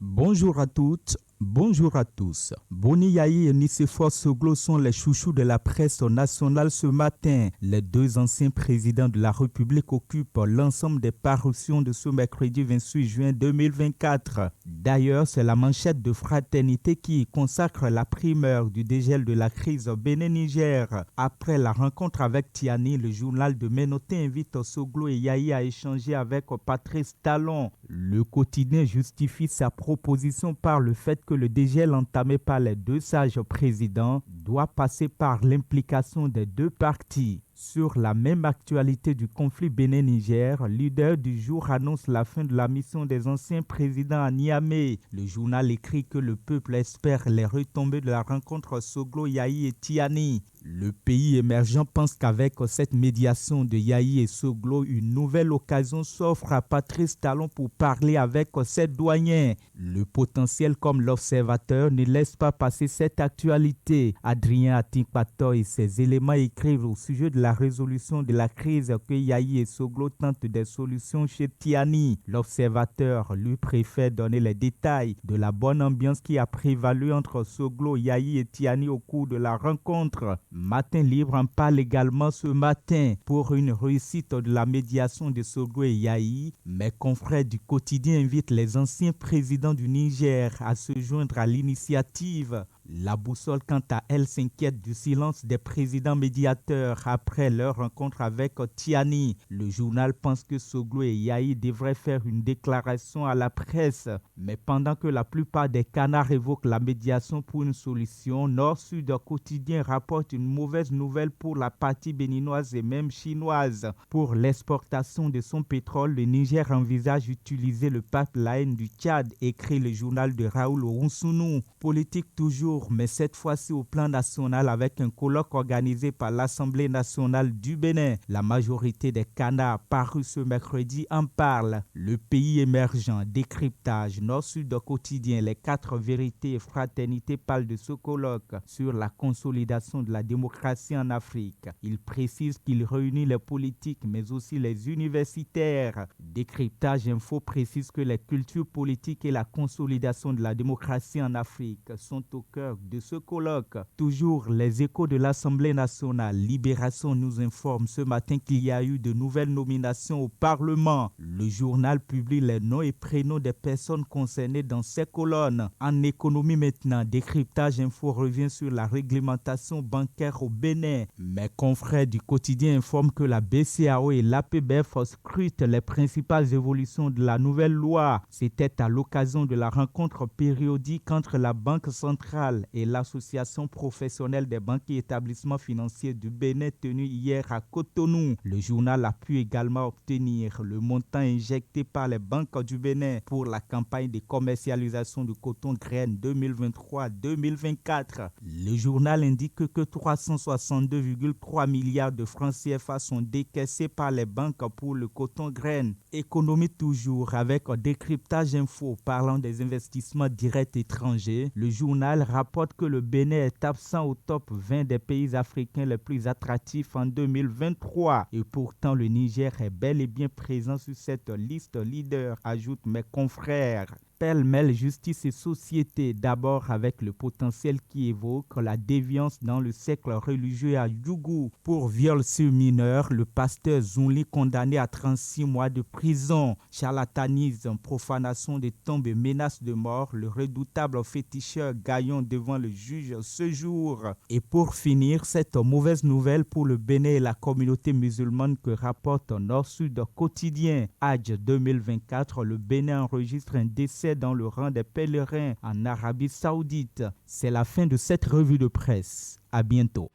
Bonjour à toutes, bonjour à tous. Boni Yayi et Nicéphore Soglo sont les chouchous de la presse nationale ce matin. Les 2 anciens présidents de la République occupent l'ensemble des parutions de ce mercredi 28 juin 2024. D'ailleurs, c'est la manchette de Fraternité qui consacre la primeur du dégel de la crise Bénin-Niger. Après la rencontre avec Tiani, le journal de Ménoté invite Soglo et Yayi à échanger avec Patrice Talon. Le quotidien justifie sa proposition par le fait que le dégel entamé par les 2 sages présidents doit passer par l'implication des 2 parties. Sur la même actualité du conflit Bénin-Niger, leader du jour annonce la fin de la mission des anciens présidents à Niamey. Le journal écrit que le peuple espère les retombées de la rencontre Soglo, Yayi et Tiani. Le pays émergent pense qu'avec cette médiation de Yayi et Soglo, une nouvelle occasion s'offre à Patrice Talon pour parler avec ses douaniers. Le potentiel comme l'observateur ne laisse pas passer cette actualité. Adrien Atinkpato et ses éléments écrivent au sujet de la résolution de la crise que Yayi et Soglo tentent des solutions chez Tiani. L'observateur lui préfère donner les détails de la bonne ambiance qui a prévalu entre Soglo, Yayi et Tiani au cours de la rencontre. Matin Libre en parle également ce matin pour une réussite de la médiation de Soglo et Yayi. Mes confrères du quotidien invitent les anciens présidents du Niger à se joindre à l'initiative. La boussole, quant à elle, s'inquiète du silence des présidents médiateurs après leur rencontre avec Tiani. Le journal pense que Soglo et Yayi devraient faire une déclaration à la presse. Mais pendant que la plupart des canards évoquent la médiation pour une solution, Nord-Sud Quotidien rapporte une mauvaise nouvelle pour la partie béninoise et même chinoise. Pour l'exportation de son pétrole, le Niger envisage d'utiliser le pipeline du Tchad, écrit le journal de Raoul Roussounou. Politique toujours toujours, mais cette fois-ci au plan national avec un colloque organisé par l'Assemblée nationale du Bénin. La majorité des canards parus ce mercredi en parlent. Le pays émergent, décryptage, Nord-Sud quotidien, les 4 vérités et fraternités parlent de ce colloque sur la consolidation de la démocratie en Afrique. Il précise qu'il réunit les politiques mais aussi les universitaires. Décryptage Info précise que les cultures politiques et la consolidation de la démocratie en Afrique sont au cœur de ce colloque. Toujours les échos de l'Assemblée nationale. Libération nous informe ce matin qu'il y a eu de nouvelles nominations au Parlement. Le journal publie les noms et prénoms des personnes concernées dans ces colonnes. En économie maintenant, Décryptage Info revient sur la réglementation bancaire au Bénin. Mes confrères du quotidien informent que la BCEAO et l'APBF scrutent les principales évolutions de la nouvelle loi. C'était à l'occasion de la rencontre périodique entre la Banque centrale et l'Association professionnelle des banques et établissements financiers du Bénin tenue hier à Cotonou. Le journal a pu également obtenir le montant injecté par les banques du Bénin pour la campagne de commercialisation du coton graine 2023-2024. Le journal indique que 362,3 milliards de francs CFA sont décaissés par les banques pour le coton graine. Économie toujours avec Décryptage Info parlant des investissements directs étrangers. Le journal rapporte que le Bénin est absent au top 20 des pays africains les plus attractifs en 2023 et pourtant le Niger est bel et bien présent sur cette liste leader, ajoutent mes confrères. Pêle-mêle justice et société, d'abord avec le potentiel qui évoque la déviance dans le cercle religieux à Yougou. Pour viol sur mineur, le pasteur Zounli condamné à 36 mois de prison. Charlatanisme, profanation des tombes et menaces de mort, le redoutable féticheur Gaillon devant le juge ce jour. Et pour finir, cette mauvaise nouvelle pour le Bénin et la communauté musulmane que rapporte Nord-Sud quotidien. Hajj 2024, le Bénin enregistre un décès dans le rang des pèlerins en Arabie Saoudite. C'est la fin de cette revue de presse. À bientôt.